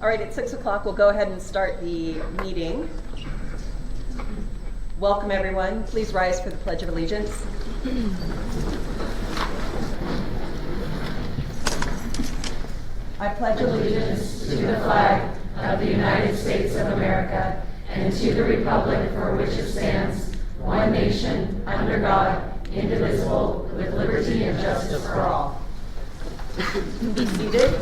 All right, at 6 o'clock, we'll go ahead and start the meeting. Welcome, everyone. Please rise for the Pledge of Allegiance. I pledge allegiance to the flag of the United States of America and to the republic for which it stands, one nation, under God, indivisible, with liberty and justice for all. Be seated.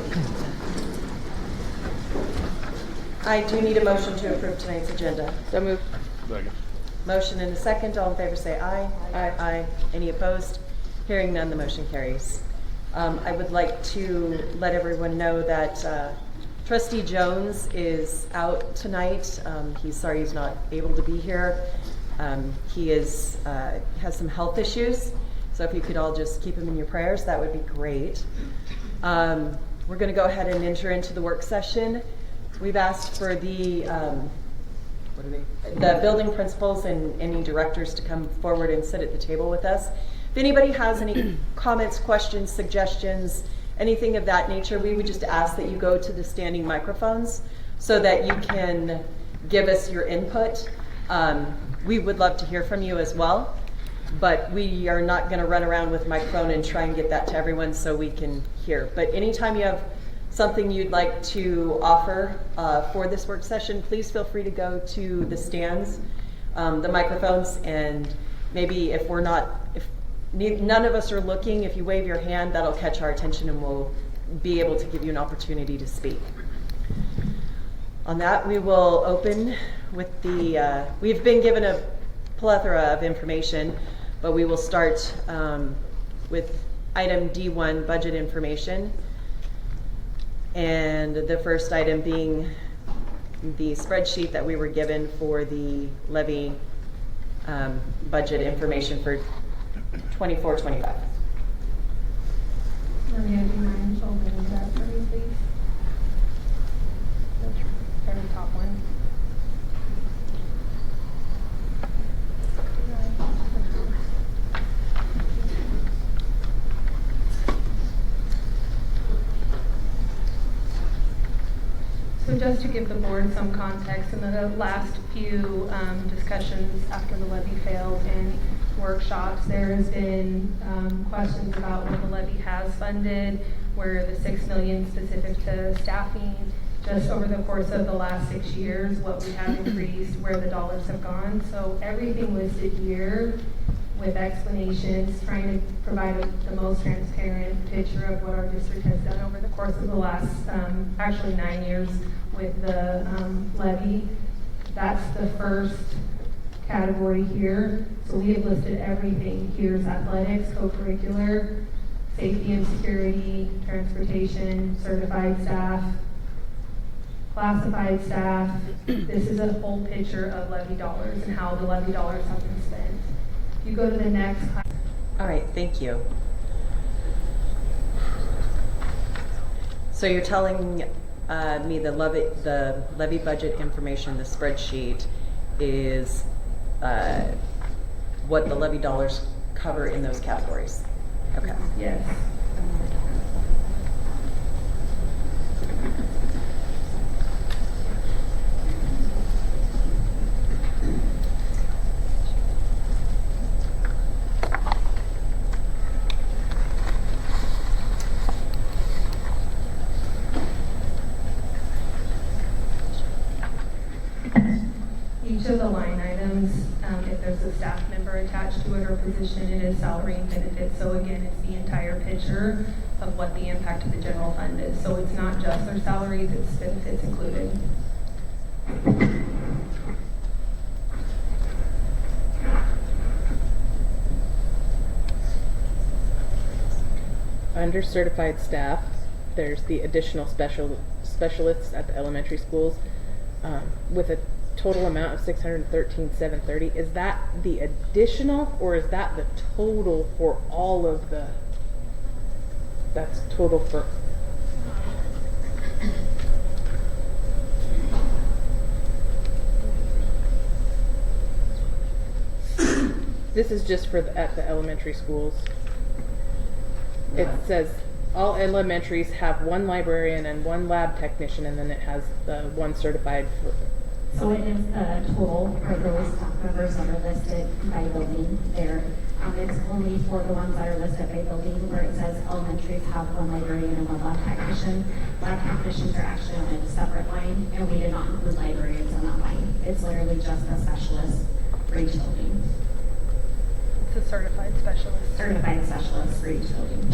I do need a motion to approve tonight's agenda. So moved. Second. Motion and a second. All in favor say aye. Aye. Aye. Any opposed? Hearing none, the motion carries. I would like to let everyone know that Trustee Jones is out tonight. He's sorry he's not able to be here. He has some health issues, so if you could all just keep him in your prayers, that would be great. We're going to go ahead and enter into the work session. We've asked for the building principals and any directors to come forward and sit at the table with us. If anybody has any comments, questions, suggestions, anything of that nature, we would just ask that you go to the standing microphones so that you can give us your input. We would love to hear from you as well, but we are not going to run around with a microphone and try and get that to everyone so we can hear. But anytime you have something you'd like to offer for this work session, please feel free to go to the stands, the microphones, and maybe if none of us are looking, if you wave your hand, that'll catch our attention and we'll be able to give you an opportunity to speak. On that, we will open with we've been given a plethora of information, but we will start with item D1, budget information. And the first item being the spreadsheet that we were given for the levy budget information for 24-25. Let me do mine. Open that for me, please. Very top one. So just to give the board some context, in the last few discussions after the levy failed and workshops, there has been questions about what the levy has funded, where the $6 million specific to staffing, just over the course of the last 6 years, what we have increased, where the dollars have gone. So everything listed here with explanations, trying to provide the most transparent picture of what our district has done over the course of the last, actually 9 years with the levy. That's the first category here. So we have listed everything. Here's athletics, co-curricular, safety and security, transportation, certified staff, classified staff. This is a whole picture of levy dollars and how the levy dollars have been spent. If you go to the next. All right, thank you. So you're telling me the levy budget information, the spreadsheet, is what the levy dollars cover in those categories. Okay. Yes. Each of the line items, if there's a staff member attached to it or position, it is salary and benefits. So again, it's the entire picture of what the impact of the general fund is. So it's not just their salaries, it's benefits included. Under certified staff, there's the additional specialists at the elementary schools with a total amount of $613,730. Is that the additional, or is that the total for all of the? That's total for. This is just for at the elementary schools. It says all elementaries have one librarian and one lab technician, and then it has the one certified for, So it is the total for those staff members that are listed by building there. It's only for the ones that are listed by building where it says elementaries have one librarian and one lab technician. Lab technicians are actually on a separate line, and we did not include librarians on that line. It's literally just a specialist for each building. It's a certified specialist. Certified specialist for each building.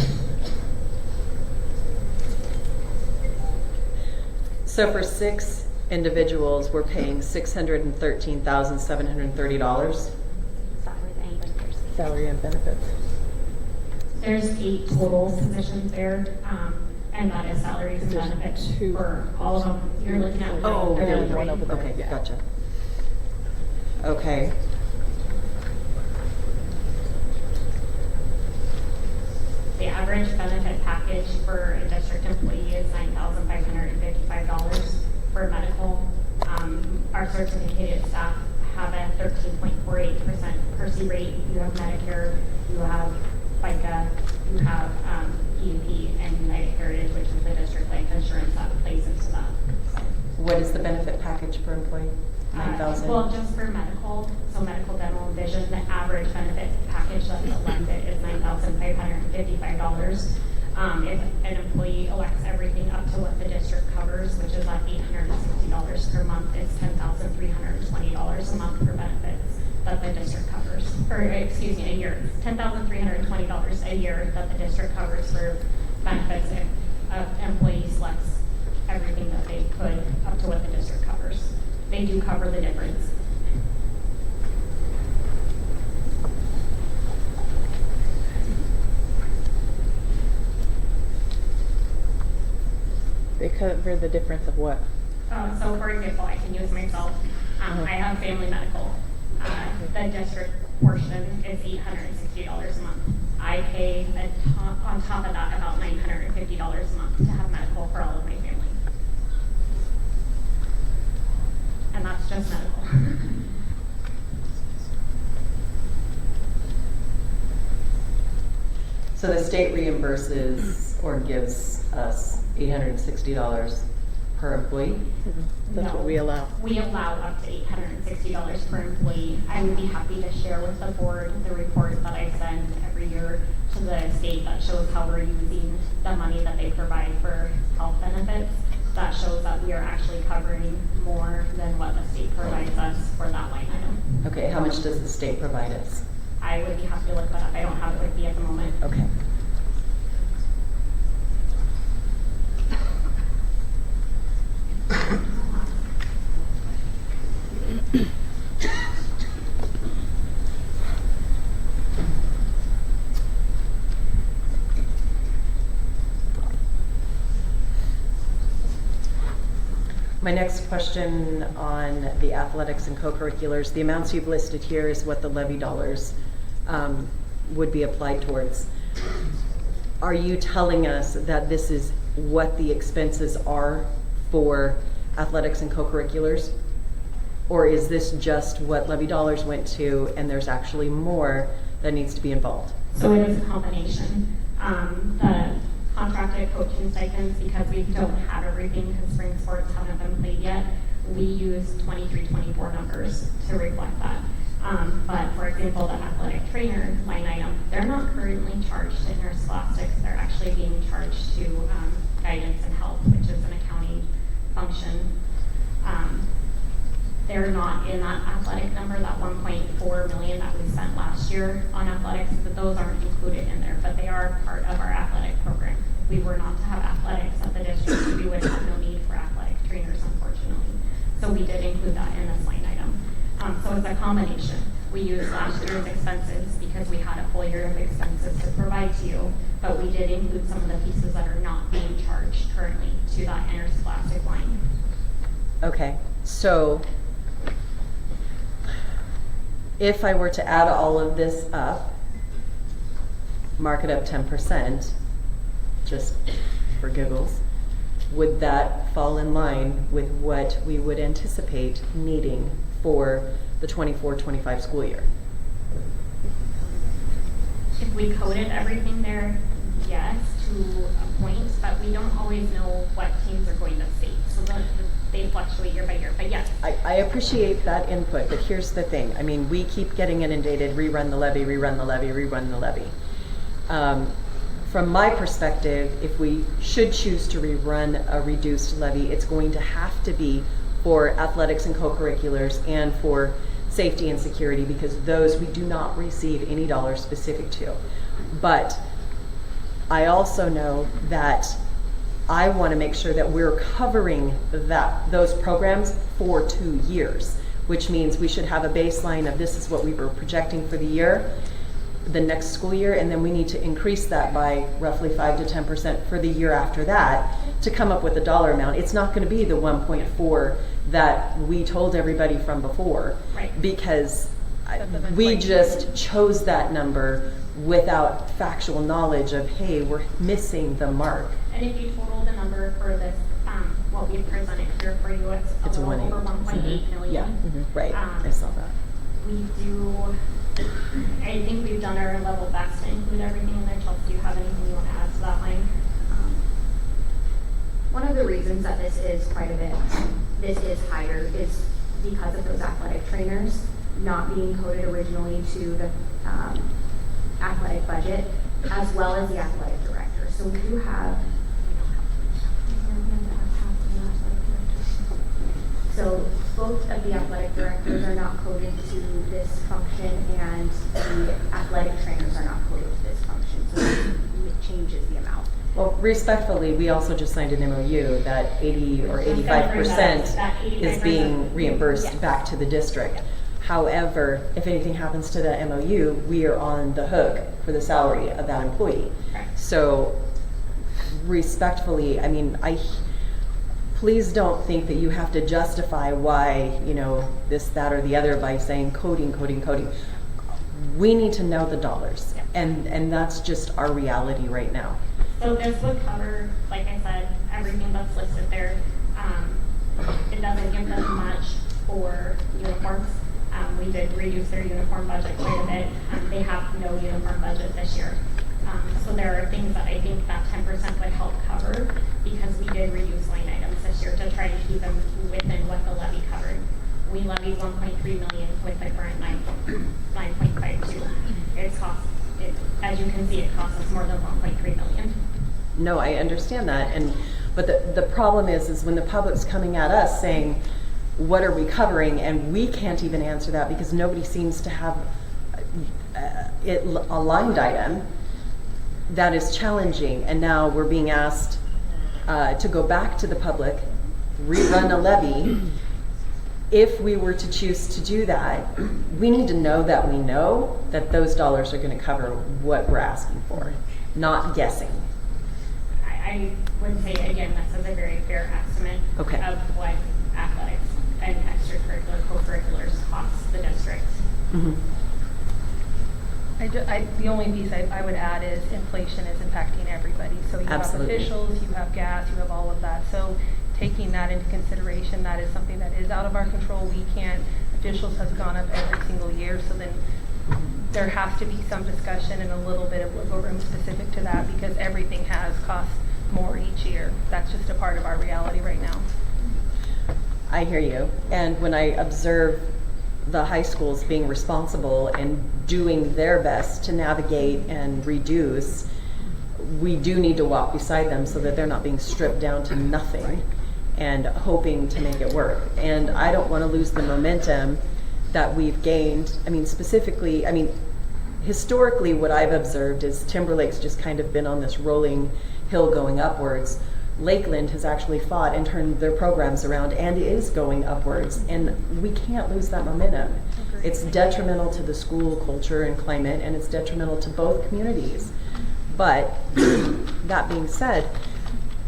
So for 6 individuals, we're paying $613,730. salary and benefits. There's 8 total positions there, and that is salaries and There's benefits 2. for all of them. You're looking at Oh, And there then we one go. over there, Okay, yeah. gotcha. Okay. The average benefit package for a district employee is $9,555 for medical. Our certificated staff have a 13.48% PERC rate. You have Medicare, you have FICA, you have EAP, and United Heritage, which is the district life insurance that plays into that. So, What is the benefit package per employee? 9,000? well, just for medical, so medical, dental, and vision, the average benefit package that's elected is $9,555. If an employee elects everything up to what the district covers, which is at $860 per month, it's $10,320 a month for benefits that the district covers, or excuse me, a year. $10,320 a year that the district covers for benefits if an employee selects everything that they could up to what the district covers. They do cover the difference. They cover the difference of what? So for example, I can use myself. I have family medical. The district portion is $860 a month. I pay on top of that about $950 a month to have medical for all of my family. And that's just medical. So the state reimburses or gives us $860 per employee? That's No. what we allow. We allow up to $860 per employee. I would be happy to share with the board the report that I send every year to the state that shows how we're using the money that they provide for health benefits. That shows that we are actually covering more than what the state provides us for that line item. Okay, how much does the state provide us? I would be happy to look that up. I don't have it with me at the moment. Okay. My next question on the athletics and co-curriculars, the amounts you've listed here is what the levy dollars would be applied towards. Are you telling us that this is what the expenses are for athletics and co-curriculars? Or is this just what levy dollars went to and there's actually more that needs to be involved? So it is a combination. The contracted coaching stipends, because we don't have everything because spring sports haven't been played yet, we use 23-24 numbers to reflect that. But for example, the athletic trainer line item, they're not currently charged in their scholastics. They're actually being charged to guidance and help, which is an accounting function. They're not in that athletic number, that 1.4 million that we spent last year on athletics, but those aren't included in there, but they are part of our athletic program. If we were not to have athletics at the district, we would have no need for athletic trainers, unfortunately. So we did include that in this line item. So it's a combination. We used last year's expenses because we had a full year of expenses to provide to you, but we did include some of the pieces that are not being charged currently to that interscholastic line. Okay, so if I were to add all of this up, mark it up 10%, just for giggles, would that fall in line with what we would anticipate needing for the 24-25 school year? If we coded everything there, yes to a point, but we don't always know what teams are going to state. So they fluctuate year by year, but yes. I appreciate that input, but here's the thing. I mean, we keep getting inundated, rerun the levy, rerun the levy, rerun the levy. From my perspective, if we should choose to rerun a reduced levy, it's going to have to be for athletics and co-curriculars and for safety and security, because those we do not receive any dollars specific to. But I also know that I want to make sure that we're covering those programs for 2 years, which means we should have a baseline of this is what we were projecting for the next school year, and then we need to increase that by roughly 5 to 10% for the year after that to come up with a dollar amount. It's not going to be the 1.4 that we told everybody from before, right, because we just chose that number without factual knowledge of, hey, we're missing the mark. And if you total the number for this, what we presented here for you, it's a little over 1.8 million. Yeah, right, I saw that. We do, I think we've done our level best to include everything in there. Chelsea, do you have anything you want to add to that line? One of the reasons that this is quite a bit, this is higher, is because of those athletic trainers not being coded originally to the athletic budget, as well as the athletic director. So we do have, so both of the athletic directors are not coded to this function, and the athletic trainers are not coded to this function. So it changes the amount. Well, respectfully, we also just signed an MOU that 80 or 85% is being reimbursed yes, back to the district. However, if anything happens to that MOU, we are on the hook for the salary of that employee. Correct. So, respectfully, I mean, please don't think that you have to justify why, this, that, or the other by saying coding. We need to know the dollars, yeah, and that's just our reality right now. So this would cover, like I said, everything that's listed there. It doesn't give them much for uniforms. We did reduce their uniform budget quite a bit. They have no uniform budget this year. So there are things that I think that 10% would help cover, because we did reduce line items this year to try to keep them within what the levy covered. We levied 1.3 million with the current 9.52. As you can see, it costs us more than 1.3 million. No, I understand that, but the problem is when the public's coming at us saying, what are we covering, and we can't even answer that because nobody seems to have a lined item. That is challenging, and now we're being asked to go back to the public, rerun a levy. If we were to choose to do that, we need to know that we know that those dollars are going to cover what we're asking for, not guessing. I would say, again, this is a very fair estimate of what athletics and extracurricular co-curriculars cost the district. Mm-hmm. The only piece I would add is inflation is impacting everybody. So you Absolutely. have officials, you have gas, you have all of that. So taking that into consideration, that is something that is out of our control. We can't, officials has gone up every single year. So then there has to be some discussion and a little bit of wiggle room specific to that, because everything has cost more each year. That's just a part of our reality right now. I hear you. And when I observe the high schools being responsible and doing their best to navigate and reduce, we do need to walk beside them so that they're not being stripped down to nothing and hoping to make it work. And I don't want to lose the momentum that we've gained. Historically, what I've observed is Timberlake's just kind of been on this rolling hill going upwards. Lakeland has actually fought and turned their programs around and is going upwards, and we can't lose that momentum. Agreed. It's detrimental to the school culture and climate, and it's detrimental to both communities. But that being said,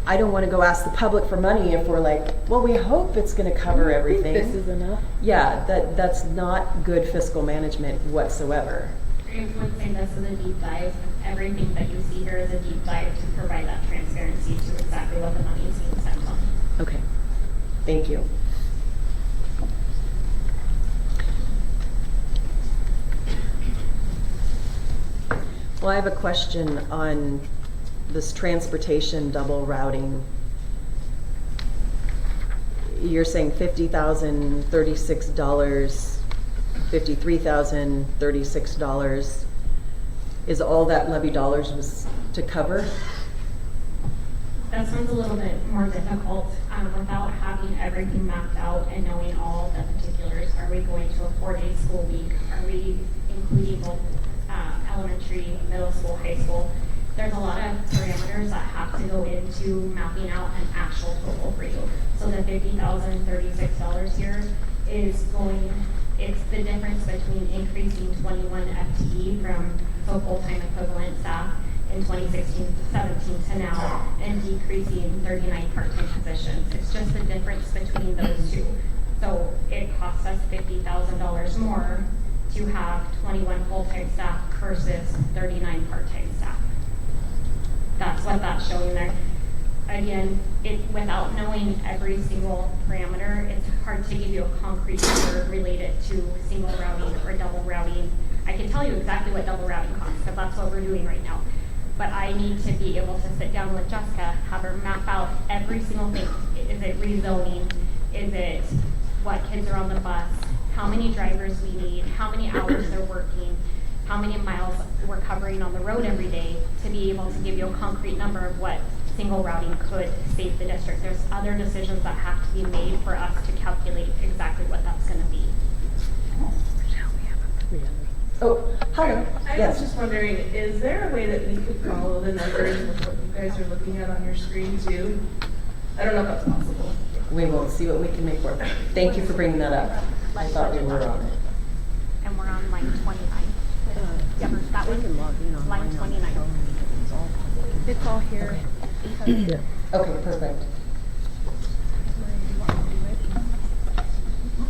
I don't want to go ask the public for money if we're like, well, we hope it's going to cover everything. This is enough. Yeah, that's not good fiscal management whatsoever. I would say this is a deep dive. Everything that you see here is a deep dive to provide that transparency to exactly what the money is being spent on. Okay, thank you. Well, I have a question on this transportation double routing, you're saying $50,036, $53,036 is all that levy dollars was to cover? That sounds a little bit more difficult without having everything mapped out and knowing all the particulars. Are we going to a 4-day school week? Are we including both elementary, middle school, high school? There's a lot of parameters that have to go into mapping out an actual total for you. So the $50,036 here is it's the difference between increasing 21 FTE from full-time equivalent staff in 2016-17 to now, and decreasing 39 part-time positions. It's just the difference between those two. So it costs us $50,000 more to have 21 full-time staff versus 39 part-time staff. That's what that's showing there. Again, without knowing every single parameter, it's hard to give you a concrete number related to single routing or double routing. I can tell you exactly what double routing costs, because that's what we're doing right now. But I need to be able to sit down with Jessica, have her map out every single thing. Is it rezoning? Is it what kids are on the bus? How many drivers we need? How many hours they're working? How many miles we're covering on the road every day, to be able to give you a concrete number of what single routing could save the district. There's other decisions that have to be made for us to calculate exactly what that's going to be. Oh, hello. I was just wondering, is there a way that we could follow the numbers with what you guys are looking at on your screen too? I don't know if that's possible. We will see what we can make work. Thank you for bringing that up. I thought we were on it. And we're on line 29. Yep, that one. Line 29. It's all here. Okay, perfect.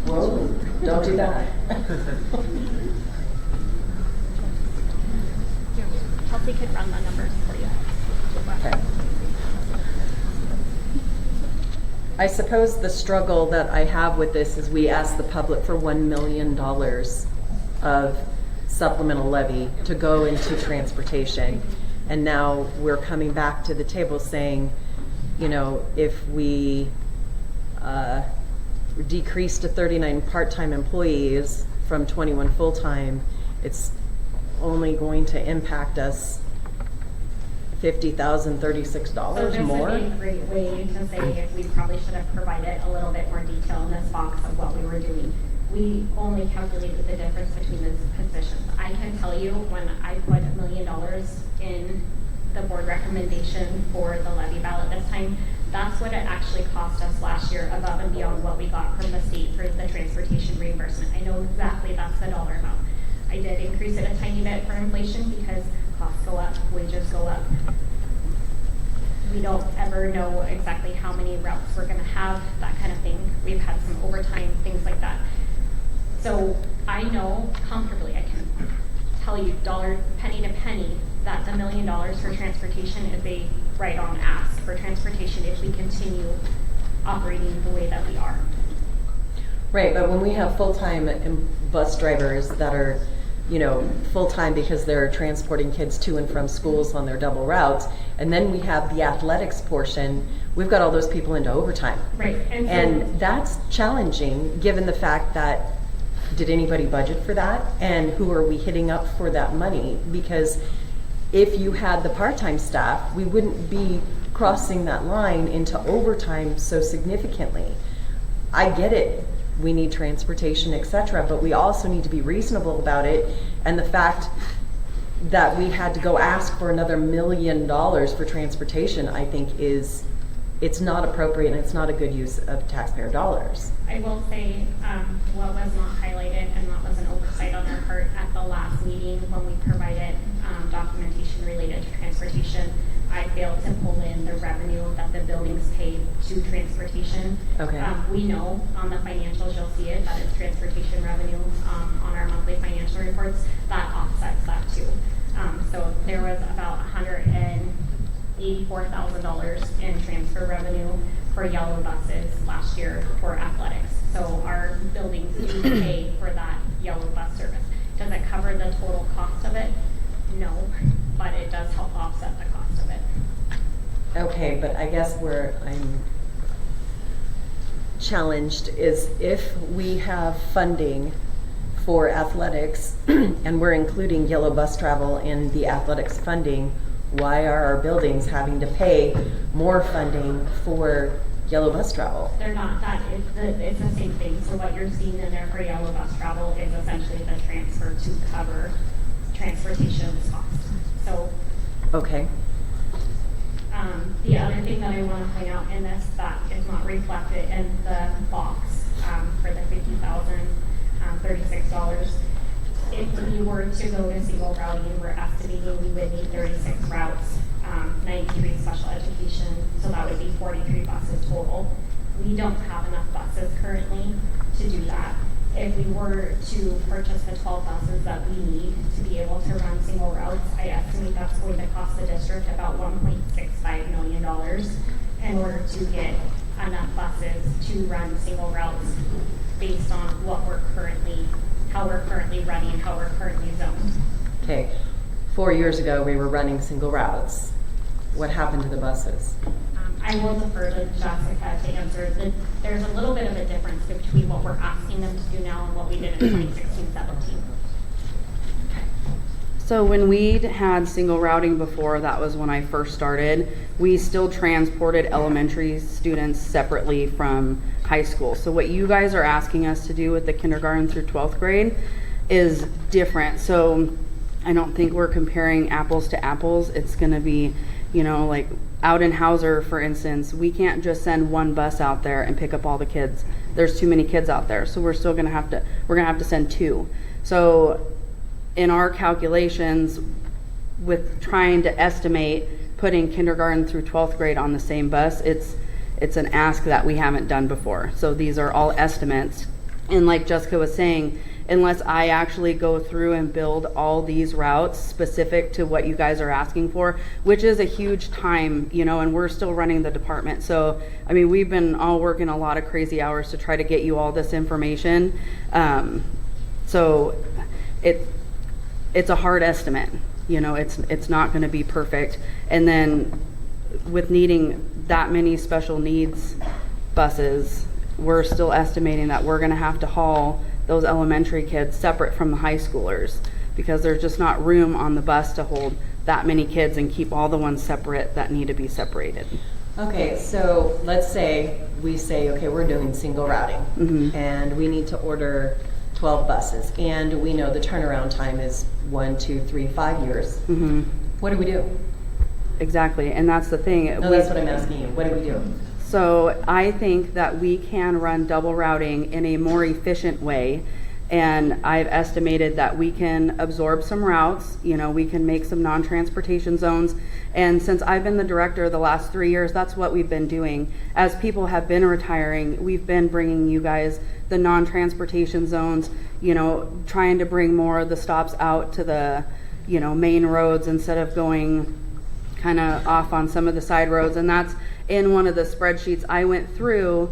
Whoa, don't do that. Chelsea could run the numbers for you. Okay. I suppose the struggle that I have with this is we asked the public for $1 million of supplemental levy to go into transportation. And now we're coming back to the table saying, you know, if we decrease to 39 part-time employees from 21 full-time, it's only going to impact us $50,036 more. So this would be a great way to say if we probably should have provided a little bit more detail in this box of what we were doing. We only calculated the difference between these positions. I can tell you when I put $1 million in the board recommendation for the levy ballot this time, that's what it actually cost us last year, above and beyond what we got from the state for the transportation reimbursement. I know exactly that's the dollar amount. I did increase it a tiny bit for inflation because costs go up, wages go up. We don't ever know exactly how many routes we're going to have, that kind of thing. We've had some overtime, things like that. So I know comfortably, I can tell you penny to penny, that the $1 million for transportation is a right-on ask for transportation if we continue operating the way that we are. Right, but when we have full-time bus drivers that are, you know, full-time because they're transporting kids to and from schools on their double routes, and then we have the athletics portion, we've got all those people into overtime. Right. And that's challenging given the fact that, did anybody budget for that? And who are we hitting up for that money? Because if you had the part-time staff, we wouldn't be crossing that line into overtime so significantly. I get it. We need transportation, etc., but we also need to be reasonable about it. And the fact that we had to go ask for another $1 million for transportation, I think it's not appropriate and it's not a good use of taxpayer dollars. I will say what was not highlighted, and that was an oversight on our part at the last meeting when we provided documentation related to transportation. I failed to pull in the revenue that the buildings pay to transportation. Okay. We know on the financials, you'll see it, that it's transportation revenue on our monthly financial reports. That offsets that too. So there was about $184,000 in transfer revenue for yellow buses last year for athletics. So our buildings do pay for that yellow bus service. Does it cover the total cost of it? No, but it does help offset the cost of it. Okay, but I guess where I'm challenged is if we have funding for athletics and we're including yellow bus travel in the athletics funding, why are our buildings having to pay more funding for yellow bus travel? They're not, it's the same thing. So what you're seeing in there for yellow bus travel is essentially the transfer to cover transportation costs. So Okay. the other thing that I want to point out in this that is not reflected in the box for the $50,036, if we were to go to single routing, we're estimating we would need 36 routes, 93 special education, so that would be 43 buses total. We don't have enough buses currently to do that. If we were to purchase the 12 buses that we need to be able to run single routes, I estimate that's going to cost the district about $1.65 million in order to get enough buses to run single routes based on what we're currently, how we're currently running and how we're currently zoned. Okay. 4 years ago, we were running single routes. What happened to the buses? I will defer to Jessica to answer. There's a little bit of a difference between what we're asking them to do now and what we did in 2016-17. So when we had single routing before, that was when I first started, we still transported elementary students separately from high school. So what you guys are asking us to do with the kindergarten through 12th grade is different. So I don't think we're comparing apples to apples. It's going to be, you know, like out in Hauser, for instance, we can't just send one bus out there and pick up all the kids. There's too many kids out there. So we're going to have to send two. So in our calculations with trying to estimate putting kindergarten through 12th grade on the same bus, it's an ask that we haven't done before. So these are all estimates. And like Jessica was saying, unless I actually go through and build all these routes specific to what you guys are asking for, which is a huge time, you know, and we're still running the department. So, I mean, we've been all working a lot of crazy hours to try to get you all this information. So it's a hard estimate, you know, it's not going to be perfect. And then with needing that many special needs buses, we're still estimating that we're going to have to haul those elementary kids separate from the high schoolers because there's just not room on the bus to hold that many kids and keep all the ones separate that need to be separated. Okay, so let's say we say, okay, we're doing single routing and we need to order 12 buses and we know the turnaround time is 1, 2, 3, 5 years. What do we do? Exactly, and that's the thing. No, that's what I'm asking you. What do we do? So I think that we can run double routing in a more efficient way, and I've estimated that we can absorb some routes, you know, we can make some non-transportation zones, and since I've been the director the last 3 years, that's what we've been doing. As people have been retiring, we've been bringing you guys the non-transportation zones, you know, trying to bring more of the stops out to the, you know, main roads instead of going kind of off on some of the side roads. And that's in one of the spreadsheets I went through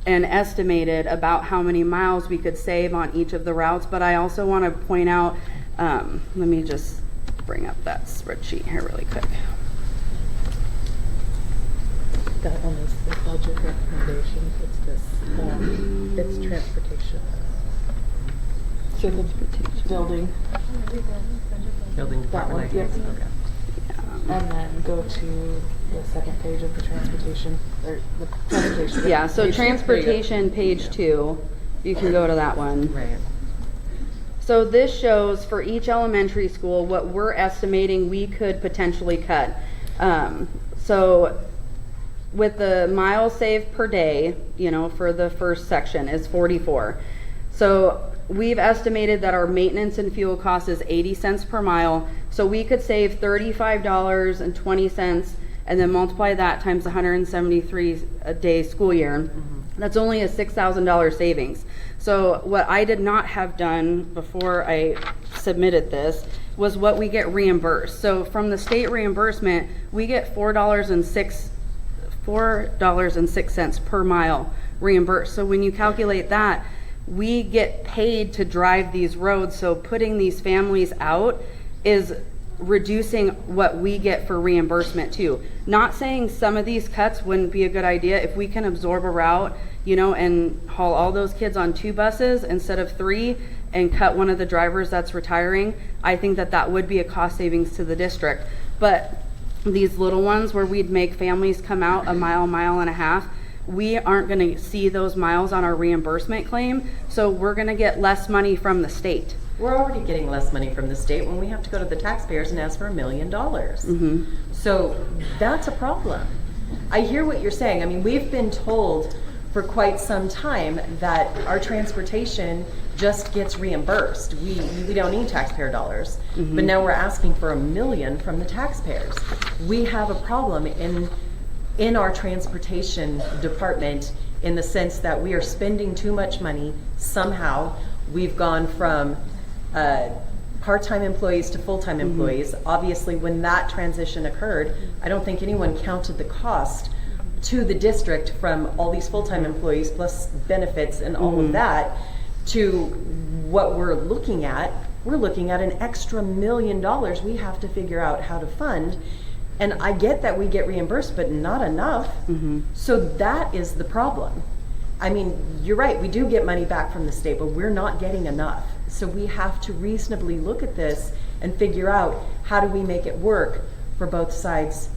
and estimated about how many miles we could save on each of the routes. But I also want to point out, let me just bring up that spreadsheet here really quick. That one is the budget recommendations. It's this, it's transportation. So the building. Building That one, department. yep. Okay. And then go to the second page of the transportation, or the transportation. Yeah, so Page two. transportation, page 2, you can go to that one. Right. So this shows for each elementary school what we're estimating we could potentially cut. So with the miles saved per day, you know, for the first section is 44. So we've estimated that our maintenance and fuel cost is 80 cents per mile. So we could save $35.20 and then multiply that times 173 a day school year. That's only a $6,000 savings. So what I did not have done before I submitted this was what we get reimbursed. So from the state reimbursement, we get $4.06 per mile reimbursed. So when you calculate that, we get paid to drive these roads. So putting these families out is reducing what we get for reimbursement too. Not saying some of these cuts wouldn't be a good idea if we can absorb a route, you know, and haul all those kids on 2 buses instead of 3 and cut one of the drivers that's retiring. I think that that would be a cost savings to the district. But these little ones where we'd make families come out a mile and a half, we aren't going to see those miles on our reimbursement claim. So we're going to get less money from the state. We're already getting less money from the state when we have to go to the taxpayers and ask for $1 million. So that's a problem. I hear what you're saying. I mean, we've been told for quite some time that our transportation just gets reimbursed. We don't need taxpayer dollars. But now we're asking for $1 million from the taxpayers. We have a problem in our transportation department in the sense that we are spending too much money. Somehow we've gone from part-time employees to full-time employees. Obviously, when that transition occurred, I don't think anyone counted the cost to the district from all these full-time employees plus benefits and all of that to what we're looking at. We're looking at an extra $1 million we have to figure out how to fund. And I get that we get reimbursed, but not enough. So that is the problem. I mean, you're right, we do get money back from the state, but we're not getting enough. So we have to reasonably look at this and figure out how do we make it work for both sides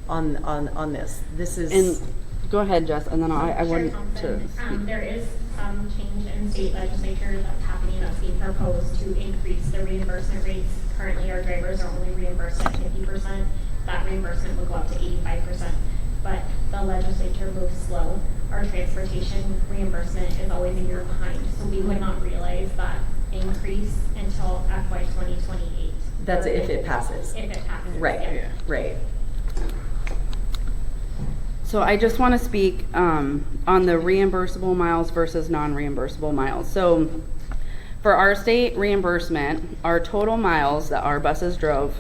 on this. This is... And go ahead, Jess, and then I wanted to speak. There is some change in state legislature that's happening that's being proposed to increase the reimbursement rates. Currently, our drivers are only reimbursed at 50%. That reimbursement will go up to 85%. But the legislature moves slow. Our transportation reimbursement is always a year behind, so we would not realize that increase until FY 2028. That's if it passes. If it passes, Right, yeah. right. So I just want to speak on the reimbursable miles versus non-reimbursable miles. So for our state reimbursement, our total miles that our buses drove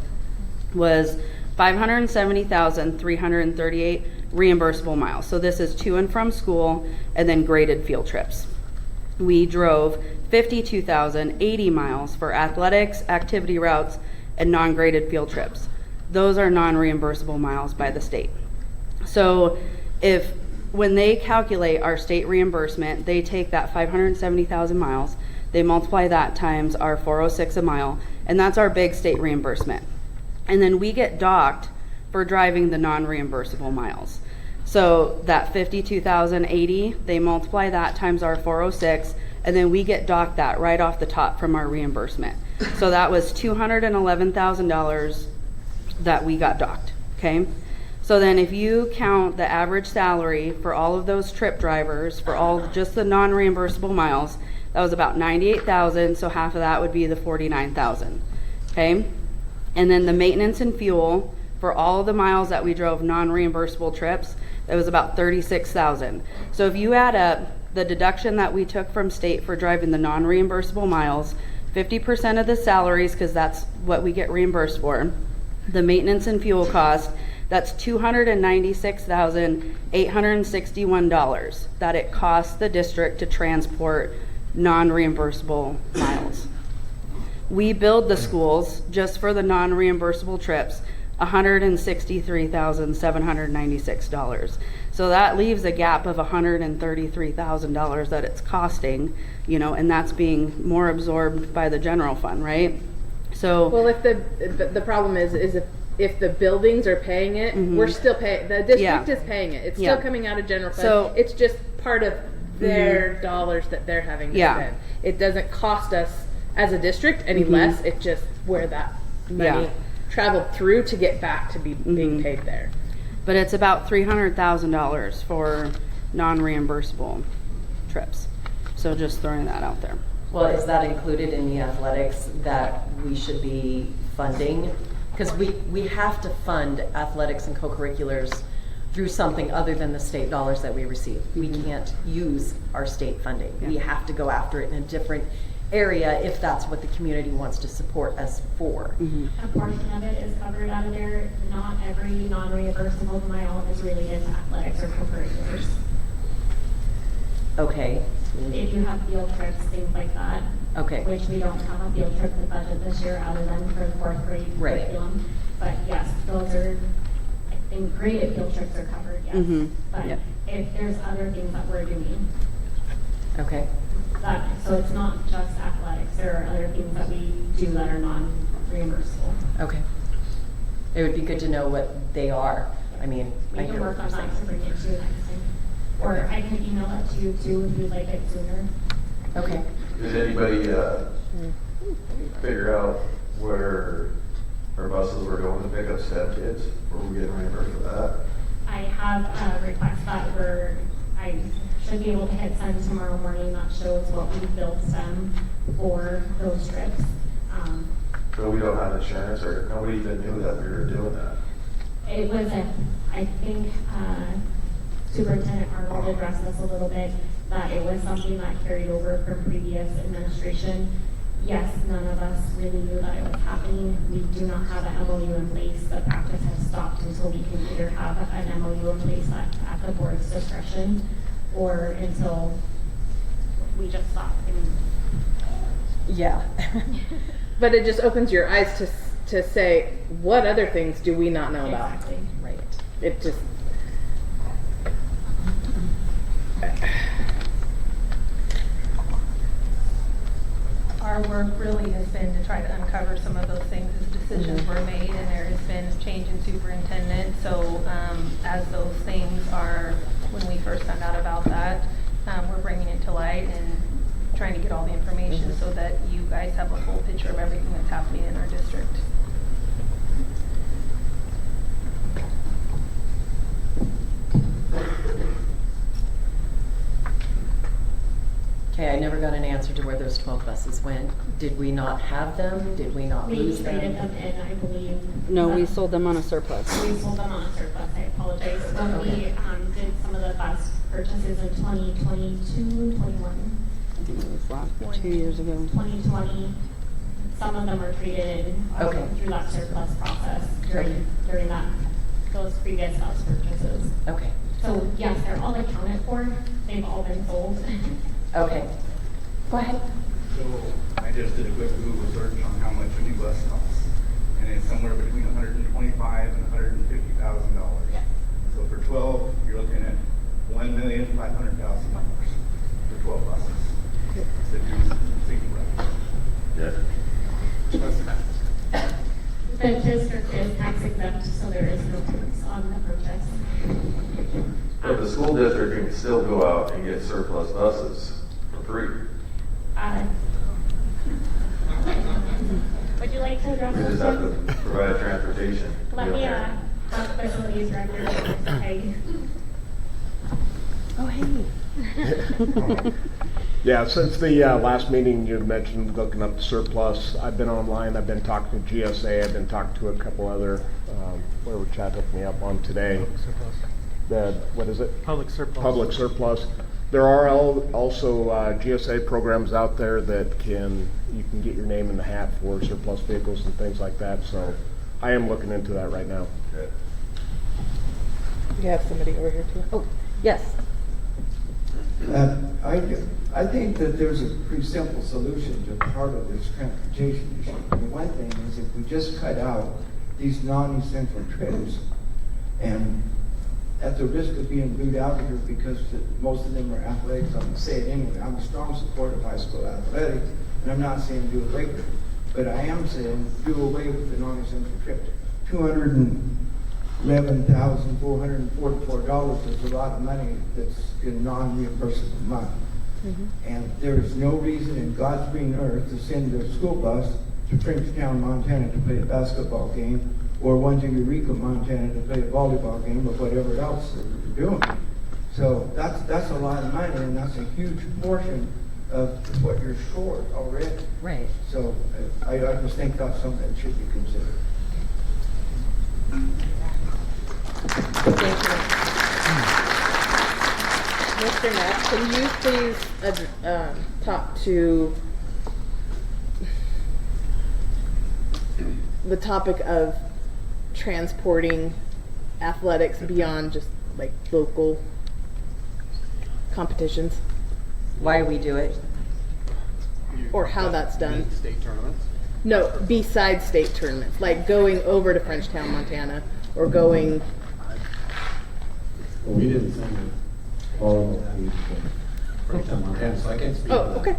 was 570,338 reimbursable miles. So this is to and from school and then graded field trips. We drove 52,080 miles for athletics, activity routes, and non-graded field trips. Those are non-reimbursable miles by the state. So when they calculate our state reimbursement, they take that 570,000 miles, they multiply that times our 406 a mile, and that's our big state reimbursement. And then we get docked for driving the non-reimbursable miles. So that 52,080, they multiply that times our 406, and then we get docked that right off the top from our reimbursement. So that was $211,000 that we got docked, okay? So then if you count the average salary for all of those trip drivers, for all just the non-reimbursable miles, that was about $98,000, so half of that would be the $49,000, okay? And then the maintenance and fuel for all of the miles that we drove non-reimbursable trips, that was about $36,000. So if you add up the deduction that we took from state for driving the non-reimbursable miles, 50% of the salaries, because that's what we get reimbursed for, the maintenance and fuel cost, that's $296,861 that it costs the district to transport non-reimbursable miles. We billed the schools just for the non-reimbursable trips $163,796. So that leaves a gap of $133,000 that it's costing, you know, and that's being more absorbed by the general fund, right? So Well, if the problem is if the buildings are paying it, we're still paying. The district is paying it. It's still coming out of general fund. So it's just part of their dollars that they're having to spend. It doesn't cost us as a district any less. It's just where that money traveled through to get back to be being paid there. But it's about $300,000 for non-reimbursable trips. So just throwing that out there. Well, is that included in the athletics that we should be funding? Because we have to fund athletics and co-curriculars through something other than the state dollars that we receive. We can't use our state funding. We have to go after it in a different area if that's what the community wants to support us for. A portion of it is covered out of there. Not every non-reimbursable mile is really into athletics or co-curriculars. Okay. If you have field trips, things like that, Okay. Which we don't have a field trip in budget this year other than for the fourth grade Right. curriculum. But yes, those are, I think, graded field trips are covered, yes. Mhm. But Yep. if there's other things that we're doing, Okay. so it's not just athletics, there are other things that we do that are non-reimbursable. Okay. It would be good to know what they are. I mean, We I can hear work what on you're that to saying. bring it to you next time. Or Okay. I can email it to you too if you'd like it sooner. Okay. Did anybody figure out where our buses were going to pick up STEM kids? Were we getting reimbursed for that? I have a request that I should be able to hit send tomorrow morning that shows what we billed them for those trips. So we don't have insurance, or nobody even knew that we were doing that? It was I think Superintendent Arnold addressed this a little bit, that it was something that carried over from previous administration. Yes, none of us really knew that it was happening. We do not have an MOU in place. The practice has stopped until we can either have an MOU in place at the board's discretion, or until we just stop. Yeah. But it just opens your eyes to say, what other things do we not know about? Exactly. Right. It just, Our work really has been to try to uncover some of those things as decisions were made, and there has been a change in superintendent. So as those things are, when we first found out about that, we're bringing it to light and trying to get all the information so that you guys have a full picture of everything that's happening in our district. Okay, I never got an answer to where those 12 buses went. Did we not have them? Did we not We lose traded them? them in, I believe. No, we sold them on a surplus. We sold them on a surplus, I apologize. When we did some of the bus purchases in 2022, 21, I think it was last 2 years ago. 2020, some of them were traded Okay. through that surplus process during those previous bus purchases. Okay. So yes, they're all accounted for. They've all been sold. Okay. Go ahead. So I just did a quick Google search on how much a new bus costs, and it's somewhere between $125,000 and $150,000. Yeah. So for 12, you're looking at $1,500,000 for 12 buses. So you're thinking right. Yeah. The district is tax exempt, so there is no tax on the purchase. But the school district can still go out and get surplus buses for free. Would you like to address We those just have things? to provide transportation. Let We don't me care. have the facilities director, Peg. Oh, hey. Yeah, since the last meeting, you mentioned looking up the surplus. I've been online, I've been talking to GSA, I've been talking to a couple other, where would Chad hook me up on today? What is it? Public surplus. Public surplus. There are also GSA programs out there that you can get your name in the hat for surplus vehicles and things like that, so I am looking into that right now. Okay. you have somebody over here too. Oh, yes. I think that there's a pretty simple solution to part of this transportation issue. The one thing is if we just cut out these non-essential trips, and at the risk of being booed out of here because most of them are athletics, I'm going to say it anyway. I'm a strong supporter of high school athletics, and I'm not saying do away with it. But I am saying do away with the non-essential trips. $211,444 is a lot of money that's in non-reimbursable money. And there is no reason in God's green earth to send a school bus to Frenchtown, Montana to play a basketball game, or one to Eureka, Montana to play a volleyball game, or whatever else they're doing. So that's a lot of money, and that's a huge portion of what you're short already. Right. So I just think that's something that should be considered. Thank you. Mr. Knapp, can you please talk to the topic of transporting athletics beyond just like local competitions? Why we do it? or how that's done. State tournaments? No, besides state tournaments, like going over to Frenchtown, Montana, or going. Well, we didn't send it all of these to Frenchtown, Montana, so I can't speak to Oh, that. okay.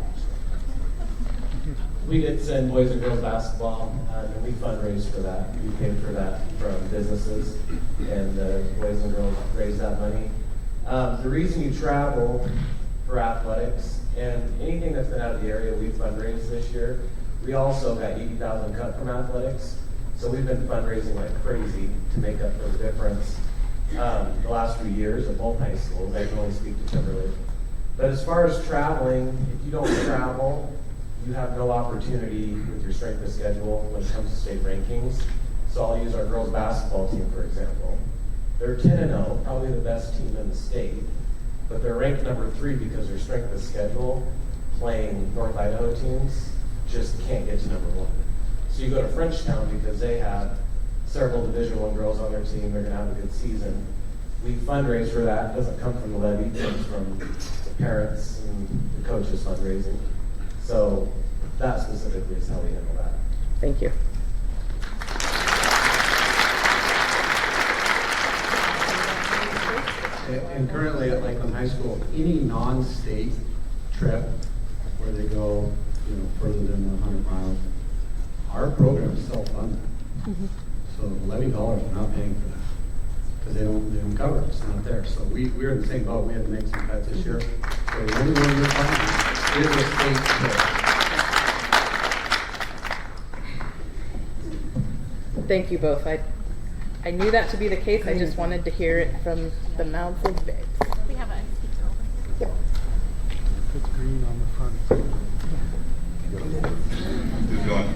We did send boys and girls basketball, and we fundraised for that. We paid for that from businesses, and the boys and girls raised that money. The reason you travel for athletics and anything that's been out of the area, we fundraised this year. We also got 80,000 cut from athletics, so we've been fundraising like crazy to make up for the difference. The last few years at both high schools, I can only speak to Timberlake. But as far as traveling, if you don't travel, you have no opportunity with your strength of schedule when it comes to state rankings. So I'll use our girls basketball team, for example. They're 10-0, probably the best team in the state, but they're ranked number 3 because their strength of schedule, playing North Idaho teams, just can't get to number 1. So you go to Frenchtown because they have several Division I girls on their team, they're gonna have a good season. We fundraise for that, it doesn't come from the levy, it comes from the parents and the coaches fundraising. So that specifically is how we handle that. Thank you. And currently at Lakeland High School, any non-state trip where they go, further than 100 miles, our program is self-funded. So the levy dollars are not paying for that because they don't cover it. It's not there. So we're in the same boat. We had to make some cuts this year. So the only one we're funding is a state trip. Thank you both. I knew that to be the case. I just wanted to hear it from the mouths of babes. We have a speaker over here. It's green on the front. Who's going?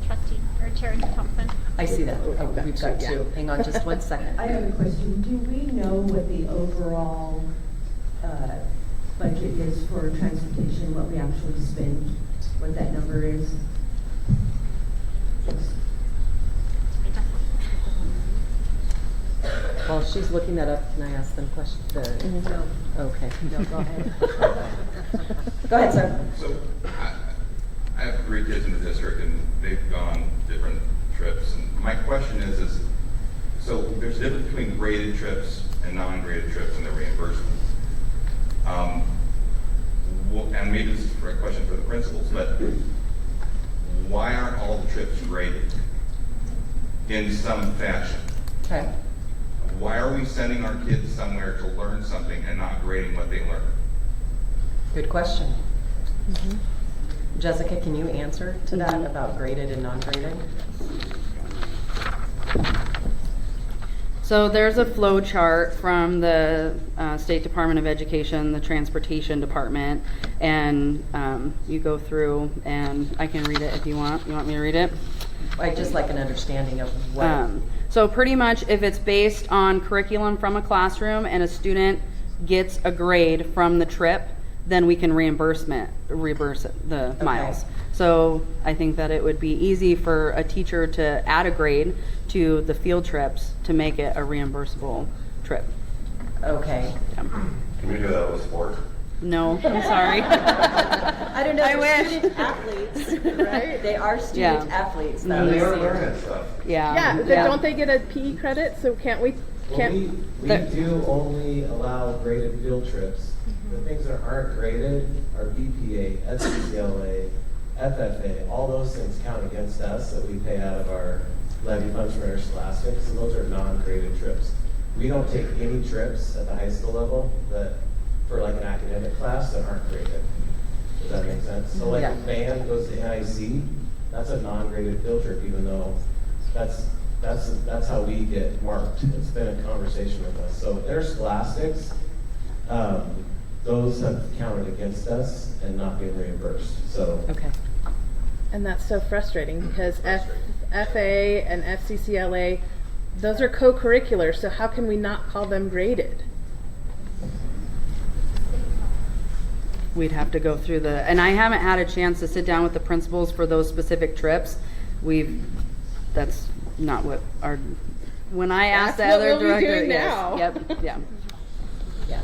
Trustee, or Chair Thompson. I see that. Oh, we've got Yeah. 2. Hang on just one second. I have a question. Do we know what the overall budget is for transportation, what we actually spend, what that number is? While she's looking that up, can I ask them questions? No. Okay. No, go ahead. Go ahead, sir. So I have 3 kids in the district and they've gone different trips. And my question is so there's a difference between graded trips and non-graded trips and their reimbursement. And maybe this is a question for the principals, but why aren't all the trips graded in some fashion? Okay. Why are we sending our kids somewhere to learn something and not grading what they learn? Good question. Jessica, can you answer to that about graded and non-graded? So there's a flow chart from the State Department of Education, the Transportation Department, and you go through, and I can read it if you want. You want me to read it? I'd just like an understanding of what. So pretty much if it's based on curriculum from a classroom and a student gets a grade from the trip, then we can reimburse the miles. So I think that it would be easy for a teacher to add a grade to the field trips to make it a reimbursable trip. Okay. Yeah. Can we do that with sport? No, I'm sorry. I don't know. I They're wish. student athletes, right? They are student Yeah. athletes. Mhm. They are learning stuff. Yeah. Yeah, but don't they get a PE credit? So can't we? Well, we do only allow graded field trips. The things that aren't graded are BPA, SCCLA, FFA, all those things count against us that we pay out of our levy funds for interscholastic, so those are non-graded trips. We don't take any trips at the high school level that, for like an academic class, that aren't graded. Does that make sense? So like Yeah. if band goes to NIC, that's a non-graded field trip, even though that's how we get marked. It's been a conversation with us. So interscholastics, those have counted against us and not being reimbursed. So Okay. And that's so frustrating because FA and FCCLA, those are co-curricular, so how can we not call them graded? We'd have to go through and I haven't had a chance to sit down with the principals for those specific trips. That's not what when I asked the That's what other we'll be director, doing yes, now. yep, yeah. Yeah.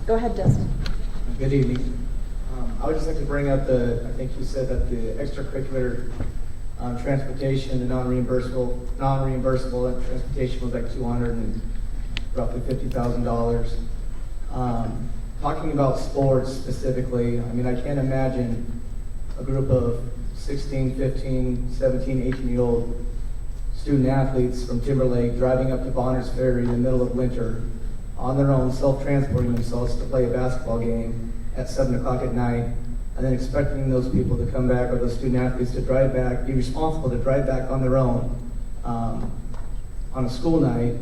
Go ahead, Dustin. Good evening. I would just like to bring up I think you said that the extracurricular transportation, the non-reimbursable transportation was like $200 and roughly $50,000. Talking about sports specifically, I mean, I can't imagine a group of 16, 15, 17, 18-year-old student athletes from Timberlake driving up to Bonner's Ferry in the middle of winter on their own, self-transporting themselves to play a basketball game at 7 o'clock at night, and then expecting those people to come back, or those student athletes to drive back, be responsible to drive back on their own on a school night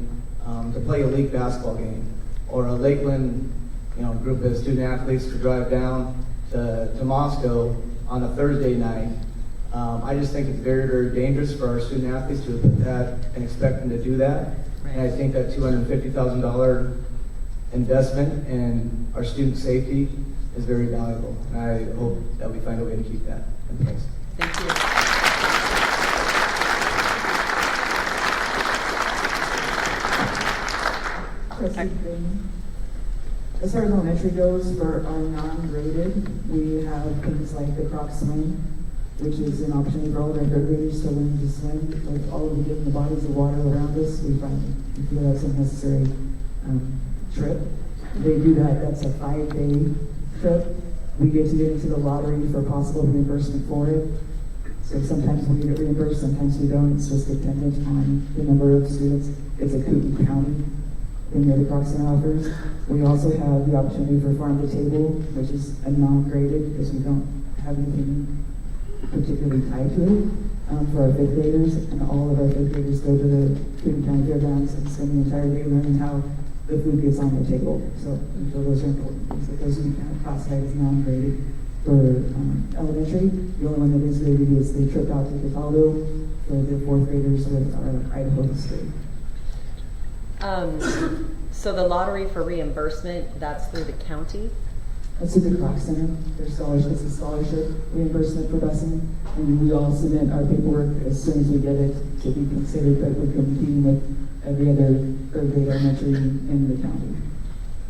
to play a league basketball game, or a Lakeland group of student athletes to drive down to Moscow on a Thursday night. I just think it's very, very dangerous for our student athletes to put that and expect them to do that. Right. And I think that $250,000 investment in our student safety is very valuable. And I hope that we find a way to keep that in place. Thank you. As far as elementary goes, for our non-graded, we have things like the croc swim, which is an opportunity for all of our third graders to learn to swim. With all of the bodies of water around us, we feel that's a necessary trip. They do that, that's a 5-day trip. We get to get into the lottery for possible reimbursement for it. So sometimes we get reimbursed, sometimes we don't. It's just dependent on the number of students. It's a Cooten County thing that the Croxton offers. We also have the opportunity for farm to table, which is a non-graded because we don't have anything particularly tied to it for our fifth graders. And all of our fifth graders go to the Cooten County Fairgrounds and spend the entire day learning how the food gets on the table. So those are important things. But those would be kind of classified as non-graded. For elementary, the only one that is graded is the trip out to Cataldo for the fourth graders with our Idaho history. So the lottery for reimbursement, that's through the county? That's through the Croc Center. There's scholarship, it's a scholarship reimbursement for busing. And we all submit our paperwork as soon as we get it to be considered that we're competing with every other third grade elementary in the county.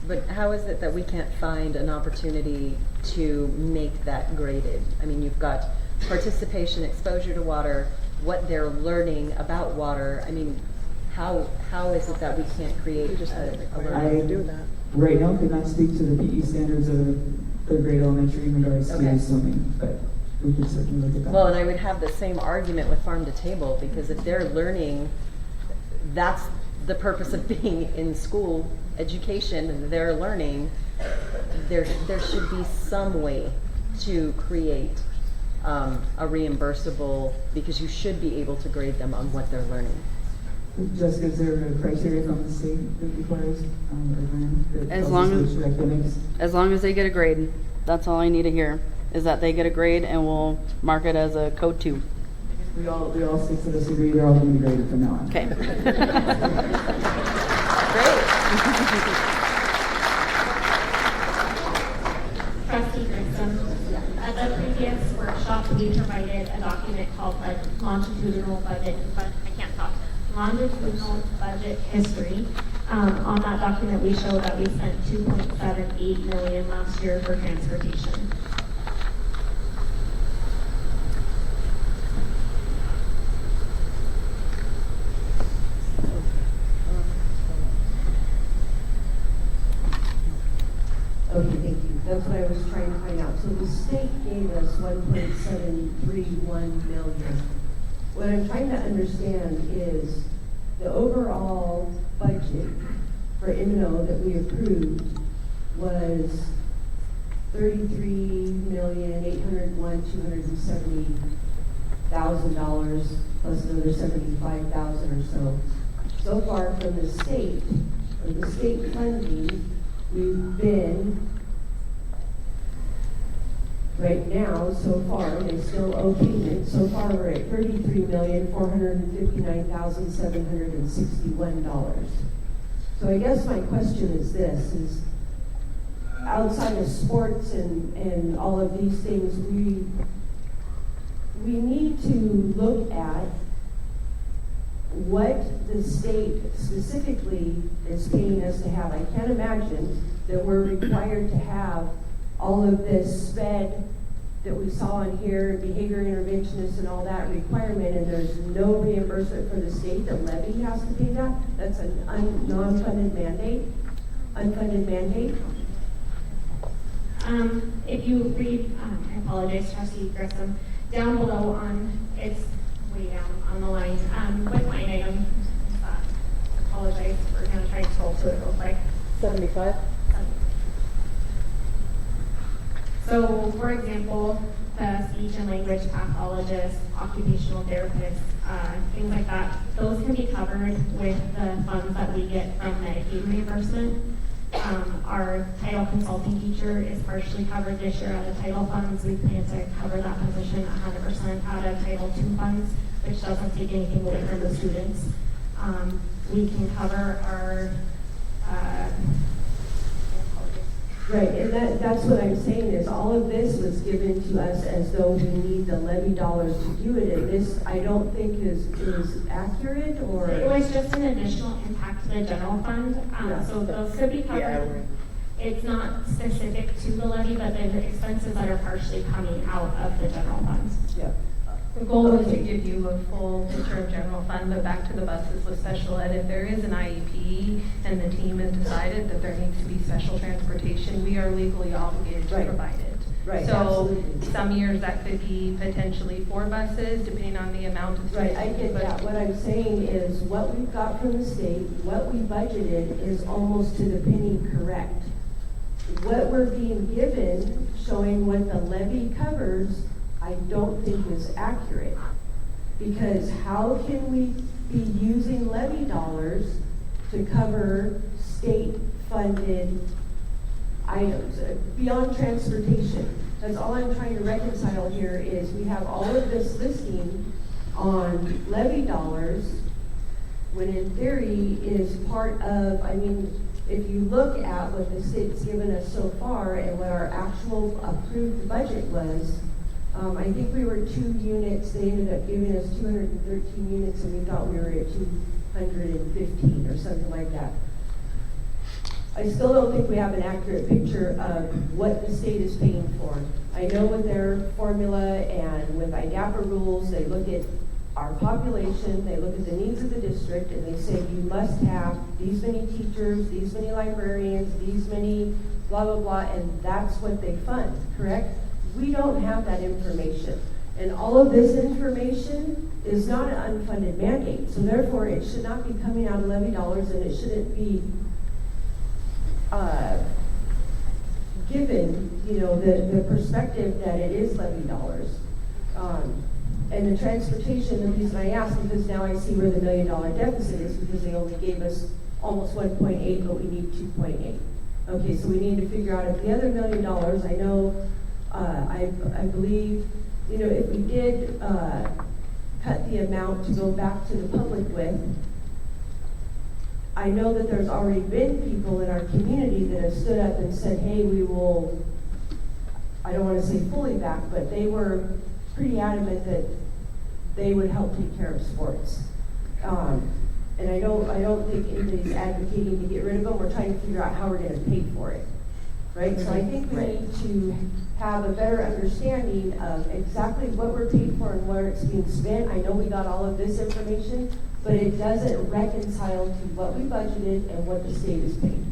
But how is it that we can't find an opportunity to make that graded? I mean, you've got participation, exposure to water, what they're learning about water. I mean, how is it that we can't create a learning to do that? Right now, could not speak to the PE standards of third grade elementary in regards to swimming, but we could certainly look at that. Well, and I would have the same argument with farm to table, because if they're learning, that's the purpose of being in school education, and they're learning, there should be some way to create a reimbursable, because you should be able to grade them on what they're learning. Just because there are criteria from the state that requires as long as they get a grade. That's all I need to hear, is that they get a grade, and we'll mark it as a code 2. We all 6 of us agree they're all going to be graded from now on. Okay. Great. Trustee Grissom, at the previous workshop, we provided a document called longitudinal budget history. On that document, we show that we spent $2.78 million last year for transportation. Okay, thank you. That's what I was trying to find out. So the state gave us $1.731 million. What I'm trying to understand is the overall budget for M&O that we approved was $33,801,270,000 plus another $75,000 or so. So far from the state, or the state funding, we've been, right now, so far, they still owe payment. So far, we're at $33,459,761. So I guess my question is this: is outside of sports and all of these things, we need to look at what the state specifically is paying us to have. I can't imagine that we're required to have all all of this sped that we saw in here, behavior interventionists and all that requirement, and there's no reimbursement from the state, the levy has to pay that? That's a non-funded mandate, unfunded mandate? If you read, I apologize, Trustee Grissom, down below on, it's way down on the line, with line item, apologize, we're gonna try to scroll to it real quick. 75? So, for example, the speech and language pathologist, occupational therapist, things like that, those can be covered with the funds that we get from Medicaid reimbursement. Our title consulting teacher is partially covered this year out of title funds. We plan to cover that position 100% out of Title II funds, which doesn't take anything away from the students. We can cover our Right, and that's what I'm saying is all of this was given to us as though we need the levy dollars to do it, and this I don't think is accurate or. It was just an additional impact to the general fund, so those could be covered. Yeah, it's not specific to the levy, but the expenses that are partially coming out of the general fund. Yeah. The goal is to give you a full picture of general fund, but back to the buses with special ed, if there is an IEP and the team has decided that there needs to be special transportation, we are legally obligated to provide it. Right, so absolutely. Some years that could be potentially 4 buses, depending on the amount of students. Right, I get that. What I'm saying is what we've got from the state, what we budgeted is almost to the penny correct. What we're being given, showing what the levy covers, I don't think is accurate. Because how can we be using levy dollars to cover state-funded items beyond transportation? That's all I'm trying to reconcile here is we have all of this listing on levy dollars when in theory is part of, I mean, if you look at what the state's given us so far and what our actual approved budget was, I think we were 2 units. They ended up giving us 213 units, and we thought we were at 215 or something like that. I still don't think we have an accurate picture of what the state is paying for. I know with their formula and with IDAPA rules, they look at our population, they look at the needs of the district, and they say you must have these many teachers, these many librarians, these many blah, blah, blah, and that's what they fund, correct? We don't have that information. And all of this information is not an unfunded mandate. So therefore, it should not be coming out of levy dollars, and it shouldn't be given, you know, the perspective that it is levy dollars. And the transportation, the reason I asked, because now I see where the $1 million deficit is, because they only gave us almost 1.8, but we need 2.8. Okay, so we need to figure out if the other $1 million, I know, I believe, you know, if we did cut the amount to go back to the public with, I know that there's already been people in our community that have stood up and said, hey, we will, I don't want to say fully back, but they were pretty adamant that they would help take care of sports. And I don't think anybody's advocating to get rid of them. We're trying to figure out how we're going to pay for it. Right? So I think we need to have a better understanding of exactly what we're paid for and where it's being spent. I know we got all of this information, but it doesn't reconcile to what we budgeted and what the state is paying.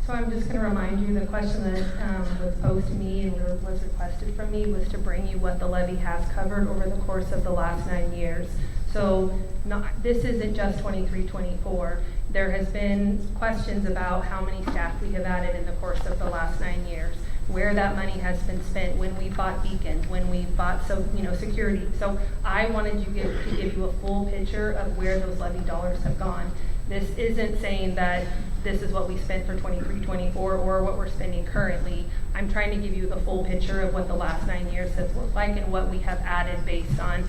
So I'm just going to remind you, the question that was posed to me and was requested from me was to bring you what the levy has covered over the course of the last 9 years. So this isn't just 23-24. There has been questions about how many staff we have added in the course of the last 9 years, where that money has been spent, when we bought beacons, when we bought security. So I wanted to give you a full picture of where those levy dollars have gone. This isn't saying that this is what we spent for 23-24 or what we're spending currently. I'm trying to give you the full picture of what the last 9 years has looked like and what we have added based on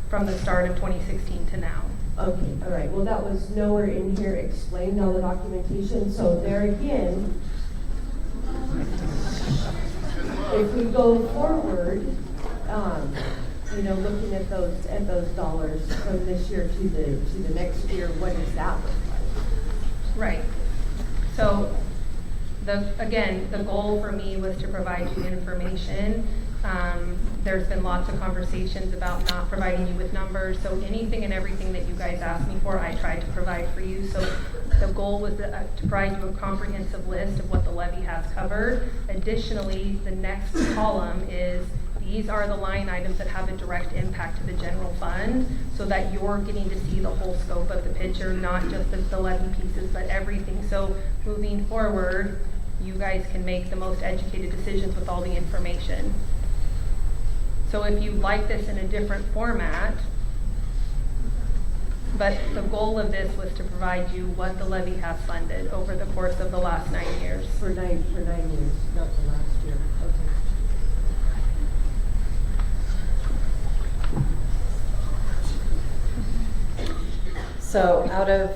from the start of 2016 to now. Okay, all right. Well, that was nowhere in here explained, all the documentation. So there again, if we go forward, you know, looking at those dollars from this year to the next year, what does that look like? Right. So Again, the goal for me was to provide you information. There's been lots of conversations about not providing you with numbers, so anything and everything that you guys asked me for, I tried to provide for you. So the goal was to provide you a comprehensive list of what the levy has covered. Additionally, the next column is these are the line items that have a direct impact to the general fund, so that you're getting to see the whole scope of the picture, not just the levy pieces, but everything. So moving forward, you guys can make the most educated decisions with all the information. So if you like this in a different format, but the goal of this was to provide you what the levy has funded over the course of the last 9 years. For 9 years, not the last year. Okay. So out of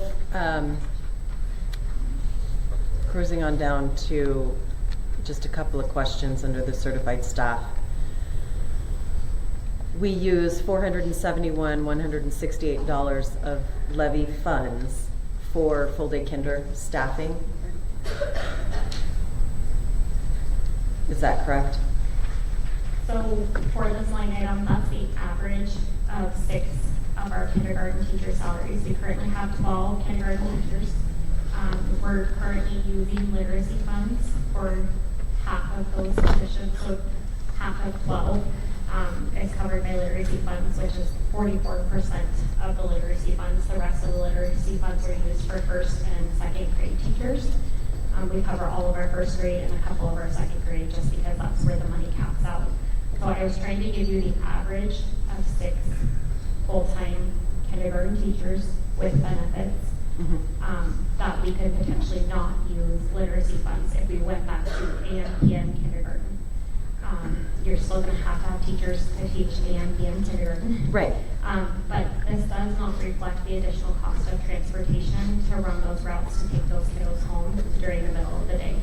cruising on down to just a couple of questions under the certified staff. We use $471,168 of levy funds for full-day kinder staffing. Is that correct? So for this line item, that's the average of 6 of our kindergarten teacher salaries. We currently have 12 kindergarten teachers. We're currently using literacy funds for half of those positions, so half of 12 is covered by literacy funds, which is 44% of the literacy funds. The rest of the literacy funds are used for first and second grade teachers. We cover all of our first grade and a couple of our second grade just because that's where the money caps out. So I was trying to give you the average of 6 full-time kindergarten teachers with benefits. That we could potentially not use literacy funds if we went back to AM, PM kindergarten. You're still going to have teachers to teach AM, PM kindergarten. Right. But this does not reflect the additional cost of transportation to run those routes to take those kiddos home during the middle of the day.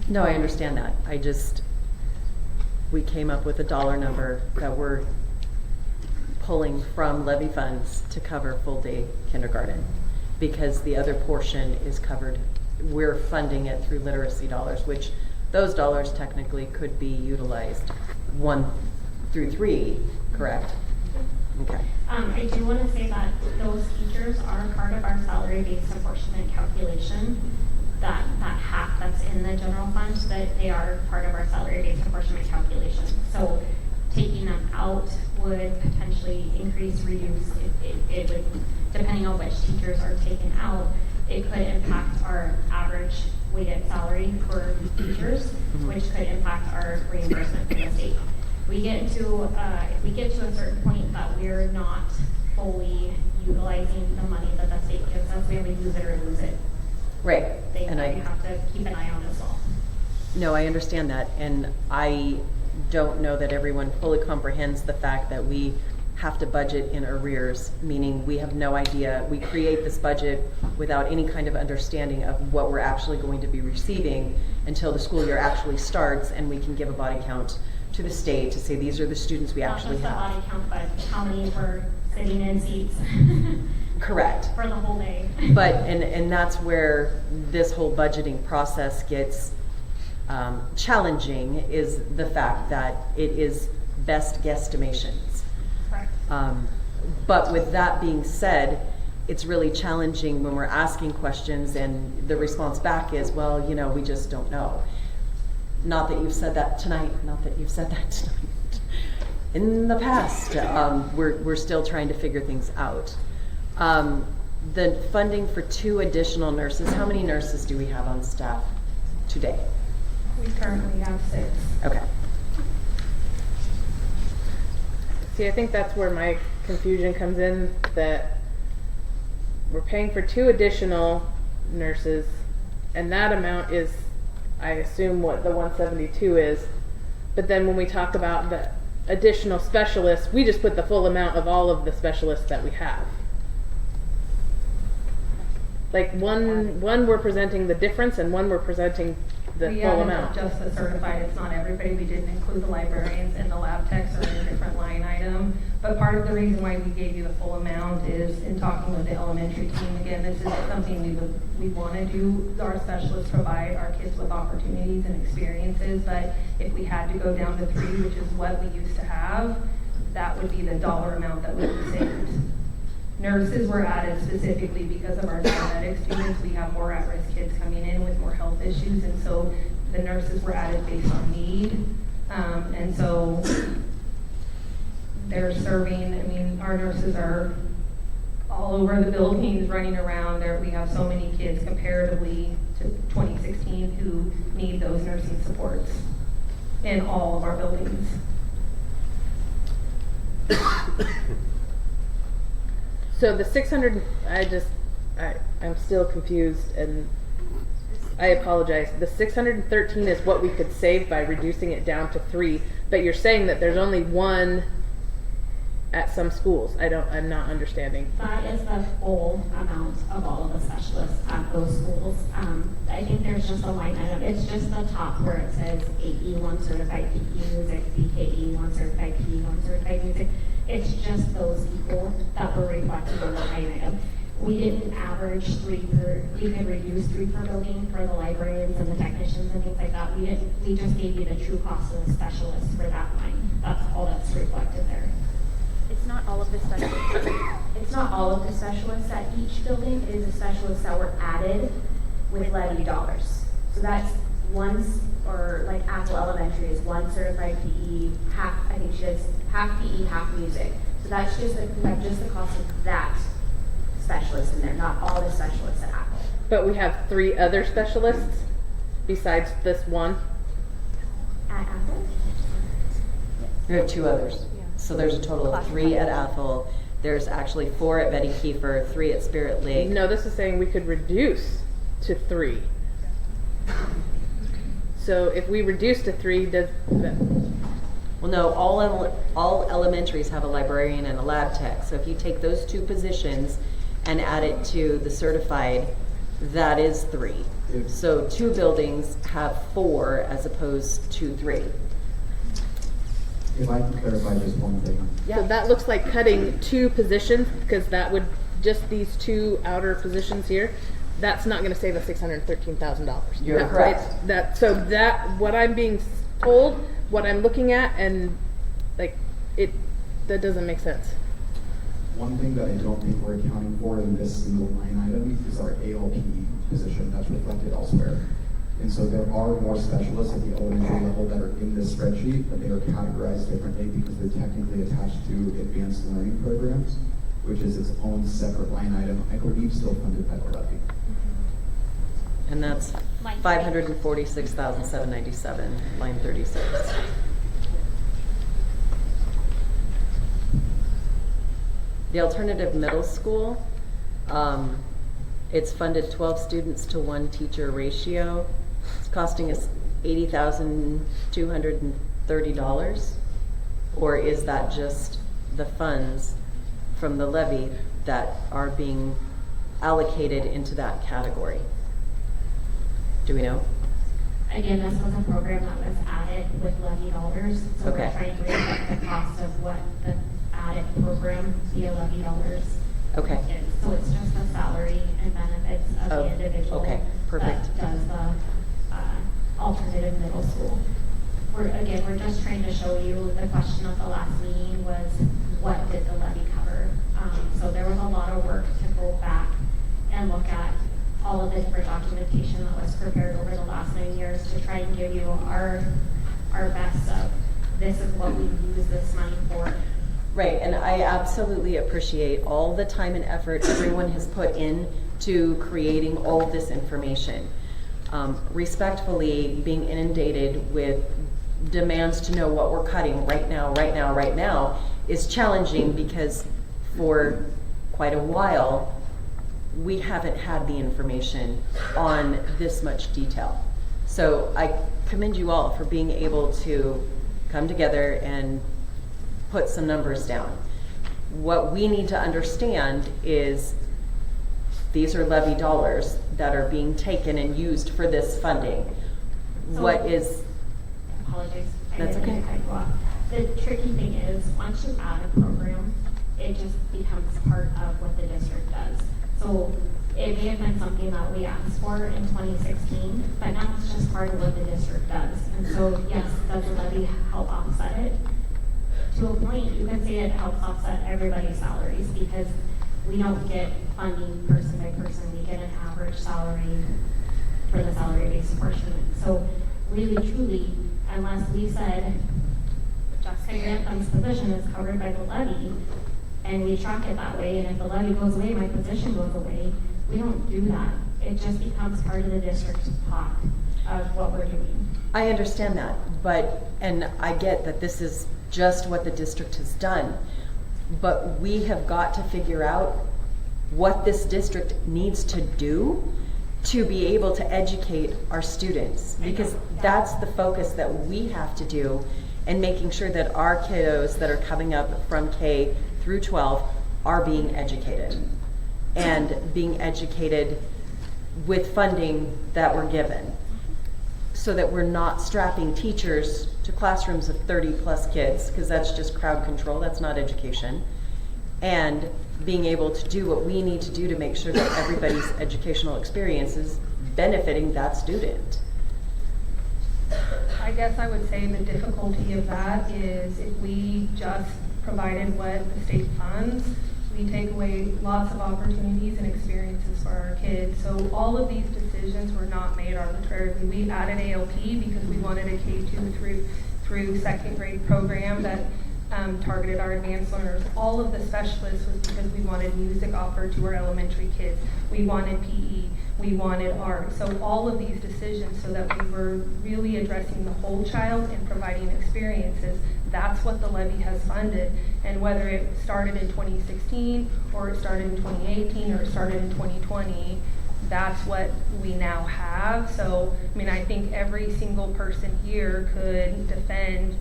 No, I understand that. We came up with a dollar number that we're pulling from levy funds to cover full-day kindergarten, because the other portion is covered. We're funding it through literacy dollars, which those dollars technically could be utilized 1 through 3, correct? Okay. I do want to say that those teachers are part of our salary-based apportionment calculation. That half that's in the general fund, that they are part of our salary-based apportionment calculation. So taking them out would potentially increase, reduce. It would, depending on which teachers are taken out, it could impact our average weighted salary for teachers, which could impact our reimbursement from the state. We get to if we get to a certain point that we're not fully utilizing the money that the state gives us, we have to use it or lose it. Right. And I have to keep an eye on as well. No, I understand that, and I don't know that everyone fully comprehends the fact that we have to budget in arrears, meaning we have no idea. We create this budget without any kind of understanding of what we're actually going to be receiving until the school year actually starts, and we can give a body count to the state to say these are the students we actually have. Not just the body count, but how many were sitting in seats. Correct. For the whole day. But, and that's where this whole budgeting process gets challenging, is the fact that it is best guesstimations. Correct. But with that being said, it's really challenging when we're asking questions and the response back is, well, you know, we just don't know. Not that you've said that tonight, not that you've said that tonight. In the past, we're still trying to figure things out. The funding for 2 additional nurses, how many nurses do we have on staff today? We currently have 6. Okay. See, I think that's where my confusion comes in, that we're paying for 2 additional nurses, and that amount is, I assume, what the 172 is. But then when we talk about the additional specialists, we just put the full amount of all of the specialists that we have. Like one we're presenting the difference, and one we're presenting the We full added amount. just the certified, it's not everybody, we didn't include the librarians and the lab techs are in a different line item. But part of the reason why we gave you the full amount is in talking with the elementary team, again, this is something we want to do. Our specialists provide our kids with opportunities and experiences, but if we had to go down to 3, which is what we used to have, that would be the dollar amount that we would save. Nurses were added specifically because of our diabetic students. We have more at-risk kids coming in with more health issues, and so the nurses were added based on need. And so they're serving, I mean, our nurses are all over the buildings running around there. We have so many kids comparatively to 2016 who need those nursing supports in all of our buildings. So the 600, I'm still confused, and I apologize. The 613 is what we could save by reducing it down to 3, but you're saying that there's only 1 at some schools. I'm not understanding. That is the full amount of all of the specialists at those schools. I think there's just a line item. It's just the top where it says AE 1 certified PE music, BKE 1 certified PE 1 certified music. It's just those people that were reflected on the line item. We didn't average 3 per, we could reduce 3 per building for the librarians and the technicians and things like that. We just gave you the true cost of the specialists for that line. That's all that's reflected there. It's not all of the specialists. It's not all of the specialists at each building. It is the specialists that were added with levy dollars. So that's or like Apple Elementary is 1 certified PE, half, I think she does half PE, half music. So that's just the cost of that specialist in there, not all the specialists at Apple. But we have 3 other specialists besides this 1? At Apple? We have 2 others. So there's a total of 3 at Athol. There's actually 4 at Betty Kiefer, 3 at Spirit Lake. No, this is saying we could reduce to 3. So if we reduce to 3, does that... Well, no, all elementaries have a librarian and a lab tech. So if you take those 2 positions and add it to the certified, that is 3. So 2 buildings have 4 as opposed to 3. If I can clarify just one thing. So that looks like cutting 2 positions, because that would, just these 2 outer positions here, that's not going to save us $613,000. You're correct. Right? So what I'm being told, what I'm looking at, and like that doesn't make sense. One thing that I don't think we're accounting for in this single line item is our ALP position that's reflected elsewhere. And so there are more specialists at the elementary level that are in this spreadsheet, but they are categorized differently because they're technically attached to advanced learning programs, which is its own separate line item, I believe still funded by the levy. And that's $546,797, line 36. The alternative middle school, it's funded 12 students to 1 teacher ratio. It's costing us $80,230. Or is that just the funds from the levy that are being allocated into that category? Do we know? Again, this was a program that was added with levy dollars. So Okay. we're trying to reflect the cost of what the added program via levy dollars. Okay. So it's just the salary and benefits of the individual okay. Perfect. that does the alternative middle school. We're just trying to show you, the question of the last meeting was, what did the levy cover? So there was a lot of work to go back and look at all of the different documentation that was prepared over the last 9 years to try and give you our best of, this is what we use this money for. Right, and I absolutely appreciate all the time and effort everyone has put into creating all of this information. Respectfully, being inundated with demands to know what we're cutting right now is challenging, because for quite a while we haven't had the information on this much detail. So I commend you all for being able to come together and put some numbers down. What we need to understand is these are levy dollars that are being taken and used for this funding. what is, Apologize. I That's didn't okay. mean to cut you off. The tricky thing is, once you add a program, it just becomes part of what the district does. So it may have been something that we asked for in 2016, but now it's just part of what the district does. And so, yes, does the levy help offset it? To a point, you can say it helps offset everybody's salaries because we don't get funding person by person. We get an average salary for the salary-based portion. So really, truly, unless we said Jessica Grantham's position is covered by the levy, and we track it that way, and if the levy goes away, my position goes away, we don't do that. It just becomes part of the district's pot of what we're doing. I understand that, and I get that this is just what the district has done, but we have got to figure out what this district needs to do to be able to educate our students, because that's the focus that we have to do, and making sure that our kiddos that are coming up from K through 12 are being educated, and being educated with funding that we're given, so that we're not strapping teachers to classrooms of 30 plus kids, because that's just crowd control, that's not education, and being able to do what we need to do to make sure that everybody's educational experience is benefiting that student. I guess I would say the difficulty of that is if we just provided what the state funds, we take away lots of opportunities and experiences for our kids. So all of these decisions were not made arbitrarily. We added ALP because we wanted a K2 through second grade program that targeted our advanced learners. All of the specialists was because we wanted music offered to our elementary kids. We wanted PE. We wanted art. So all of these decisions so that we were really addressing the whole child and providing experiences. That's what the levy has funded. And whether it started in 2016 or it started in 2018 or it started in 2020, that's what we now have. So, I mean, I think every single person here could defend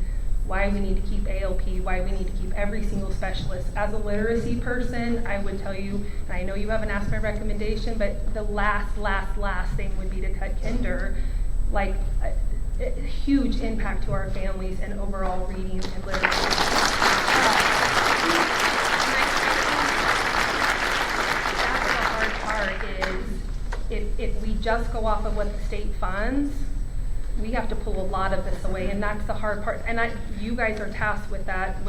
why we need to keep ALP, why we need to keep every single specialist. As a literacy person, I would tell you, and I know you haven't asked my recommendation, but the last thing would be to cut kinder. Like, a huge impact to our families and overall reading and literacy. That's the hard part is if we just go off of what the state funds, we have to pull a lot of this away, and that's the hard part. And you guys are tasked with that,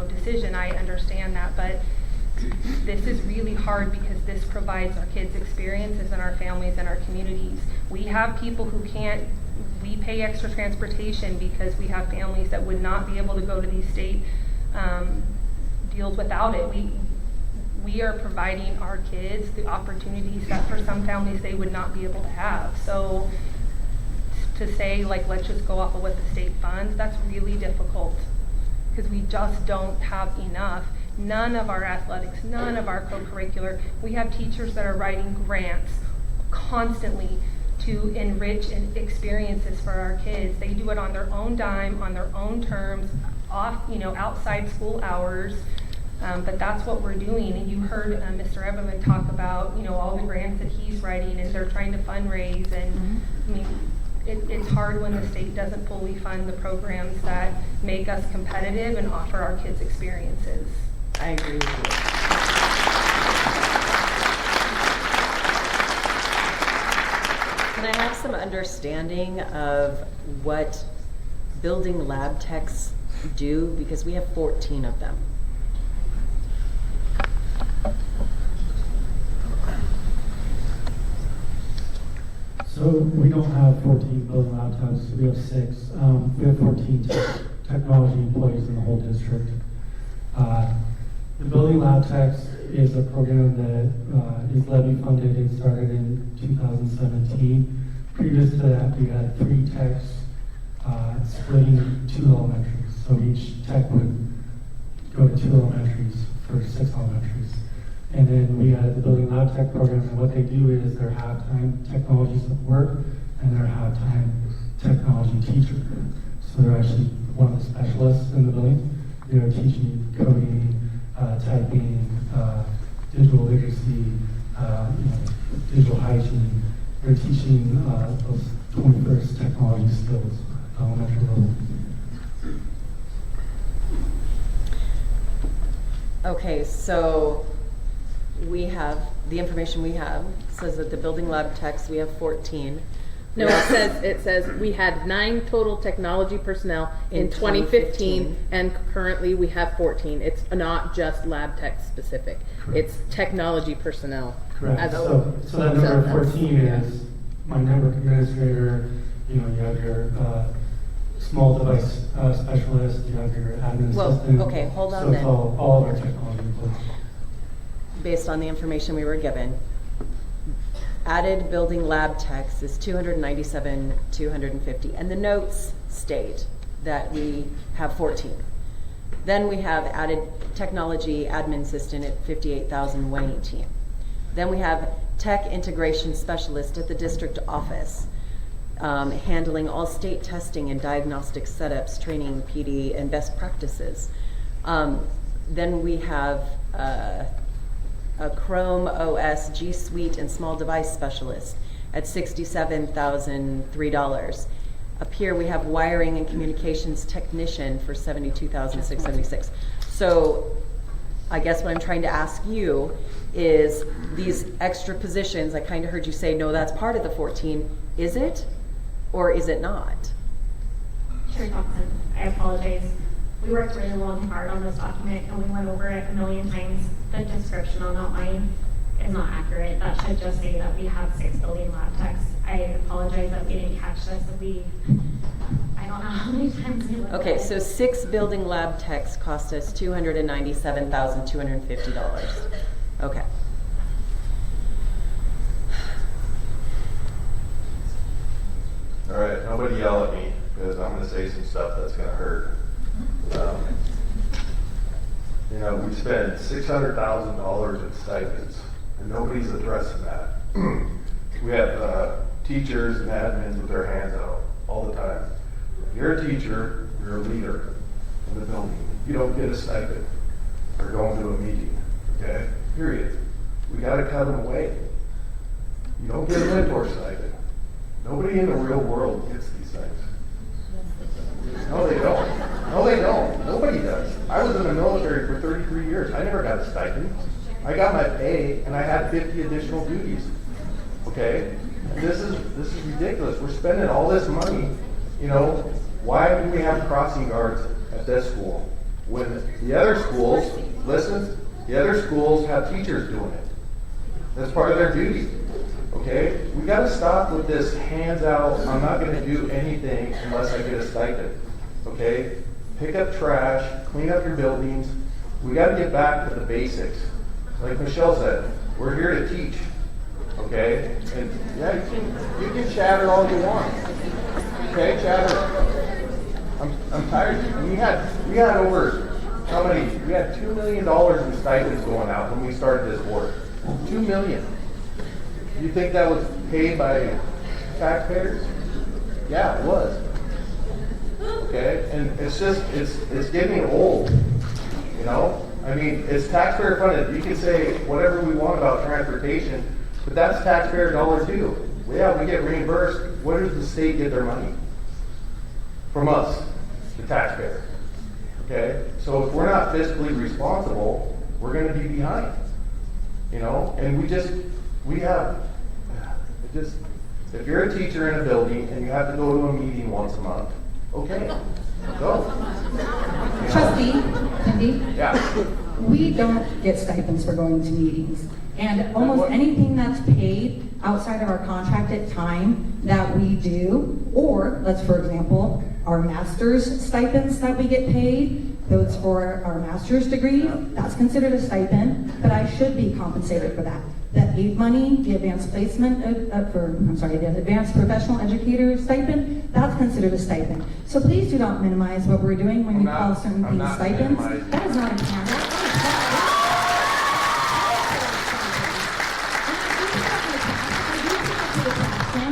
decision. I understand that, but this is really hard because this provides our kids experiences and our families and our communities. We have people who can't. We pay extra transportation because we have families that would not be able to go to these state deals without it. We are providing our kids the opportunities that for some families they would not be able to have. So to say, like, let's just go off of what the state funds, that's really difficult because we just don't have enough. None of our athletics, none of our co-curricular, we have teachers that are writing grants constantly to enrich experiences for our kids. They do it on their own dime, on their own terms, outside school hours, but that's what we're doing. And you heard Mr. Everman talk about, all the grants that he's writing, and they're trying to fundraise. And I mean, it's hard when the state doesn't fully fund the programs that make us competitive and offer our kids experiences. I agree with you. Can I have some understanding of what building lab techs do? Because we have 14 of them. So we don't have 14 building lab techs, we have 6. We have 14 technology employees in the whole district. The building lab techs is a program that is levy funded. It started in 2017. Previous to that, we had 3 techs splitting 2 elementaries. So each tech would go to 2 elementaries for 6 elementaries. And then we had the building lab tech program, and what they do is they're half-time technology support and they're half-time technology teacher. So they're actually one of the specialists in the building. They're teaching coding, typing, digital literacy, digital hygiene. They're teaching those 21st technology skills at elementary level. Okay, so we have, the information we have says that the building lab techs, we have 14. No, it says we had 9 total technology personnel in 2015, and currently we have 14. It's not just lab tech specific. Correct. It's technology personnel. Correct. So that number 14 is my network administrator, you have your small device specialist, you have your admin assistant. Okay, hold on so then. it's all of our technology employees. Based on the information we were given, added building lab techs is $297,250, and the notes state that we have 14. Then we have added technology admin assistant at $58,118. Then we have tech integration specialist at the district office, handling all state testing and diagnostic setups, training, PD, and best practices. Then we have a Chrome OS, G Suite, and small device specialist at $67,003. Up here we have wiring and communications technician for $72,676. So I guess what I'm trying to ask you is these extra positions, I kind of heard you say, no, that's part of the 14. Is it or is it not? Sherry Thompson, I apologize. We worked really long and hard on this document and we went over it a million times. The description on that line is not accurate. That should just say that we have 6 building lab techs. I apologize that we didn't catch this. I don't know how many times we looked Okay, at it. so 6 building lab techs cost us $297,250. Okay. All right, nobody yell at me, because I'm gonna say some stuff that's gonna hurt. We spend $600,000 in stipends, and nobody's addressing that. We have teachers and admins with their hands out all the time. If you're a teacher, you're a leader in the building. You don't get a stipend for going to a meeting, okay? Period. We gotta cut them away. You don't get a mentor stipend. Nobody in the real world gets these things. No, they don't. No, they don't. Nobody does. I was in the military for 33 years. I never got a stipend. I got my pay, and I had 50 additional duties. Okay? And this is ridiculous. We're spending all this money. Why do we have crossing guards at this school when the other schools, the other schools have teachers doing it? That's part of their duty. Okay? We got to stop with this hands out, I'm not going to do anything unless I get a stipend. Okay? Pick up trash, clean up your buildings. We got to get back to the basics. Like Michelle said, we're here to teach. Okay? And yeah, you can chatter all you want. Okay, chatter. I'm tired. We had over how many? We had $2 million in stipends going out when we started this board. $2 million. You think that was paid by taxpayers? Yeah, it was. Okay, and it's getting old. It's taxpayer funded. You can say whatever we want about transportation, but that's taxpayer dollar too. Yeah, we get reimbursed. Where does the state get their money? From us, the taxpayer. Okay, so if we're not fiscally responsible, we're going to be behind. And if you're a teacher in a building and you have to go to a meeting once a month, okay, go. Trustee, Cindy? Yeah. We don't get stipends for going to meetings. And almost anything that's paid outside of our contracted time that we do, or let's, for example, our master's stipends that we get paid, those for our master's degree, that's considered a stipend, but I should be compensated for that. The aid money, the advanced placement, the advanced professional educator stipend, that's considered a stipend. So please do not minimize what we're doing when you call certain things stipends. That is not a handout.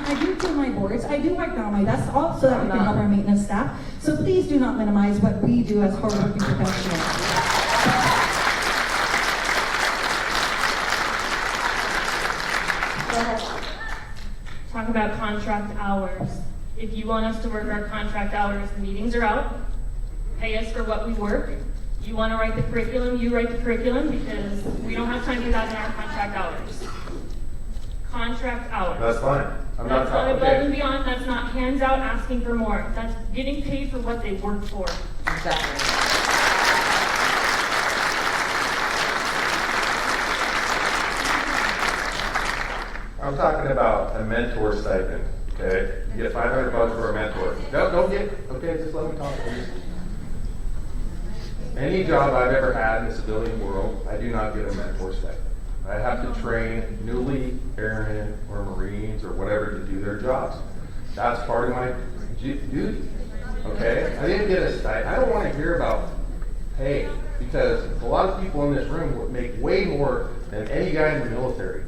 I do clean my boards, I do wipe down my desks, all so that we can help our maintenance staff. So please do not minimize what we do as hardworking professionals. Talk talking about contract hours. If you want us to work our contract hours, the meetings are out. Pay us for what we work. You want to write the curriculum, you write the curriculum, because we don't have time for that in our contract hours. Contract hours. That's fine. That's not above and beyond, that's not hands out asking for more. That's getting paid for what they worked for. Exactly. I'm talking about a mentor stipend, okay? You get $500 for a mentor. No, don't get, okay, just let me talk, please. Any job I've ever had in the civilian world, I do not get a mentor stipend. I have to train newly airmen or Marines or whatever to do their jobs. That's part of my duty, okay? I didn't get a stipend. I don't want to hear about pay because a lot of people in this room would make way more than any guy in the military.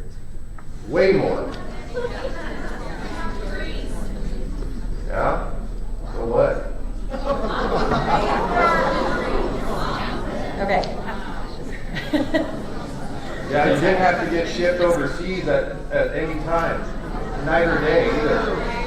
Way more. Yeah? So what? Okay. Yeah, you didn't have to get shipped overseas at any time, night or day either.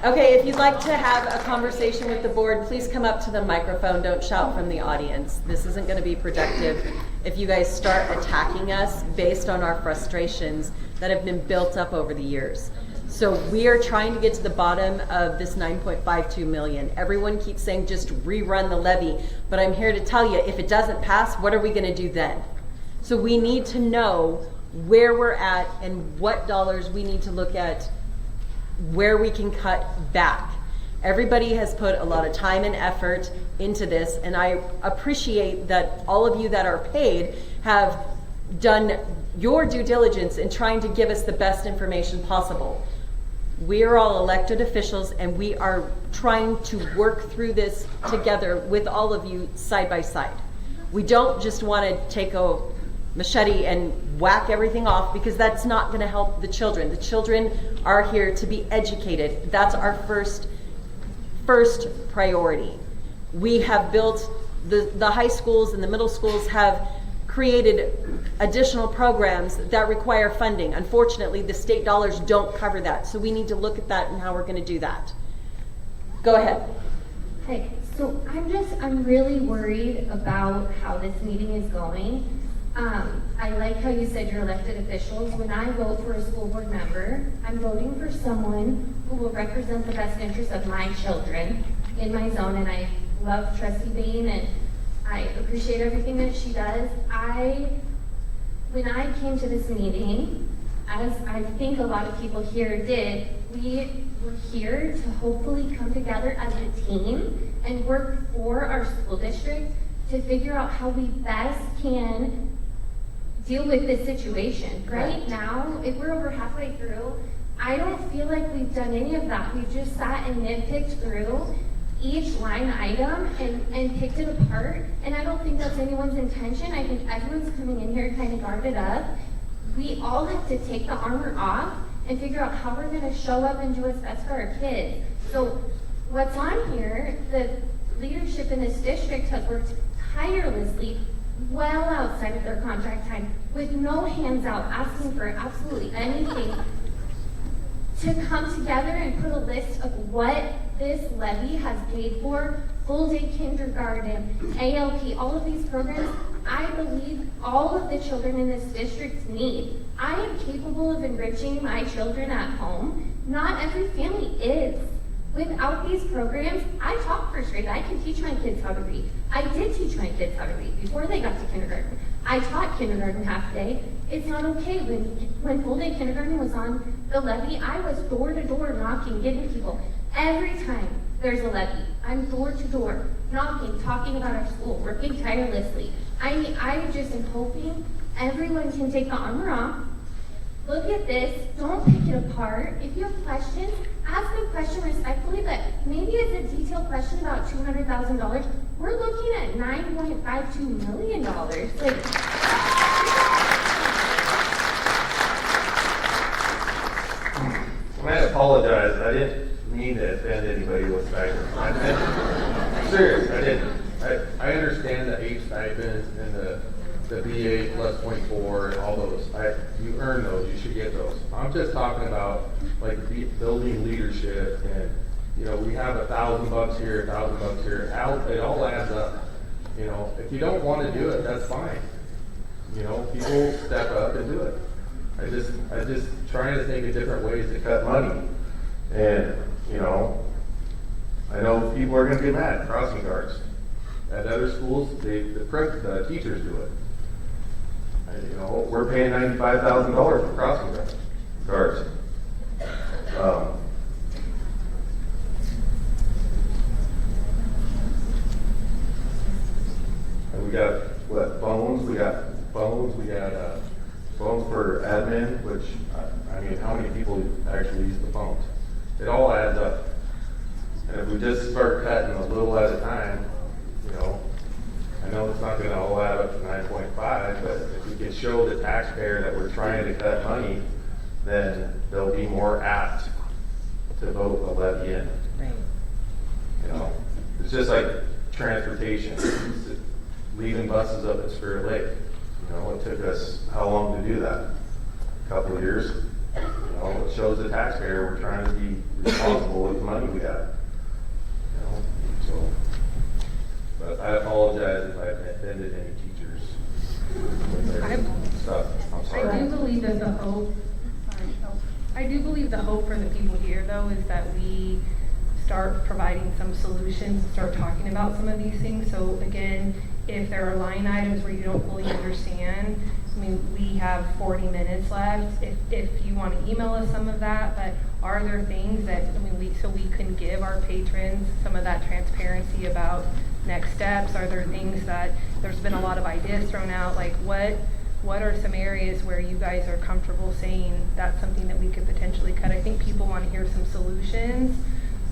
Okay, if you'd like to have a conversation with the board, please come up to the microphone. Don't shout from the audience. This isn't going to be productive if you guys start attacking us based on our frustrations that have been built up over the years. So we are trying to get to the bottom of this $9.52 million. Everyone keeps saying just rerun the levy, but I'm here to tell you, if it doesn't pass, what are we going to do then? So we need to know where we're at and what dollars we need to look at, where we can cut back. Everybody has put a lot of time and effort into this, and I appreciate that all of you that are paid have done your due diligence in trying to give us the best information possible. We are all elected officials, and we are trying to work through this together with all of you side by side. We don't just want to take a machete and whack everything off, because that's not going to help the children. The children are here to be educated. That's our first priority. We have built, the high schools and the middle schools have created additional programs that require funding. Unfortunately, the state dollars don't cover that, so we need to look at that and how we're going to do that. Go ahead. Hey, so I'm really worried about how this meeting is going. I like how you said you're elected officials. When I vote for a school board member, I'm voting for someone who will represent the best interests of my children in my zone, and I love Trustee Bain, and I appreciate everything that she does. When I came to this meeting, as I think a lot of people here did, we were here to hopefully come together as a team and work for our school district to figure out how we best can deal with this situation. Right now, if we're over halfway through, I don't feel like we've done any of that. We've just sat and nitpicked through each line item and picked it apart, and I don't think that's anyone's intention. I think everyone's coming in here kind of guarded up. We all have to take the armor off and figure out how we're going to show up and do what's best for our kids. So what's on here, the leadership in this district has worked tirelessly well outside of their contract time with no hands out asking for absolutely anything to come together and put a list of what this levy has paid for, full day kindergarten, ALP, all of these programs, I believe all of the children in this district need. I am capable of enriching my children at home. Not every family is. Without these programs, I taught first grade. I can teach my kids how to read. I did teach my kids how to read before they got to kindergarten. I taught kindergarten half day. It's not okay. When full day kindergarten was on the levy, I was door to door knocking, getting people. Every time there's a levy, I'm door to door, knocking, talking about our school, working tirelessly. I just am hoping everyone can take the armor off, look at this, don't pick it apart. If you have questions, ask the question respectfully, but maybe it's a detailed question about $200,000. We're looking at $9.52 million. I apologize. I didn't mean to offend anybody with stipends. I'm serious. I didn't. I understand the 8 stipends and the the BA plus 0.4 and all those. You earn those, you should get those. I'm just talking about like building leadership, and you know, we have $1,000 here, $1,000 here. It all adds up. You know, if you don't want to do it, that's fine. You know, people step up and do it. I just trying to think of different ways to cut money. And, you know people are going to get mad, crossing guards. At other schools, the teachers do it. And, you know, we're paying $95,000 for crossing guards. And we got, phones? We got phones. We got phones for admin, which, I mean, how many people actually use the phones? It all adds up. And if we just start cutting a little at a time, you know, I know it's not going to all add up to 9.5, but if we can show the taxpayer that we're trying to cut money, then they'll be more apt to vote a levy in. Right. You know, it's just like transportation. Leaving buses up at Spirit Lake. You know, it took us how long to do that? A couple of years. You know, it shows the taxpayer we're trying to be responsible with the money we have. You know, so. But I apologize if I offended any teachers with their stuff. I'm sorry. I do believe that the hope. I do believe the hope for the people here, though, is that we start providing some solutions, start talking about some of these things. So again, if there are line items where you don't fully understand, I mean, we have 40 minutes left. If you want to email us some of that, but are there things that, I mean, we can give our patrons some of that transparency about next steps? Are there things that, there's been a lot of ideas thrown out, like what are some areas where you guys are comfortable saying that's something that we could potentially cut? I think people want to hear some solutions.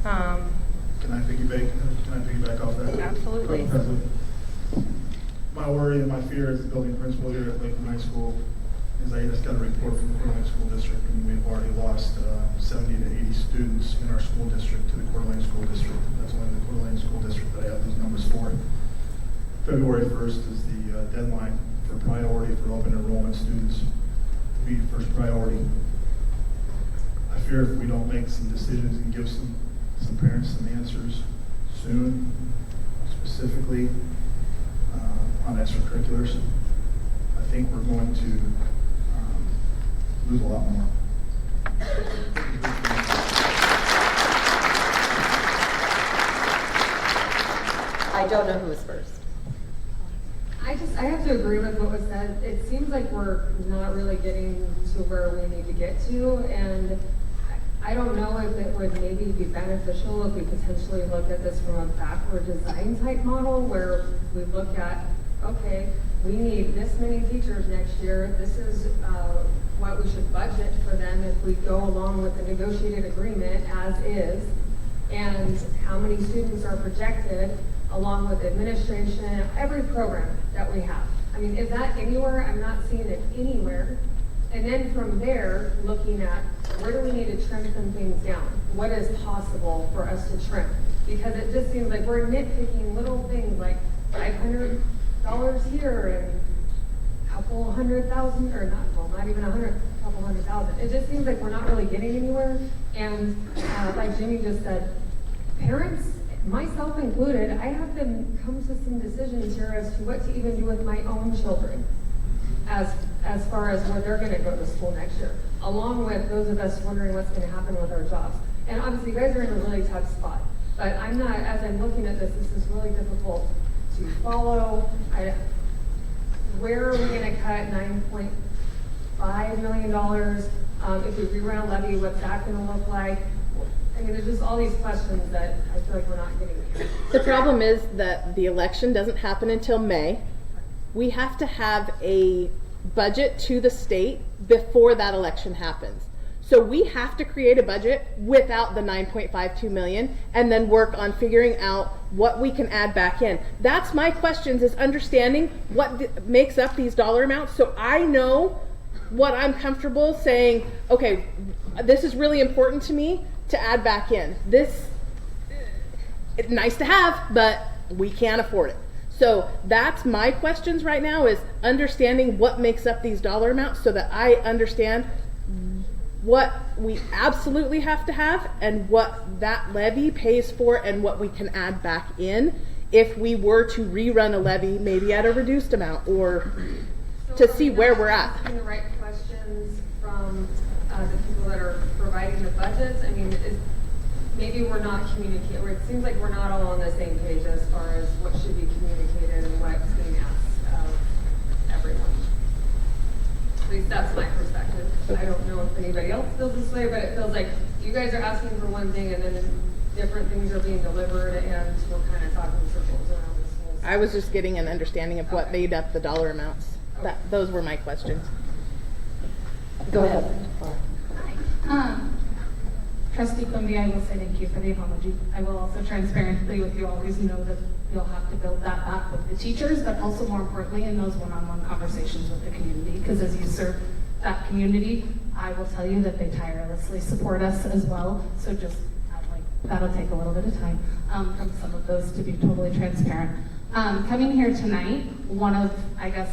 Can I piggyback off that? Absolutely. My worry and my fear as the building principal here at Lakeland High School is I just got a report from the Coeur d'Alene School District, and we've already lost 70 to 80 students in our school district to the Coeur d'Alene School District. That's only the Coeur d'Alene School District that I have those numbers for. February 1st is the deadline for priority for open enrollment students to be first priority. I fear if we don't make some decisions and give some parents some answers soon, specifically on extracurriculars, I think we're going to lose a lot more. I don't know who was first. I have to agree with what was said. It seems like we're not really getting to where we need to get to, and I don't know if it would maybe be beneficial if we potentially look at this from a backward design type model where we look at, okay, we need this many teachers next year. This is what we should budget for them if we go along with the negotiated agreement as is, and how many students are projected along with administration, every program that we have. I mean, is that anywhere? I'm not seeing it anywhere. And then from there, looking at where do we need to trim some things down? What is possible for us to trim? Because it just seems like we're nitpicking little things like $500 here and a couple $100,000, or not, well, not even a couple $100,000. It just seems like we're not really getting anywhere. And like Jimmy just said, parents, myself included, I have to come to some decisions here as to what to even do with my own children as far as where they're going to go to school next year, along with those of us wondering what's going to happen with our jobs. And obviously you guys are in a really tough spot, but I'm not, as I'm looking at this is really difficult to follow. Where are we going to cut $9.5 million? If we reround levy, what's that going to look like? I mean, there's just all these questions that I feel like we're not getting answered. The problem is that the election doesn't happen until May. We have to have a budget to the state before that election happens. So we have to create a budget without the $9.52 million and then work on figuring out what we can add back in. That's my questions, is understanding what makes up these dollar amounts so I know what I'm comfortable saying, okay, this is really important to me to add back in. This, it's nice to have, but we can't afford it. So that's my questions right now, is understanding what makes up these dollar amounts so that I understand what we absolutely have to have and what that levy pays for and what we can add back in if we were to rerun a levy, maybe at a reduced amount, or to see where we're at. Asking the right questions from the people that are providing the budgets. I mean, maybe we're not communicating, or it seems like we're not all on the same page as far as what should be communicated and what's being asked of everyone. At least that's my perspective. I don't know if anybody else feels this way, but it feels like you guys are asking for one thing and then different things are being delivered, and we're kind of talking circles around this whole. I was just getting an understanding of what made up the dollar amounts. Those were my questions. Go ahead. Trustee Quimby, I will say thank you for the apology. I will also transparently with you always know that you'll have to build that back with the teachers, but also more importantly in those one-on-one conversations with the community, because as you serve that community, I will tell you that they tirelessly support us as well. So just that'll take a little bit of time from some of those, to be totally transparent. Coming here tonight, one of, I guess,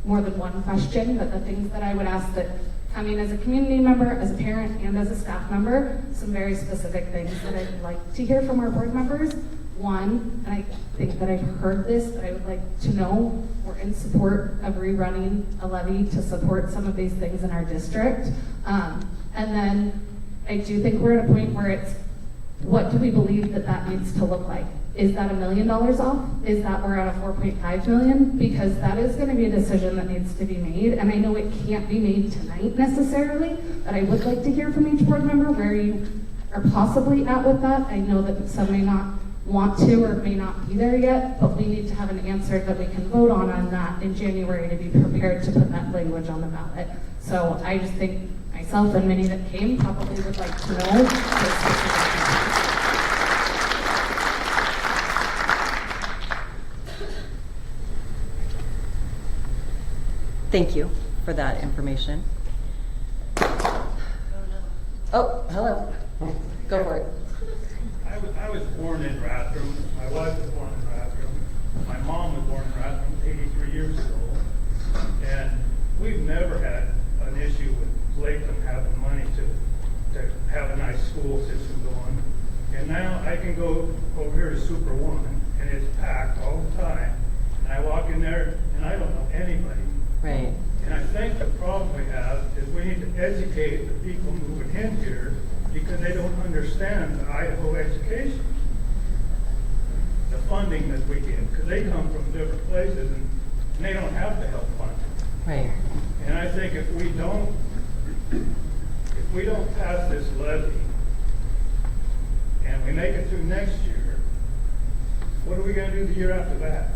more than one question, but the things that I would ask that coming as a community member, as a parent, and as a staff member, some very specific things that I'd like to hear from our board members. One, and I think that I've heard this, but I would like to know we're in support of rerunning a levy to support some of these things in our district. And then I do think we're at a point where it's, what do we believe that that needs to look like? Is that $1 million off? Is that we're at a 4.5 million? Because that is going to be a decision that needs to be made. And I know it can't be made tonight necessarily, but I would like to hear from each board member where you are possibly at with that. I know that some may not want to or may not be there yet, but we need to have an answer that we can vote on that in January to be prepared to put that language on the ballot. So I just think myself and many that came probably would like to know the specific. Thank you for that information. Oh, hello. Go for it. I was born in Rathdrum. My wife was born in Rathdrum. My mom was born in Rathdrum 83 years ago. And we've never had an issue with Lakeland having money to have a nice school system going. And now I can go over here to Super One, and it's packed all the time. And I walk in there, and I don't know anybody. Right. And I think the problem we have is we need to educate the people moving in here because they don't understand the Idaho education, the funding that we get, because they come from different places and they don't have the help funding. Right. And I think if we don't pass this levy and we make it through next year, what are we going to do the year after that?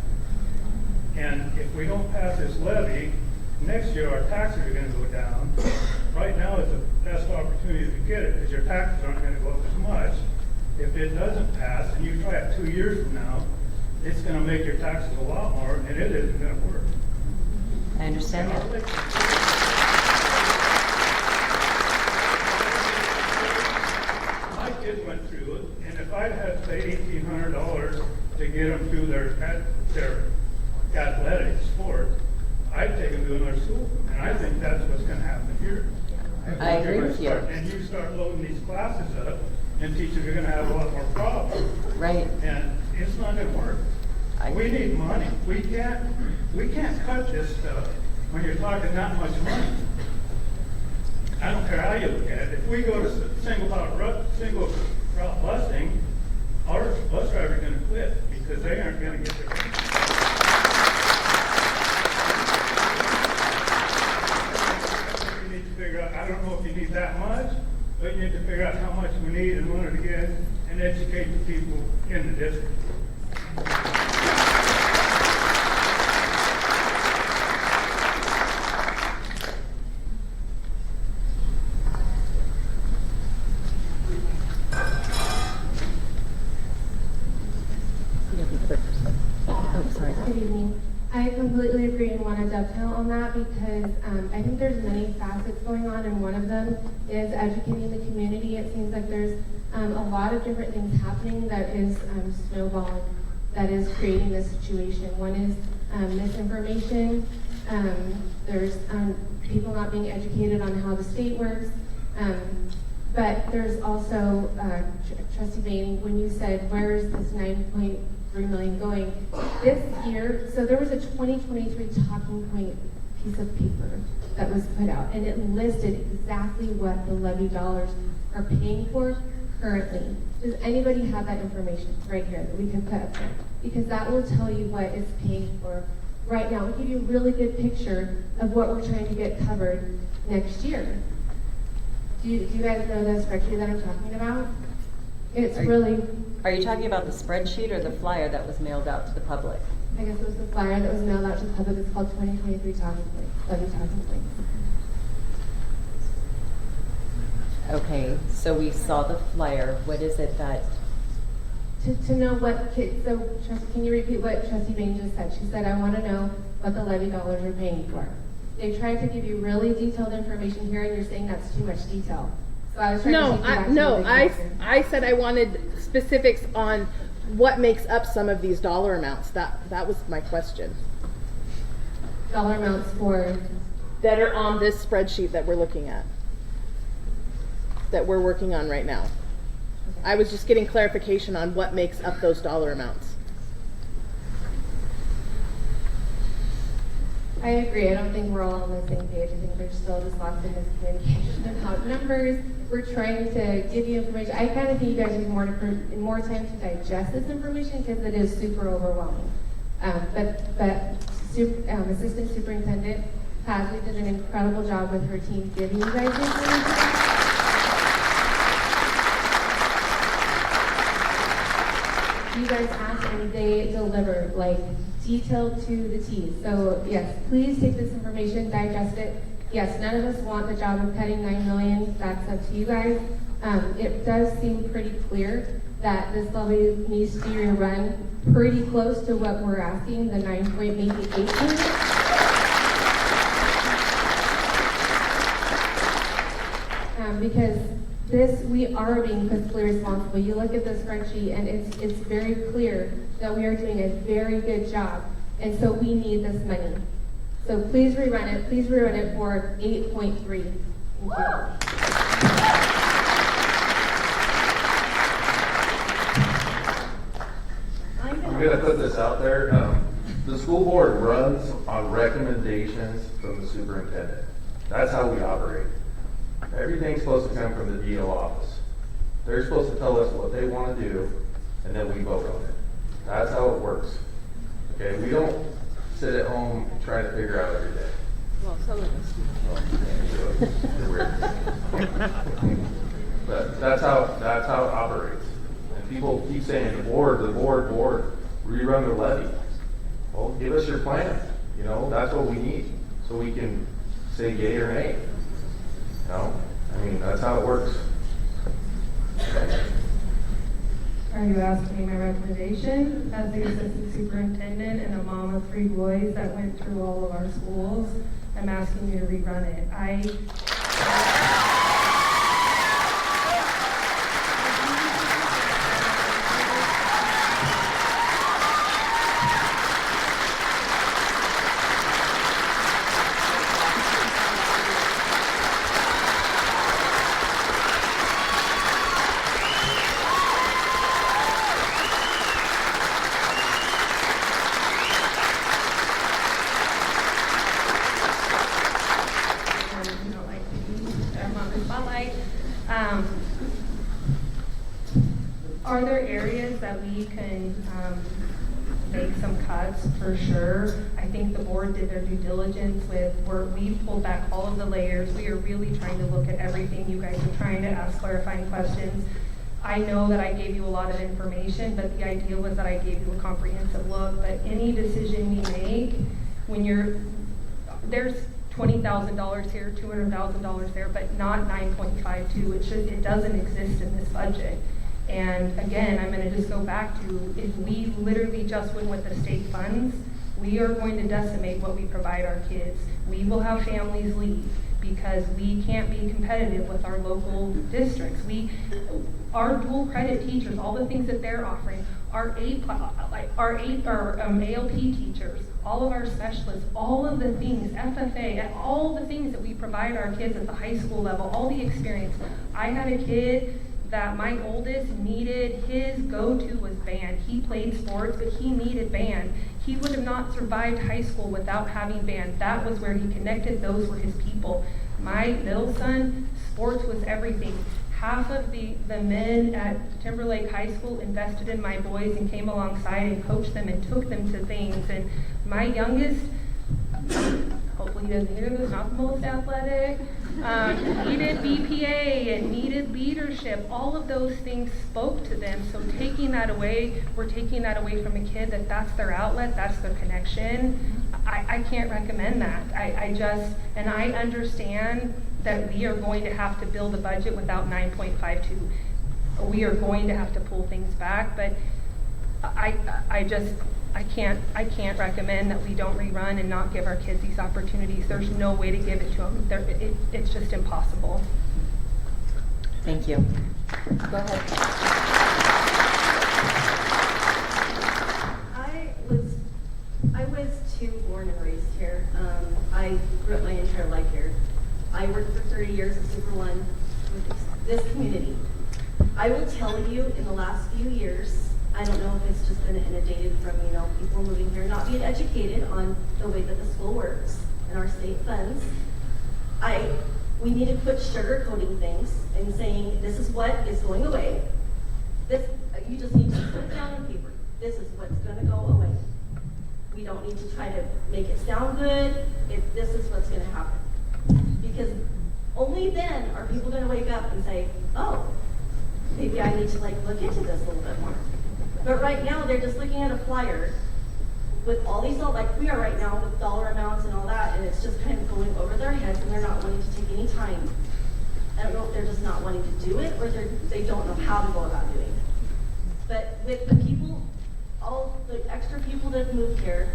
And if we don't pass this levy, next year our taxes are going to go down. Right now is the best opportunity to get it because your taxes aren't going to go up as much. If it doesn't pass and you try it 2 years from now, it's going to make your taxes a lot more and it isn't going to work. I understand that. My kids went through it, and if I'd had to pay $1,800 to get them through their athletic sport, I'd take them to another school, and I think that's what's going to happen here. I agree with you. And you start loading these classes up, and teachers are going to have a lot more problems. Right. And it's not going to work. We need money. We can't cut this stuff when you're talking that much money. I don't care how you look at it. If we go to single route busing, our bus drivers are going to quit because they aren't going to get their money. You need to figure out, I don't know if you need that much, but you need to figure out how much we need and when it again and educate the people in the district. Good evening. I completely agree and want to dovetail on that because I think there's many facets going on, and one of them is educating the community. It seems like there's a lot of different things happening that is snowballing that is creating this situation. One is misinformation. There's people not being educated on how the state works. But there's also, Trustee Bain, when you said, where is this $9.3 million going? This year, so there was a 2023 talking point piece of paper that was put out, and it listed exactly what the levy dollars are paying for currently. Does anybody have that information right here that we can put up there? Because that will tell you what it's paying for right now. We'll give you a really good picture of what we're trying to get covered next year. Do you guys know the spreadsheet that I'm talking about? Are you talking about the spreadsheet or the flyer that was mailed out to the public? I guess it was the flyer that was mailed out to the public. It's called 2023 Talking Points, levy talking points. Okay, so we saw the flyer. What is it that? To know what kids, so can you repeat what Trustee Bain just said? She said, I want to know what the levy dollars are paying for. They tried to give you really detailed information here, and you're saying that's too much detail. So I was trying to I said I wanted specifics on what makes up some of these dollar amounts. That was my question. Dollar amounts for that are on this spreadsheet that we're looking at, that we're working on right now. Okay. I was just getting clarification on what makes up those dollar amounts. I agree. I don't think we're all on the same page. I think there's still just lots of miscommunication about numbers. We're trying to give you information. I kind of think you guys need more time to digest this information because it is super overwhelming. Assistant Superintendent Pasley did an incredible job with her team giving you guys information. You guys asked and they delivered, like, detailed to the T. So yes, please take this information, digest it. Yes, none of us want the job of cutting $9 million. That's up to you guys. It does seem pretty clear that this levy needs to be rerun pretty close to what we're asking, the 9.8 million. Because we are being fiscally responsible. You look at the spreadsheet and it's very clear that we are doing a very good job. And so we need this money. So please rerun it. Please rerun it for 8.3. Thank you. I'm going to put this out there. The school board runs on recommendations from the superintendent. That's how we operate. Everything's supposed to come from the DO office. They're supposed to tell us what they want to do, and then we vote on it. That's how it works. Okay, we don't sit at home and try to figure out every day. Well, some of us You're weird. But that's how it operates. And people keep saying the board, rerun the levy. Well, give us your plan. You know, that's what we need, so we can say yay or nay. You know, I mean, that's how it works. Are you asking me my recommendation as the assistant superintendent and a mom of 3 boys that went through all of our schools? I'm asking you to rerun it. Are there areas that we can make some cuts? For sure. I think the board did their due diligence where we pulled back all of the layers. We are really trying to look at everything. You guys are trying to ask clarifying questions. I know that I gave you a lot of information, but the idea was that I gave you a comprehensive look. But any decision we make, there's $20,000 here, $200,000 there, but not 9.52. It doesn't exist in this budget. And again, I'm going to just go back to, if we literally just went with the state funds, we are going to decimate what we provide our kids. We will have families leave because we can't be competitive with our local districts. Our dual credit teachers, all the things that they're offering, our ALP teachers, all of our specialists, all of the things, FFA, all the things that we provide our kids at the high school level, all the experience. I had a kid that my oldest needed, his go-to was band. He played sports, but he needed band. He would have not survived high school without having band. That was where he connected. Those were his people. My middle son, sports was everything. Half of the men at Timberlake High School invested in my boys and came alongside and coached them and took them to things. And my youngest, hopefully he doesn't hear this, not the most athletic, needed BPA and needed leadership. All of those things spoke to them. So taking that away, we're taking that away from a kid that's their outlet, that's their connection. I can't recommend that. And I understand that we are going to have to build a budget without 9.52. We are going to have to pull things back, but I can't recommend that we don't rerun and not give our kids these opportunities. There's no way to give it to them. It's just impossible. Thank you. Go ahead. I was too born and raised here. I grew up my entire life here. I worked for 30 years at Super One with this community. I will tell you, in the last few years, I don't know if it's just been inundated from, people moving here, not being educated on the way that the school works and our state funds. We need to quit sugarcoating things and saying, this is what is going away. You just need to put it down on paper. This is what's going to go away. We don't need to try to make it sound good. This is what's going to happen. Because only then are people going to wake up and say, oh, maybe I need to look into this a little bit more. But right now, they're just looking at a flyer with all these, like we are right now with dollar amounts and all that, and it's just kind of going over their heads, and they're not wanting to take any time. I don't know if they're just not wanting to do it, or they don't know how to go about doing it. But with the people, all the extra people that have moved here,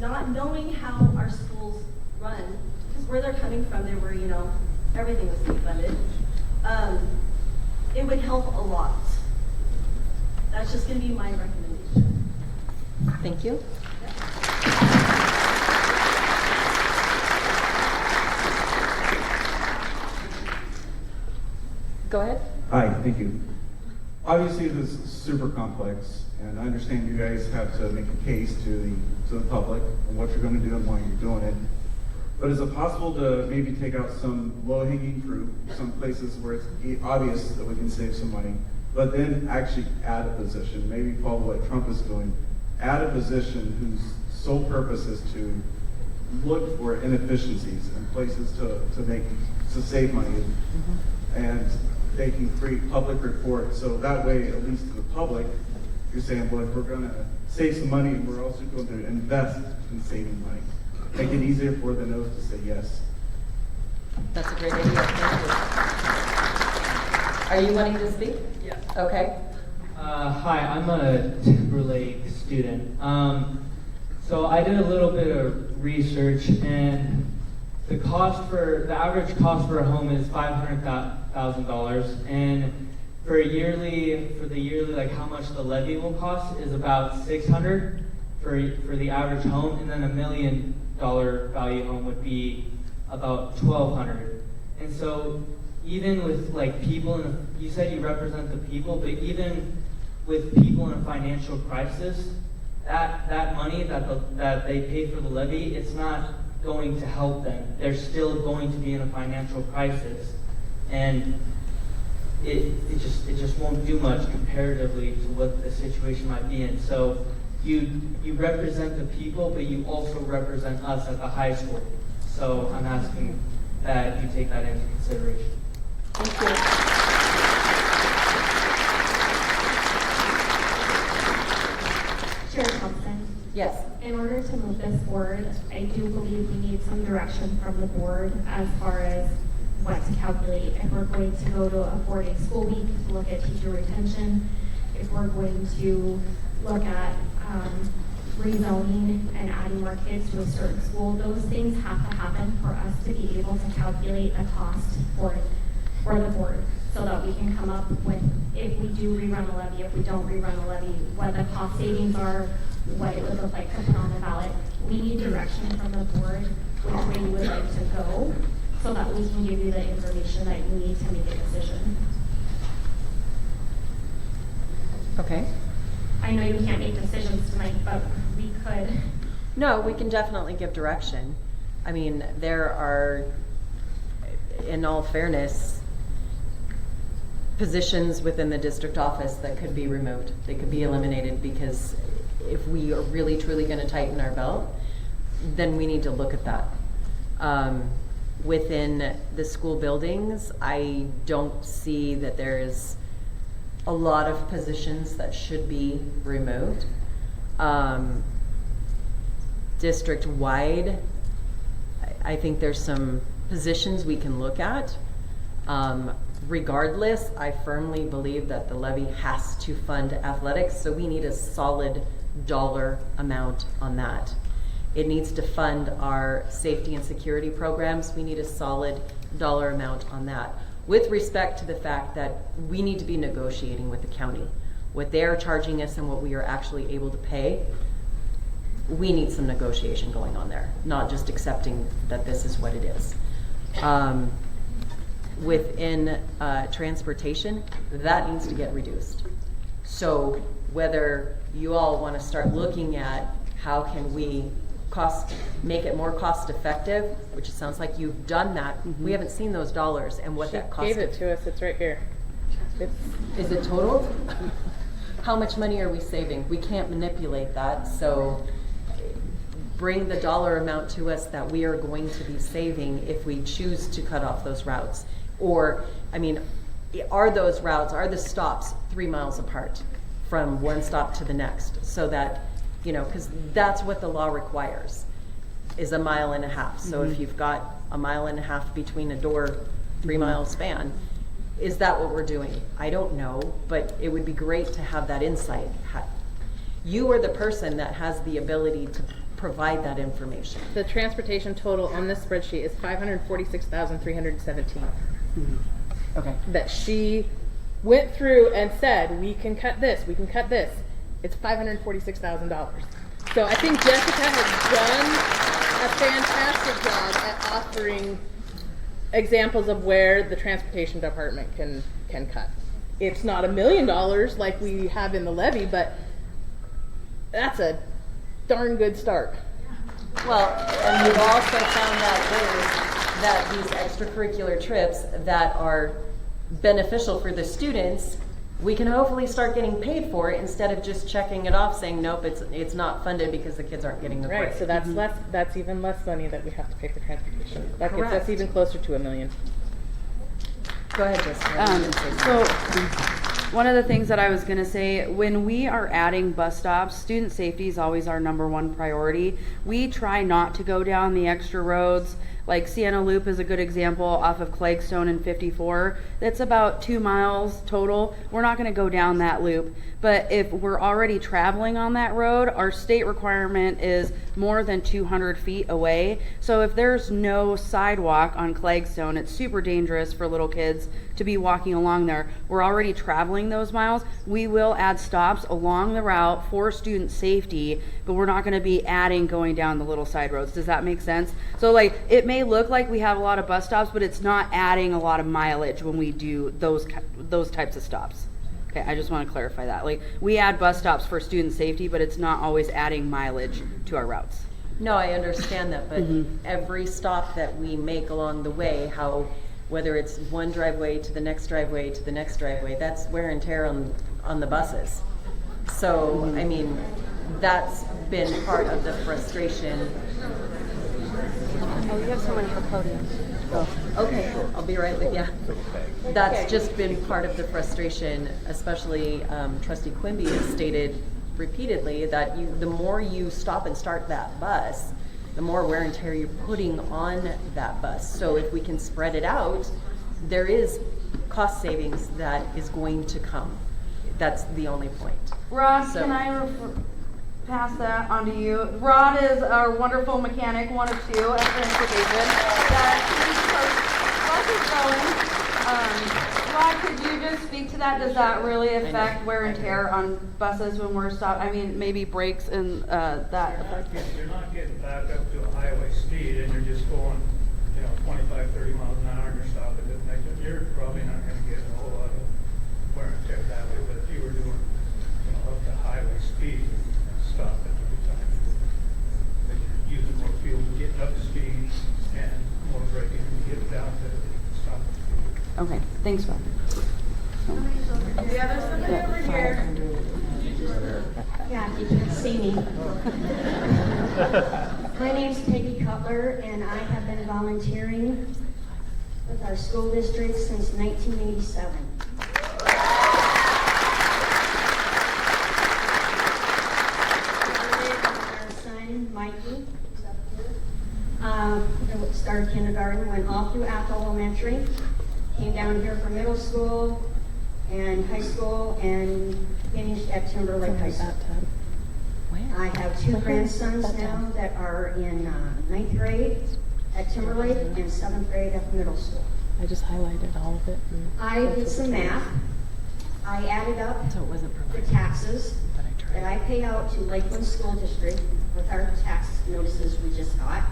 not knowing how our schools run, because where they're coming from, they were, everything was state funded, it would help a lot. That's just going to be my recommendation. Thank you. Go ahead. Hi, thank you. Obviously, this is super complex, and I understand you guys have to make a case to the public on what you're going to do and why you're doing it. But is it possible to maybe take out some low-hanging fruit, some places where it's obvious that we can save some money, but then actually add a position, maybe follow what Trump is doing, add a position whose sole purpose is to look for inefficiencies and places to save money, and they can create public reports. So that way, at least to the public, you're saying, well, we're going to save some money, and we're also going to invest in saving money. Make it easier for the no's to say yes. That's a great idea. Thank you. Are you wanting to speak? Yeah. Okay. Hi, I'm a Timberlake student. So I did a little bit of research, and the average cost for a home is $500,000, and for the yearly, like how much the levy will cost is about $600 for the average home, and then $1 million value home would be about $1,200. And so even with people, you said you represent the people, but even with people in a financial crisis, that money that they pay for the levy, it's not going to help them. They're still going to be in a financial crisis, and it just won't do much comparatively to what the situation might be in. So you represent the people, but you also represent us at the high school. So I'm asking that you take that into consideration. Thank you. Chair Thompson. Yes. In order to move this forward, I do believe we need some direction from the board as far as what to calculate. If we're going to go to a 4-day school week to look at teacher retention, if we're going to look at rezoning and adding more kids to a certain school, those things have to happen for us to be able to calculate a cost for the board. so that we can come up with, if we do rerun a levy, if we don't rerun a levy, what the cost savings are, what it would look like to put on the ballot. We need direction from the board, which way you would like to go, so that we can give you the information that you need to make a decision. Okay. I know you can't make decisions tonight, but we could. No, we can definitely give direction. I mean, there are, in all fairness, positions within the district office that could be removed. They could be eliminated, because if we are really truly going to tighten our belt, then we need to look at that. Within the school buildings, I don't see that there is a lot of positions that should be removed. District-wide, I think there's some positions we can look at. Regardless, I firmly believe that the levy has to fund athletics, so we need a solid dollar amount on that. It needs to fund our safety and security programs. We need a solid dollar amount on that. With respect to the fact that we need to be negotiating with the county, what they are charging us and what we are actually able to pay, we need some negotiation going on there, not just accepting that this is what it is. Within transportation, that needs to get reduced. So whether you all want to start looking at how can we make it more cost effective, which it sounds like you've done that. We haven't seen those dollars and what that cost. Gave it to us. It's right here. Is it total? How much money are we saving? We can't manipulate that, so bring the dollar amount to us that we are going to be saving if we choose to cut off those routes. Or, I mean, are the stops 3 miles apart from one stop to the next, so that, you know, because that's what the law requires, is 1.5 miles. So if you've got 1.5 miles between a door, 3 mile span, is that what we're doing? I don't know, but it would be great to have that insight. You are the person that has the ability to provide that information. The transportation total on this spreadsheet is $546,317. Okay. That she went through and said, we can cut this, we can cut this. It's $546,000. So I think Jessica has done a fantastic job at offering examples of where the transportation department can cut. It's not $1 million like we have in the levy, but that's a darn good start. Well, and we've also found that these extracurricular trips that are beneficial for the students, we can hopefully start getting paid for it instead of just checking it off saying, nope, it's not funded because the kids aren't getting the break. Right, so that's that's even less money that we have to pay for transportation. That gets us even closer to $1 million. Go ahead, Jessica. So one of the things that I was going to say, when we are adding bus stops, student safety is always our #1 priority. We try not to go down the extra roads. Like Sienna Loop is a good example off of Clagstone and 54. That's about 2 miles total. We're not going to go down that loop. But if we're already traveling on that road, our state requirement is more than 200 feet away. So if there's no sidewalk on Clagstone, it's super dangerous for little kids to be walking along there. We're already traveling those miles. We will add stops along the route for student safety, but we're not going to be adding going down the little side roads. Does that make sense? So like, it may look like we have a lot of bus stops, but it's not adding a lot of mileage when we do those types of stops. Okay, I just want to clarify that. Like, we add bus stops for student safety, but it's not always adding mileage to our routes. No, I understand that, but every stop that we make along the way, whether it's one driveway to the next driveway to the next driveway, that's wear and tear on the buses. So, I mean, that's been part of the frustration. Oh, you have someone at the podium. Oh, okay, I'll be right with you. That's just been part of the frustration, especially Trustee Quimby has stated repeatedly that the more you stop and start that bus, the more wear and tear you're putting on that bus. So if we can spread it out, there is cost savings that is going to come. That's the only point. Rod, can I pass that on to you? Rod is our wonderful mechanic, 1 of 2 at transportation. Rod, could just speak to that? Does that really affect wear and tear on buses when we're stopped? I mean, maybe brakes and that affect. You're not getting back up to a highway speed and you're just going, 25, 30 miles an hour and you're stopping at the next, you're probably not gonna get a whole lot of wear and tear that way. But if you were doing, up to highway speed and stopping every time, then you're using more fuel to get up to speed and more braking to get down to stop. Okay, thanks, Bob. Yeah, there's somebody over here. Yeah, you can't see me. My name's Peggy Cutler, and I have been volunteering with our school district since 1987. Our son, Mikey, who's up here, started kindergarten, went all through Athol Elementary, came down here for middle school and high school, and finished at Timberlake High School. I have two grandsons now that are in 9th grade at Timberlake and 7th grade at the middle school. I just highlighted all of it. I did some math. I added up the taxes that I pay out to Lakeland School District with our tax notices we just got.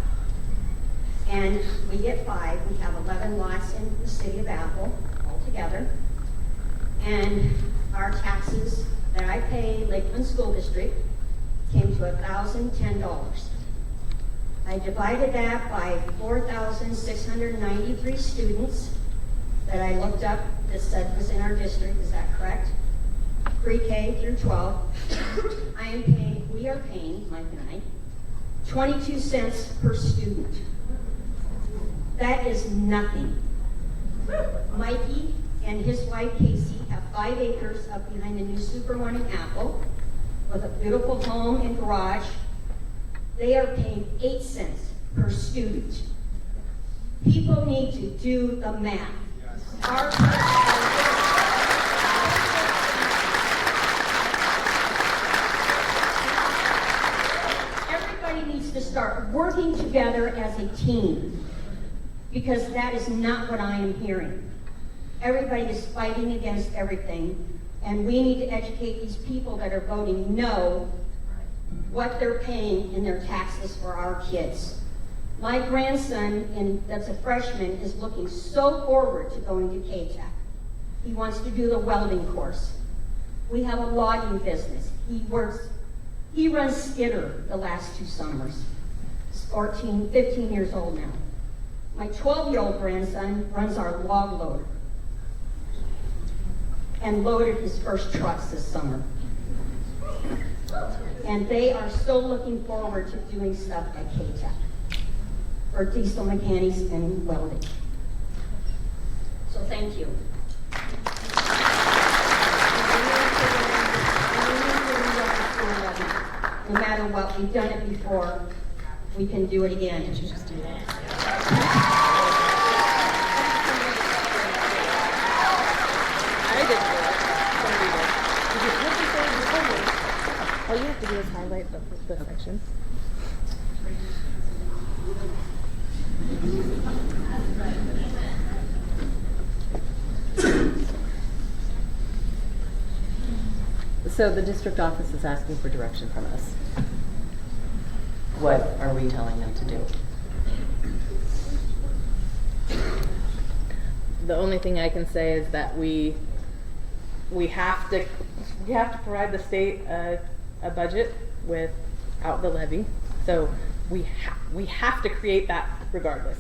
And we get 5. We have 11 lots in the city of Apple altogether. And our taxes that I pay Lakeland School District came to $1,010. I divided that by 4,693 students that I looked up that said was in our district. Is that correct? Pre-K through 12. We are paying, Mike and I, 22 cents per student. That is nothing. Mikey and his wife Casey have 5 acres up behind the new Superone in Apple with a beautiful home and garage. They are paying 8 cents per student. People need to do the math. Everybody needs to start working together as a team, because that is not what I am hearing. Everybody is fighting against everything, and we need to educate these people that are voting no what they're paying in their taxes for our kids. My grandson, that's a freshman, is looking so forward to going to K-Tech. He wants to do the welding course. We have a logging business. He runs Skidder the last 2 summers. He's 15 years old now. My 12-year-old grandson runs our log loader and loaded his first trucks this summer. And they are still looking forward to doing stuff at K-Tech for diesel mechanics and welding. So thank you. No matter what, we've done it before, we can do it again. All you have to do is highlight the section. So the district office is asking for direction from us. What are we telling them to do? The only thing I can say is that we have to provide the state a budget without the levy. So we have to create that regardless.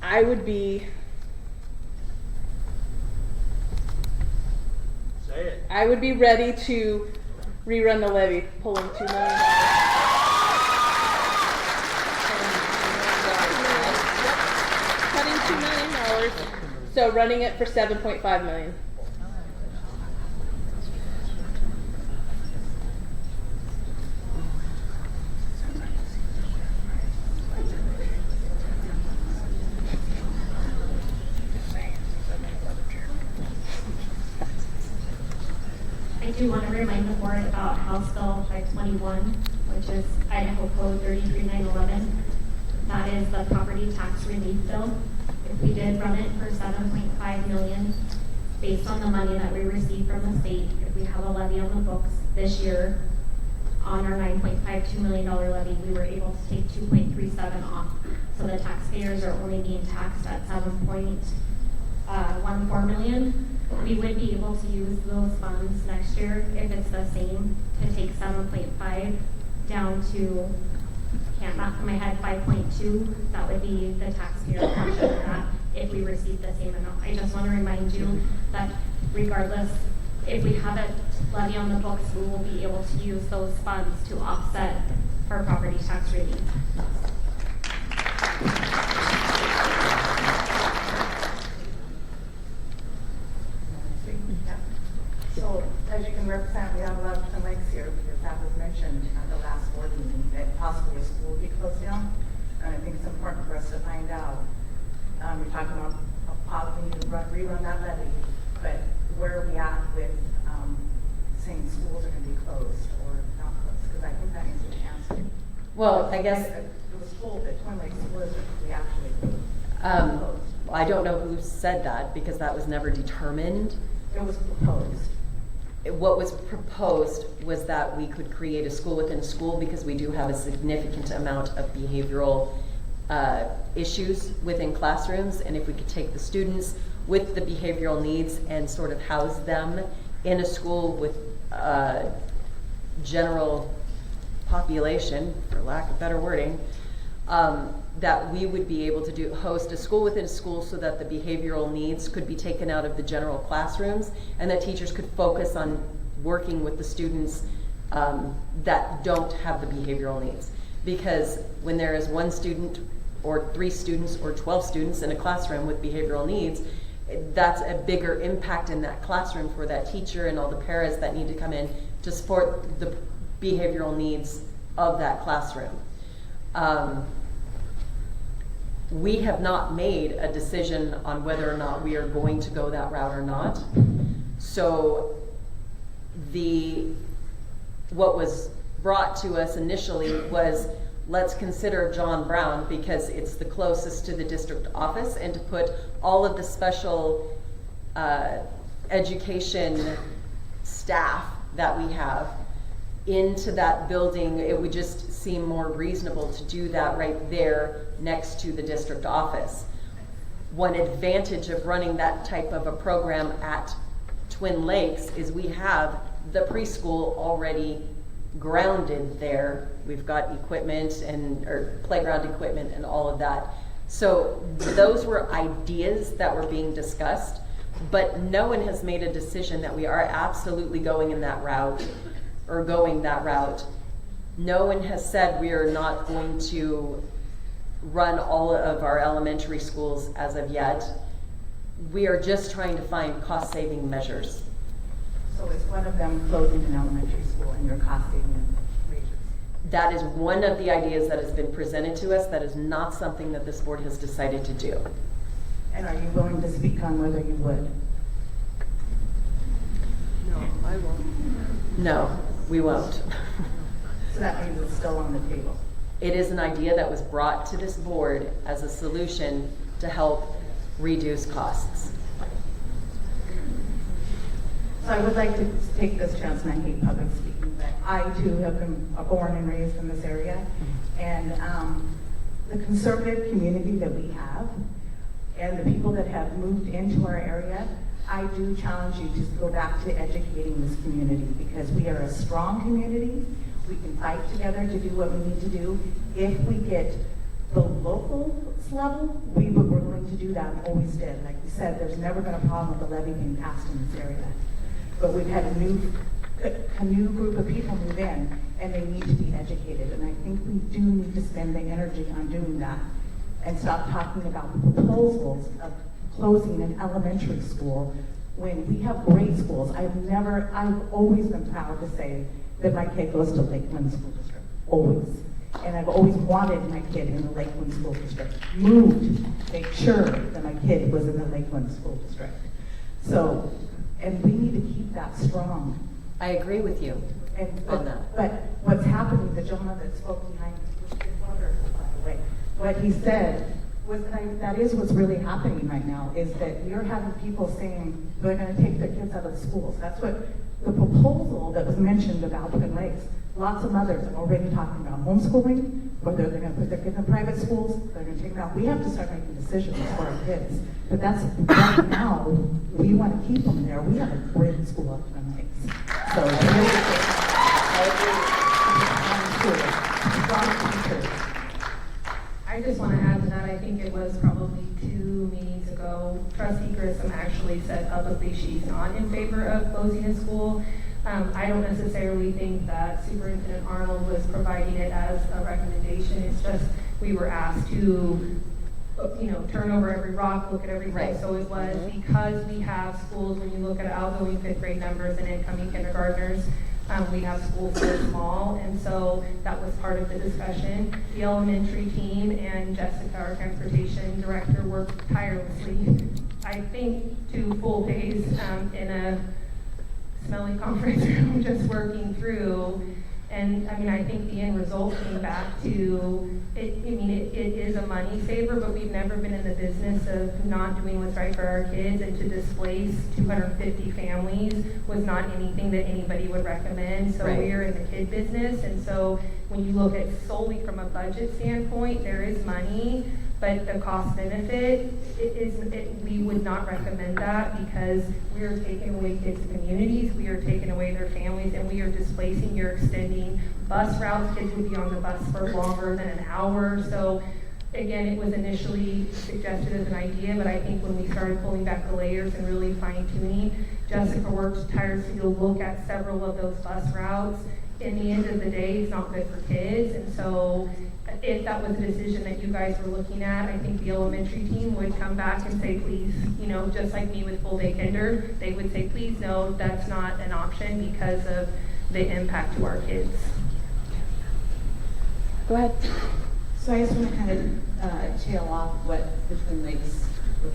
I would be ready to rerun the levy, pulling $2 million. Cutting $2 million, so running it for $7.5 million. I do want to remind the board about House Bill 521, which is Idaho Code 33911. That is the property tax relief bill. If we did run it for 7.5 million, based on the money that we receive from the state, if we have a levy on the books this year, on our $9.52 million levy, we were able to take 2.37 off. So the taxpayers are only being taxed at 7.14 million. We would be able to use those funds next year if it's the same, to take 7.5 down to, can't math in my head, 5.2. That would be the taxpayer portion of that if we receive the same amount. I just want to remind you that regardless, if we have a levy on the books, we will be able to use those funds to offset our property tax relief. So, as you can represent, we have a lot of Twin Lakes here, because that was mentioned at the last board meeting, that possibly a school will be closed down. And I think it's important for us to find out. We're talking about possibly need to rerun that levy, but where are we at with saying schools are going to be closed or not closed? Because I think that needs to be answered. Well, I guess it was told that Twin Lakes was we actually closed. I don't know who said that, because that was never determined. It was proposed. What was proposed was that we could create a school within a school, because we do have a significant amount of behavioral issues within classrooms, and if we could take the students with the behavioral needs and sort of house them in a school with general population, for lack of better wording, that we would be able to host a school within a school, so that the behavioral needs could be taken out of the general classrooms, and that teachers could focus on working with the students that don't have the behavioral needs. Because when there is one student or 3 students or 12 students in a classroom with behavioral needs, that's a bigger impact in that classroom for that teacher and all the paras that need to come in to support the behavioral needs of that classroom. We have not made a decision on whether or not we are going to go that route or not. So what was brought to us initially was, let's consider John Brown, because it's the closest to the district office, and to put all of the special education staff that we have into that building. It would just seem more reasonable to do that right there next to the district office. One advantage of running that type of a program at Twin Lakes is we have the preschool already grounded there. We've got equipment or playground equipment and all of that. So those were ideas that were being discussed, but no one has made a decision that we are absolutely going in that route or going that route. No one has said we are not going to run all of our elementary schools as of yet. We are just trying to find cost-saving measures. So is one of them closing an elementary school and your cost-saving wages? That is one of the ideas that has been presented to us. That is not something that this board has decided to do. And are you willing to speak on whether you would? No, I won't. No, we won't. So that means it's still on the table. It is an idea that was brought to this board as a solution to help reduce costs. So I would like to take this chance, and I hate public speaking, but I too have been born and raised in this area. And the conservative community that we have, and the people that have moved into our area, I do challenge you to go back to educating this community, because we are a strong community. We can fight together to do what we need to do. If we get the local level, we were willing to do that and always did. Like we said, there's never been a problem with the levy being passed in this area. But we've had a new group of people move in, and they need to be educated. And I think we do need to spend the energy on doing that and stop talking about the proposals of closing an elementary school when we have great schools. I've always been proud to say that my kid goes to Lakeland School District, always. And I've always wanted my kid in the Lakeland School District. Moved, make sure that my kid was in the Lakeland School District. So, and we need to keep that strong. I agree with you on that. But what's happening, the gentleman that spoke behind me, which is wonderful, by the way, what he said was that is what's really happening right now, is that you're having people saying they're going to take their kids out of the schools. That's what the proposal that was mentioned about Twin Lakes. Lots of mothers are already talking about homeschooling, whether they're going to put their kids in private schools, they're going to take them out. We have to start making decisions for our kids. But that's right now, we want to keep them there. We have a great school up Twin Lakes. So I just want to add to that, I think it was probably 2 meetings ago, Trustee Grissom actually said publicly she's not in favor of closing a school. I don't necessarily think that Superintendent Arnold was providing it as a recommendation. It's just we were asked to, turn over every rock, look at everything. Right. So it was because we have schools, when you look at outgoing 5th grade numbers and incoming kindergartners, we have schools so small, and so that was part of the discussion. The elementary team and Jessica, our transportation director, worked tirelessly, I think 2 full days in a smelly conference room, just working through. And I mean, I think the end result came back to it. I mean, it is a money saver, but we've never been in the business of not doing what's right for our kids, and to displace 250 families was not anything that anybody would recommend. So we're in the kid business, and so when you look at solely from a budget standpoint, there is money, but the cost benefit, we would not recommend that, because we are taking away kids' communities, we are taking away their families, and we are displacing, you're extending bus routes. Kids would be on the bus for longer than an hour. So again, it was initially suggested as an idea, but I think when we started pulling back the layers and really fine tuning, Jessica worked tirelessly to look at several of those bus routes. In the end of the day, it's not good for kids, and so if that was a decision that you guys were looking at, I think the elementary team would come back and say, please, just like me with full day kinder, they would say, please, no, that's not an option because of the impact to our kids. Go ahead. So I just want to kind of tail off what they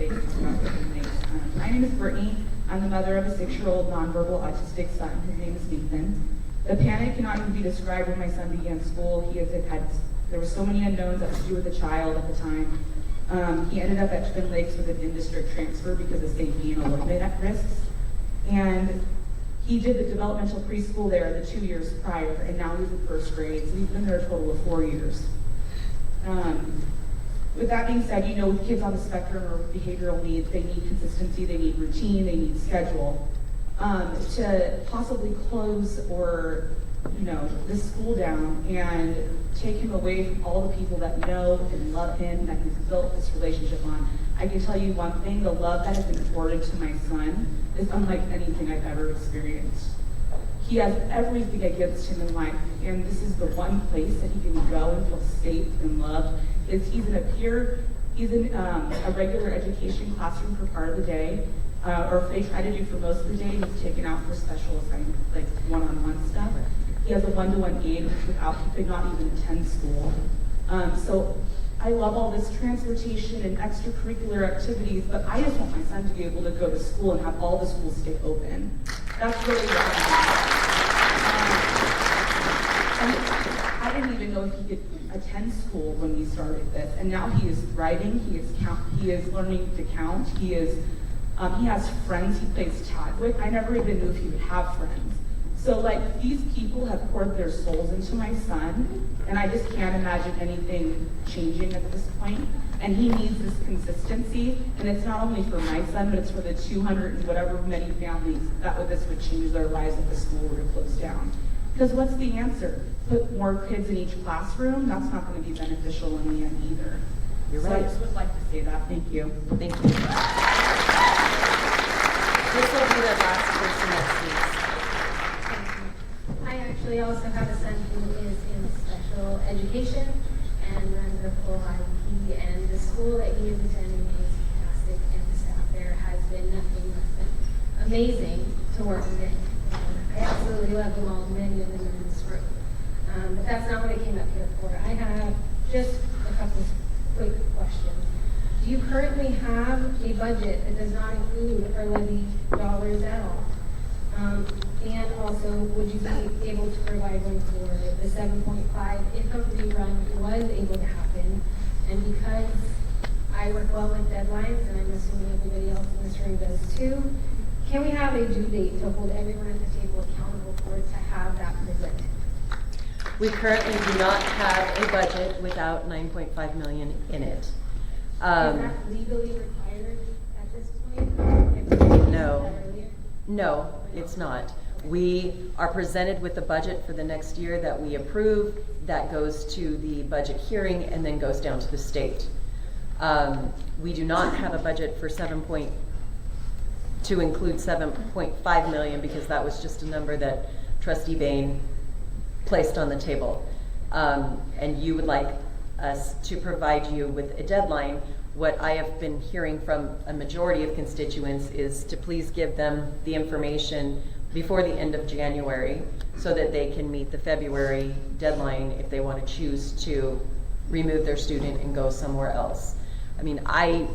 talked about the Twin Lakes. My name is Brittany. I'm the mother of a 6-year-old nonverbal autistic son. His name is Nathan. The panic cannot even be described when my son began school. There were so many unknowns that to do with the child at the time. He ended up at Twin Lakes with an in-district transfer because of safety and enrollment risks. And he did the developmental preschool there the 2 years prior, and now he's in 1st grade, so he's been there a total of 4 years. With that being said, with kids on the spectrum or behavioral needs, they need consistency, they need routine, they need schedule. To possibly close or this school down and take him away from all the people that know and love him, that he's built this relationship on. I can tell you one thing, the love that has been afforded to my son is unlike anything I've ever experienced. He has everything that gives to him in life, and this is the one place that he can go and feel safe and loved. He's in a regular education classroom for part of the day. Or if they try to do for most of the day, he's taken out for special assignments, like one-on-one stuff. He has a one-to-one aide, which he could not even attend school. So I love all this transportation and extracurricular activities, but I just want my son to be able to go to school and have all the schools stay open. That's really what I didn't even know if he could attend school when we started this, and now he is thriving. He is learning to count. He has friends he plays tag with. I never even knew if he would have friends. So these people have poured their souls into my son, and I just can't imagine anything changing at this point. And he needs this consistency, and it's not only for my son, but it's for the 200 and whatever many families that this would change their lives if the school were to close down. Because what's the answer? Put more kids in each classroom? That's not going to be beneficial in the end either. You're right. I just would like to say that. Thank you. Thank you. This will be the last person that speaks. I actually also have a son who is in special education and runs a full IEP, and the school that he is attending is fantastic, and the staff there has been nothing less than amazing to work with. I absolutely love them all, many of them in this room. But that's not what I came up here for. I have just a couple quick questions. Do you currently have a budget that does not include our levy dollars at all? And also, would you be able to provide one for the 7.5 if a rerun was able to happen? And because I work well with deadlines, and I'm assuming everybody else in this room does too, can we have a due date to hold everyone at the table accountable for to have that presented? We currently do not have a budget without 9.5 million in it. Is that legally required at this point? If we did No. that earlier? No, it's not. We are presented with the budget for the next year that we approve, that goes to the budget hearing, and then goes down to the state. We do not have a budget for to include 7.5 million, because that was just a number that Trustee Bain placed on the table. And you would like us to provide you with a deadline. What I have been hearing from a majority of constituents is to please give them the information before the end of January so that they can meet the February deadline if they want to choose to remove their student and go somewhere else. I mean, I'm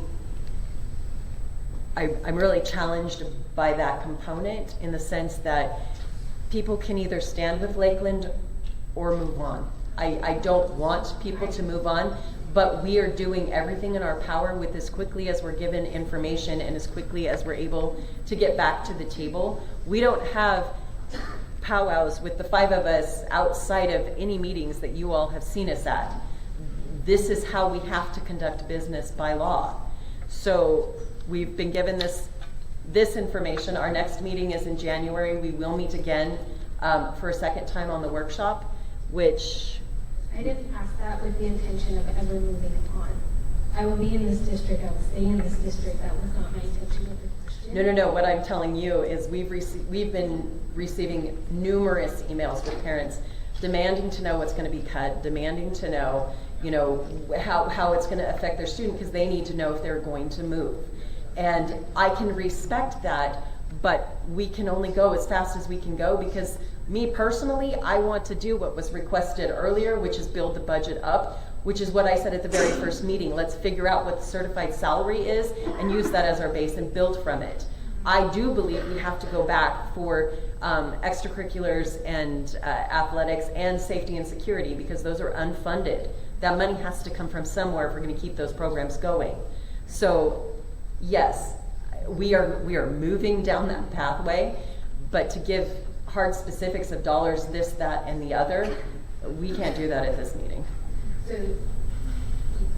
really challenged by that component in the sense that people can either stand with Lakeland or move on. I don't want people to move on, but we are doing everything in our power with as quickly as we're given information and as quickly as we're able to get back to the table. We don't have powwows with the 5 of us outside of any meetings that you all have seen us at. This is how we have to conduct business by law. So we've been given this information. Our next meeting is in January. We will meet again for a second time on the workshop, which... I didn't ask that with the intention of ever moving on. I will be in this district, I will stay in this district. That was not my intention with the question. No. What I'm telling you is we've been receiving numerous emails with parents demanding to know what's going to be cut, demanding to know, how it's going to affect their student, because they need to know if they're going to move. And I can respect that, but we can only go as fast as we can go, because me personally, I want to do what was requested earlier, which is build the budget up, which is what I said at the very first meeting. Let's figure out what the certified salary is and use that as our base and build from it. I do believe we have to go back for extracurriculars and athletics and safety and security, because those are unfunded. That money has to come from somewhere if we're going to keep those programs going. So yes, we are moving down that pathway, but to give hard specifics of dollars, this, that, and the other, we can't do that at this meeting. So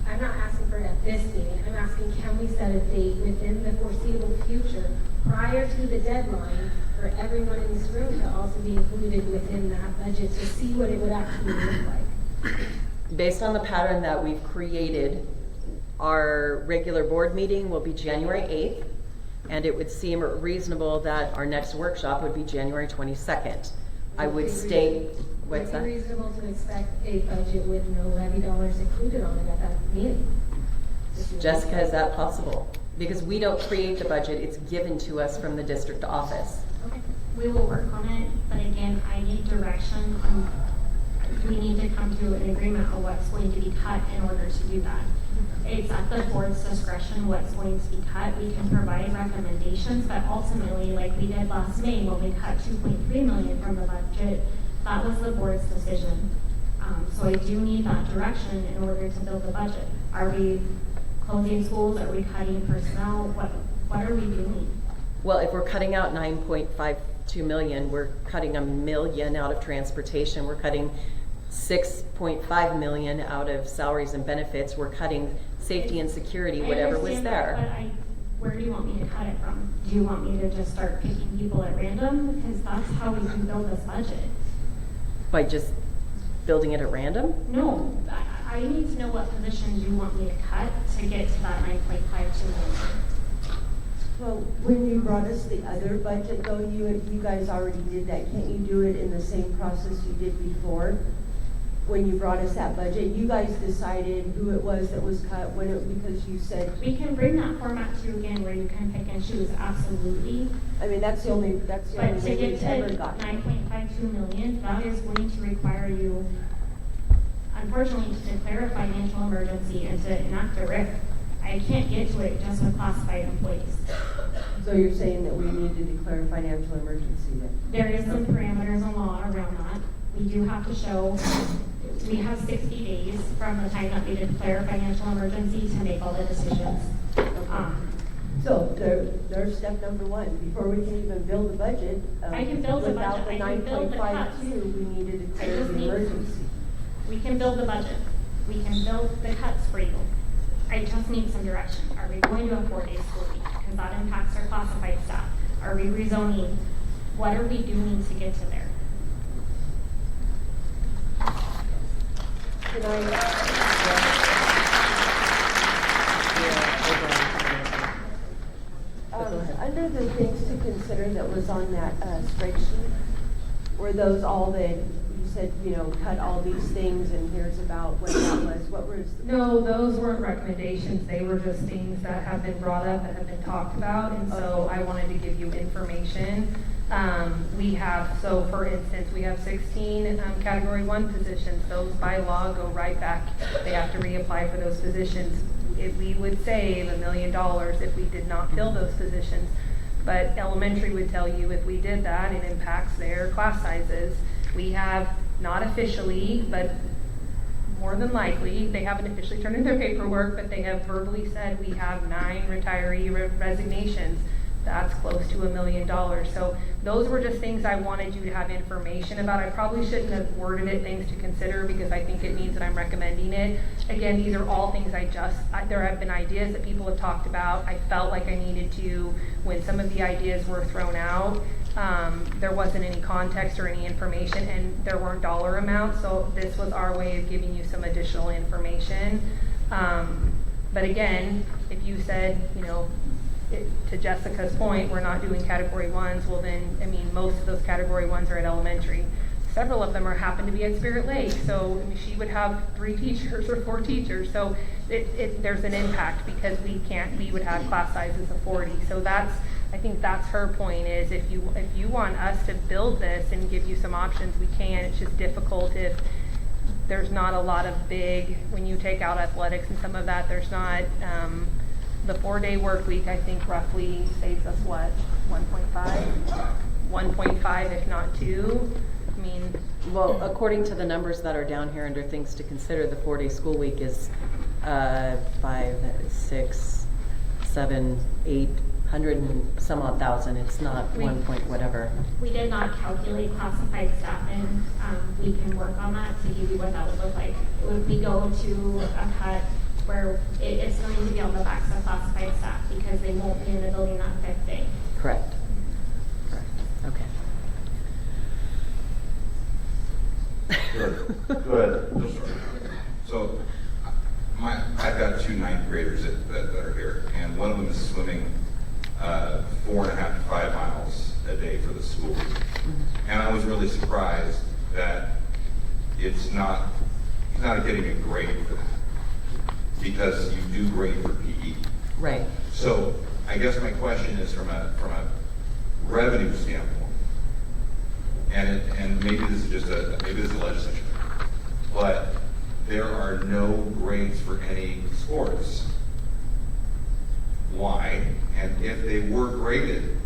I'm not asking for it at this meeting. I'm asking, can we set a date within the foreseeable future prior to the deadline for everyone in this room to also be included within that budget to see what it would actually look like? Based on the pattern that we've created, our regular board meeting will be January 8th, and it would seem reasonable that our next workshop would be January 22nd. I would state, what's that? Would it be reasonable to expect a budget with no levy dollars included on it at that meeting? Jessica, is that possible? Because we don't create the budget, it's given to us from the district office. Okay, we will work on it, but again, I need direction on, we need to come to an agreement on what's going to be cut in order to do that. It's at the board's discretion what's going to be cut. We can provide recommendations, but ultimately, like we did last May when we cut 2.3 million from the budget, that was the board's decision. So I do need that direction in order to build the budget. Are we closing schools? Are we cutting personnel? What are we doing? Well, if we're cutting out 9.52 million, we're cutting $1 million out of transportation. We're cutting 6.5 million out of salaries and benefits. We're cutting safety and security, whatever was there. But where do you want me to cut it from? Do you want me to just start picking people at random? Because that's how we can build this budget. By just building it at random? No, I need to know what positions you want me to cut to get to that 9.52 million. Well, when you brought us the other budget though, you guys already did that. Can't you do it in the same process you did before? When you brought us that budget, you guys decided who it was that was cut because you said we can bring that format to you again where you can pick and choose. Absolutely. I mean, that's the only way to get to ever got 9.52 million, that is going to require you, unfortunately, to declare a financial emergency and to enact a RIF. I can't get to it just with classified employees. So you're saying that we need to declare a financial emergency then? There is some parameters in law around that. We do have to show, we have 60 days from the time that we declare financial emergency to make all the decisions. So there's step number one. Before we can even build the budget, I can build the without budget. the I can build the cuts. 9.52, we need to I declare just the need- emergency. We can build the budget. We can build the cuts for you. I just need some direction. Are we going to a 4-day school week? Because that impacts our classified staff. Are we rezoning? What are we doing to get to there? Can under the things to consider that was on that spreadsheet, were those all that you said, cut all these things and here's about what that was? What was? No, those weren't recommendations. They were just things that have been brought up, that have been talked about, and so I wanted to give you information. So for instance, we have 16 Category 1 positions. Those by law go right back. They have to reapply for those positions. We would save $1 million if we did not fill those positions. But elementary would tell you if we did that, it impacts their class sizes. We have, not officially, but more than likely, they haven't officially turned in their paperwork, but they have verbally said we have 9 retiree resignations. That's close to $1 million. So those were just things I wanted you to have information about. I probably shouldn't have worded it things to consider because I think it means that I'm recommending it. Again, these are all things there have been ideas that people have talked about. I felt like I needed to, when some of the ideas were thrown out, there wasn't any context or any information, and there weren't dollar amounts, so this was our way of giving you some additional information. But again, if you said, to Jessica's point, we're not doing Category 1s, well then, most of those Category 1s are at elementary. Several of them happen to be at Spirit Lake, so she would have 3 teachers or 4 teachers, so there's an impact because we would have class sizes of 40. So I think that's her point, is if you want us to build this and give you some options, we can. It's just difficult if there's not a lot of when you take out athletics and some of that, there's not, the 4-day work week, I think roughly saves us what, 1.5, if not 2. Well, according to the numbers that are down here under things to consider, the 4-day school week is 5, 6, 7, 800 and some odd thousand. It's not 1 point whatever. We did not calculate classified staff, and we can work on that to give you what that would look like. If we go to a cut where it's going to be on the backs of classified staff because they won't be in the building that 5th day. Correct. Okay. Good. Go ahead. So, I've got 2 9th graders that are here, and one of them is swimming 4.5 to 5 miles a day for the school. And I was really surprised that he's not getting a grade for that, because you do grade for PE. Right. So I guess my question is from a revenue standpoint, and maybe this is just maybe this is legislation, but there are no grades for any sports. Why? And if they were graded,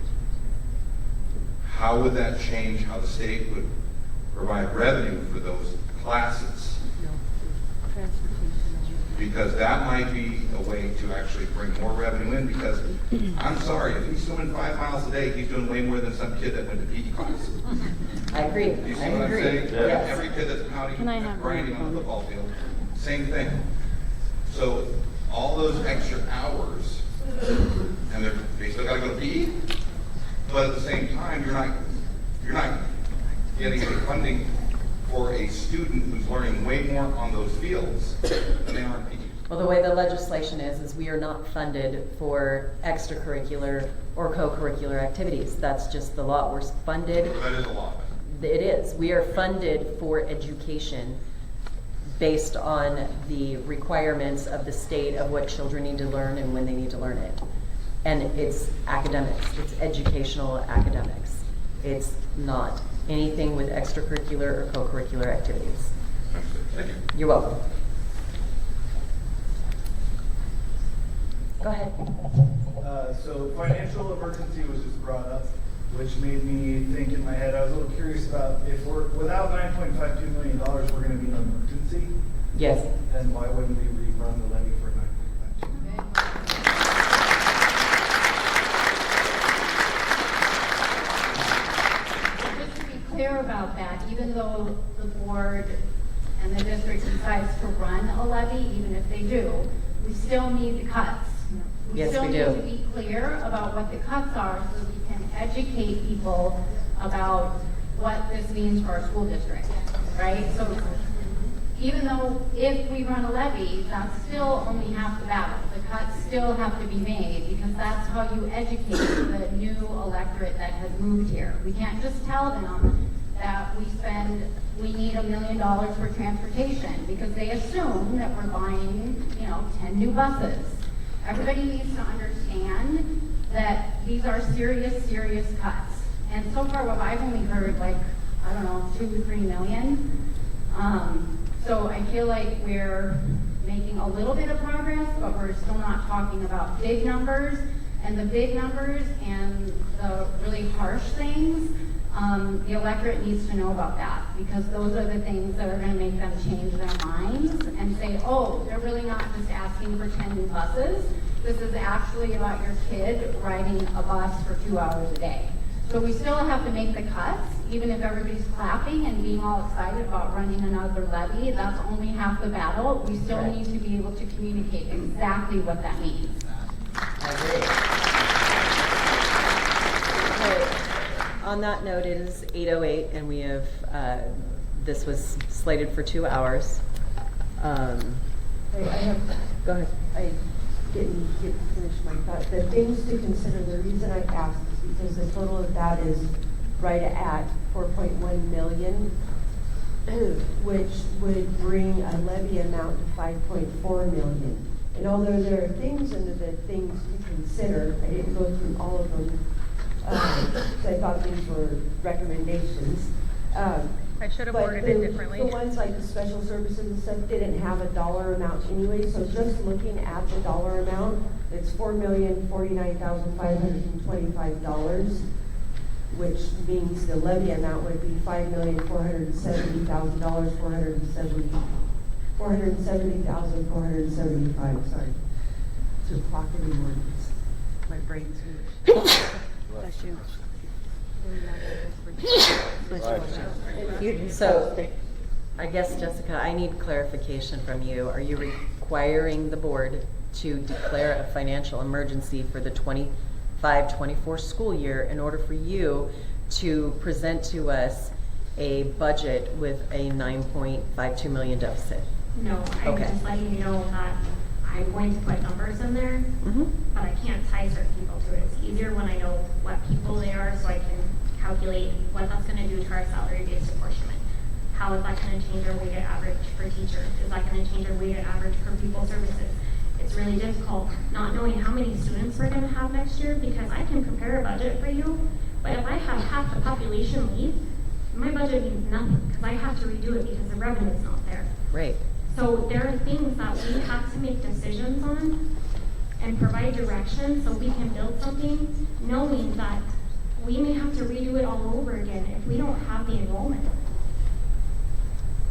how would that change how the state would provide revenue for those classes? Because that might be a way to actually bring more revenue in, because I'm sorry, if he's swimming 5 miles a day, he's doing way more than some kid that went to PE class. I agree. You see what I'm saying? Yes. Every kid that's pounding, grinding on the football field, same thing. So all those extra hours, and they still gotta go to PE, but at the same time, you're not getting any funding for a student who's learning way more on those fields than they are in PE. Well, the way the legislation is we are not funded for extracurricular or co-curricular activities. That's just the law. We're funded. That is a law. It is. We are funded for education based on the requirements of the state of what children need to learn and when they need to learn it. And it's academics. It's educational academics. It's not anything with extracurricular or co-curricular activities. Thank you. You're welcome. Go ahead. So financial emergency was just brought up. which made me think in my head, I was a little curious about if we're, without $9.52 million, we're going to be in an emergency. Yes. Then why wouldn't we rerun the levy for 9.52 million? Just to be clear about that, even though the board and the district decides to run a levy, even if they do, we still need the cuts. Yes, still we need do. to be clear about what the cuts are so we can educate people about what this means for our school district, right? So even though if we run a levy, that's still only half the battle. The cuts still have to be made because that's how you educate the new electorate that has moved here. We can't just tell them that we need $1 million for transportation because they assume that we're buying, 10 new buses. Everybody needs to understand that these are serious, serious cuts. And so far, what I've only heard, 2 to 3 million. So I feel like we're making a little bit of progress, but we're still not talking about big numbers. And the big numbers and the really harsh things, the electorate needs to know about that because those are the things that are going to make them change their minds and say, oh, they're really not just asking for 10 new buses. This is actually about your kid riding a bus for 2 hours a day. So we still have to make the cuts, even if everybody's clapping and being all excited about running another levy. That's only half the battle. We still need to be able to communicate exactly what that means. I agree. On that note, it is 8:08, and we have, this was slated for 2 hours. Go ahead. I didn't get to finish my thought. The things to consider, the reason I asked is because the total of that is right at 4.1 million, which would bring a levy amount to 5.4 million. And although there are things under the things to consider, I didn't go through all of them, because I thought these were recommendations. I should have worded it differently. The ones like the special services and stuff didn't have a dollar amount anyway, so just looking at the dollar amount, it's $4,049,525, which means the levy amount would be $5,470,000, $470,475, sorry. To clock anymore, my brain's huge. Bless you. So, I guess, Jessica, I need clarification from you. Are you requiring the board to declare a financial emergency for the 25-24 school year in order for you to present to us a budget with a $9.52 million deficit? No, I'm just letting you know that I'm going to put numbers in there, but I can't tie certain people to it. It's easier when I know what people they are so I can calculate what that's going to do to our salary-based apportionment. How is that going to change our weighted average for teachers? Is that going to change our weighted average for people services? It's really difficult not knowing how many students we're going to have next year because I can prepare a budget for you, but if I have half the population leave, my budget means nothing because I have to redo it because the revenue is not there. Right. So there are things that we have to make decisions on and provide direction so we can build something knowing that we may have to redo it all over again if we don't have the enrollment.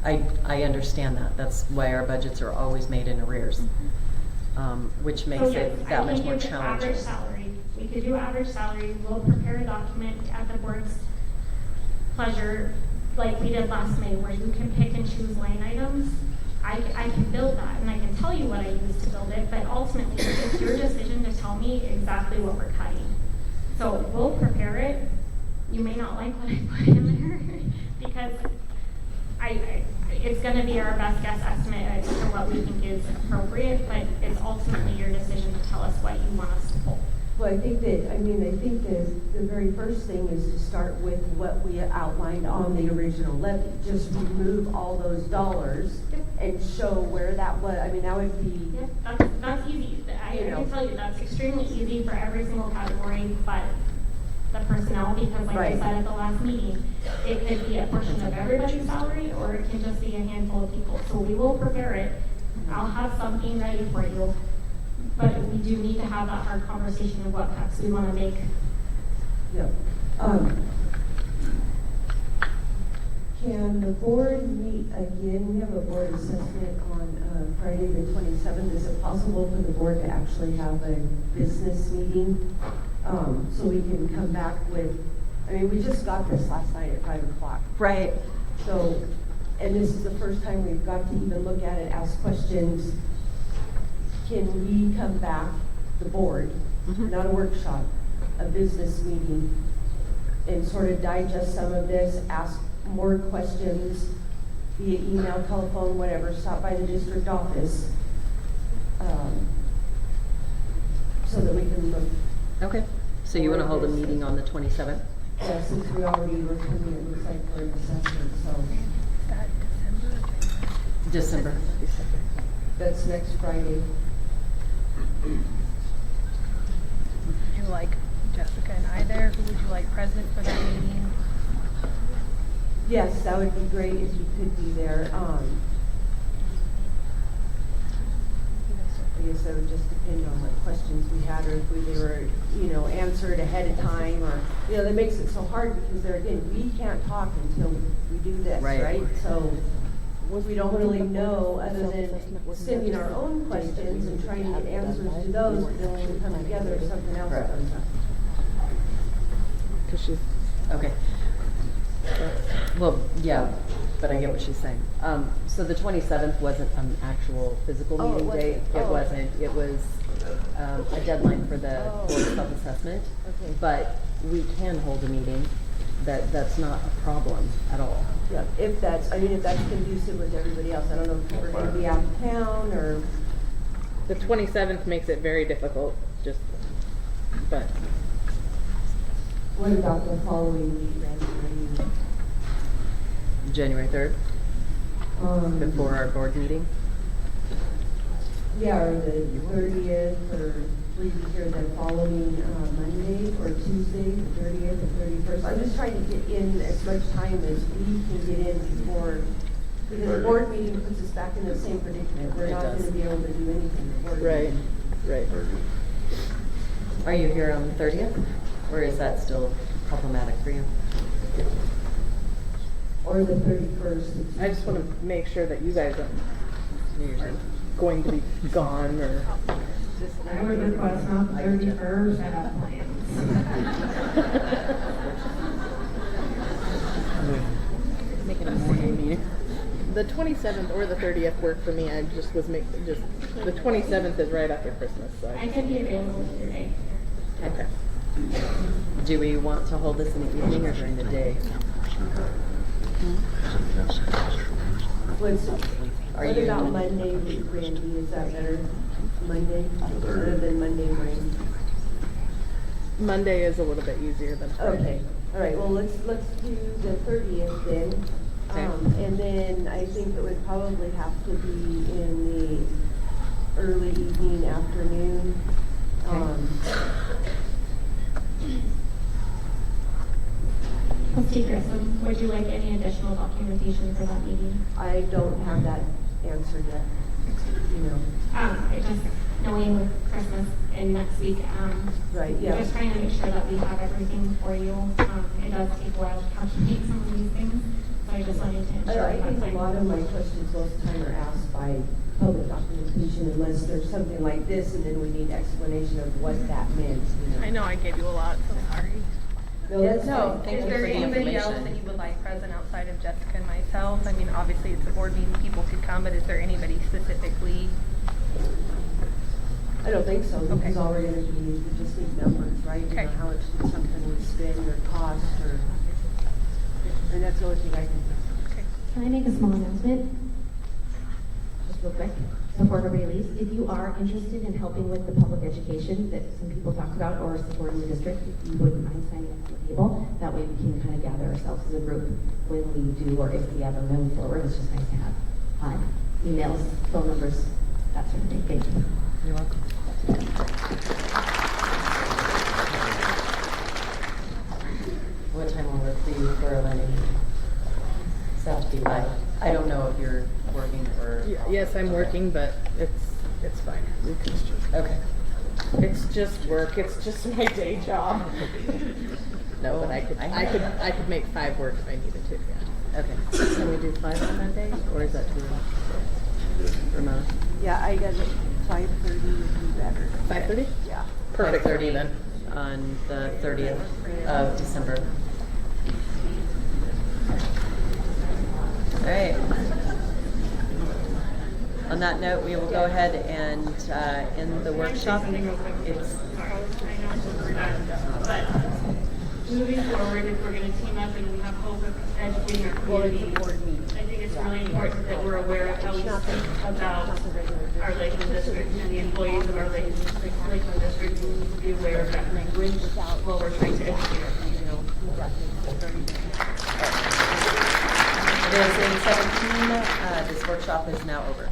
I understand that. That's why our budgets are always made in arrears, which makes it that much more challenging. Average salary. We could do average salary. We'll prepare a document at the board's pleasure, like we did last May, where you can pick and choose line items. I can build that, and I can tell you what I used to build it, but ultimately, it's your decision to tell me exactly what we're cutting. So we'll prepare it. You may not like what I put in there because it's going to be our best guess estimate as to what we think is appropriate, but it's ultimately your decision to tell us what you want us to pull. Well, I think the very first thing is to start with what we outlined on the original levy. Just remove all those dollars and show where that was. I mean, that would be... Yeah, that's easy. I can tell you that's extremely easy for every single category, but the personnel, because like I said at the last meeting, it could be a portion of everybody's salary or it can just be a handful of people. So we will prepare it. I'll have something ready for you. But we do need to have that hard conversation of what cuts we want to make. Yep. Can the board meet again? We have a board assessment on Friday the 27th. Is it possible for the board to actually have a business meeting? So we can come back with, I mean, we just got this last night at 5 o'clock. Right. So, and this is the first time we've got to even look at it, ask questions. Can we come back, the board, not a workshop, a business meeting, and sort of digest some of this, ask more questions via email, telephone, whatever, stop by the district office, so that we can look. Okay. So you want to hold a meeting on the 27th? Yeah, since we already were coming, it looks like for an assessment, so. December. That's next Friday. Would you like Jessica and I there? Who would you like present for that meeting? Yes, that would be great if you could be there. I guess that would just depend on what questions we had, or if they were, answered ahead of time, or, that makes it so hard because there again, we can't talk until we do this, right? So we don't really know, other than sending our own questions and trying to get answers to those, but then when we come together, something else comes up. Because she's okay. Well, yeah, but I get what she's saying. So the 27th wasn't an actual physical meeting date. It wasn't. It was a deadline for the board self-assessment. Okay. But we can hold a meeting. That's not a problem at all. Yeah, if that's conducive with everybody else. I don't know if we're going to be out of town or. the 27th makes it very difficult. But What about the following week then? January 3rd, before our board meeting. Yeah, or the 30th, or leave it here the following Monday, or Tuesday, the 30th or 31st. I'm just trying to get in as much time as we can get in before, because the board meeting puts us back in the same predicament. We're not going to be able to do anything before. right. Are you here on the 30th, or is that still problematic for you? Or the 31st. I just want to make sure that you guys aren't going to be gone or. I would request not the 31st, I have plans. Make it a morning meeting. The 27th or the 30th work for me. I just was the 27th is right after Christmas. So I can be available either day. Okay. Do we want to hold this in the evening or during the day? What about Monday, Randy? Is that better? Monday, other than Monday morning? Monday is a little bit easier than Friday. Okay. All right. Well, let's do the 30th then. Okay. And then I think it would probably have to be in the early evening, afternoon. Trustee Grissom, would you like any additional documentation for that meeting? I don't have that answered yet. I just knowing with Christmas and next week, Right, yeah. just trying to make sure that we have everything for you. It does take a while to calculate some of these things, so I just wanted to ensure. I think a lot of my questions most of the time are asked by public documentation, unless there's something like this, and then we need explanation of what that meant. I know I gave you a lot, so sorry. No, that's fine. Is there anybody else that you would like present outside of Jessica and myself? I mean, obviously it's a board meeting, people could come, but is there anybody specifically? I don't think so, because all we're gonna do is we just need numbers, right? Okay. How much did something would spend or cost, and that's the only thing I can do. Can I make a small announcement? Just real quick, before nobody leaves. If you are interested in helping with the public education that some people talked about or supporting the district, if you wouldn't mind signing up on the table, that way we can kind of gather ourselves as a group when we do or if we ever move forward. It's just nice to have emails, phone numbers, that sort of thing. Thank you. You're welcome. What time will it be for a landing? Does that have to be by? I don't know if you're working or. Yes, I'm working, but it's fine. Okay. It's just work. It's just my day job. No, but I could make 5 work if I needed to, yeah. Okay. Can we do 5 on Monday, or is that too much? Ramona? Yeah, I got it. 5:30 would be better. 5:30? Yeah. Perfect. 5:30 then on the 30th of December. All right. On that note, we will go ahead and end the workshop. It's But moving forward, if we're going to team up and we have hope of educating our community, I think it's really important that we're aware of how we speak about our Lakeland district and the employees of our Lakeland district. We need to be aware of that language while we're trying to educate our community. It is 8:17. This workshop is now over.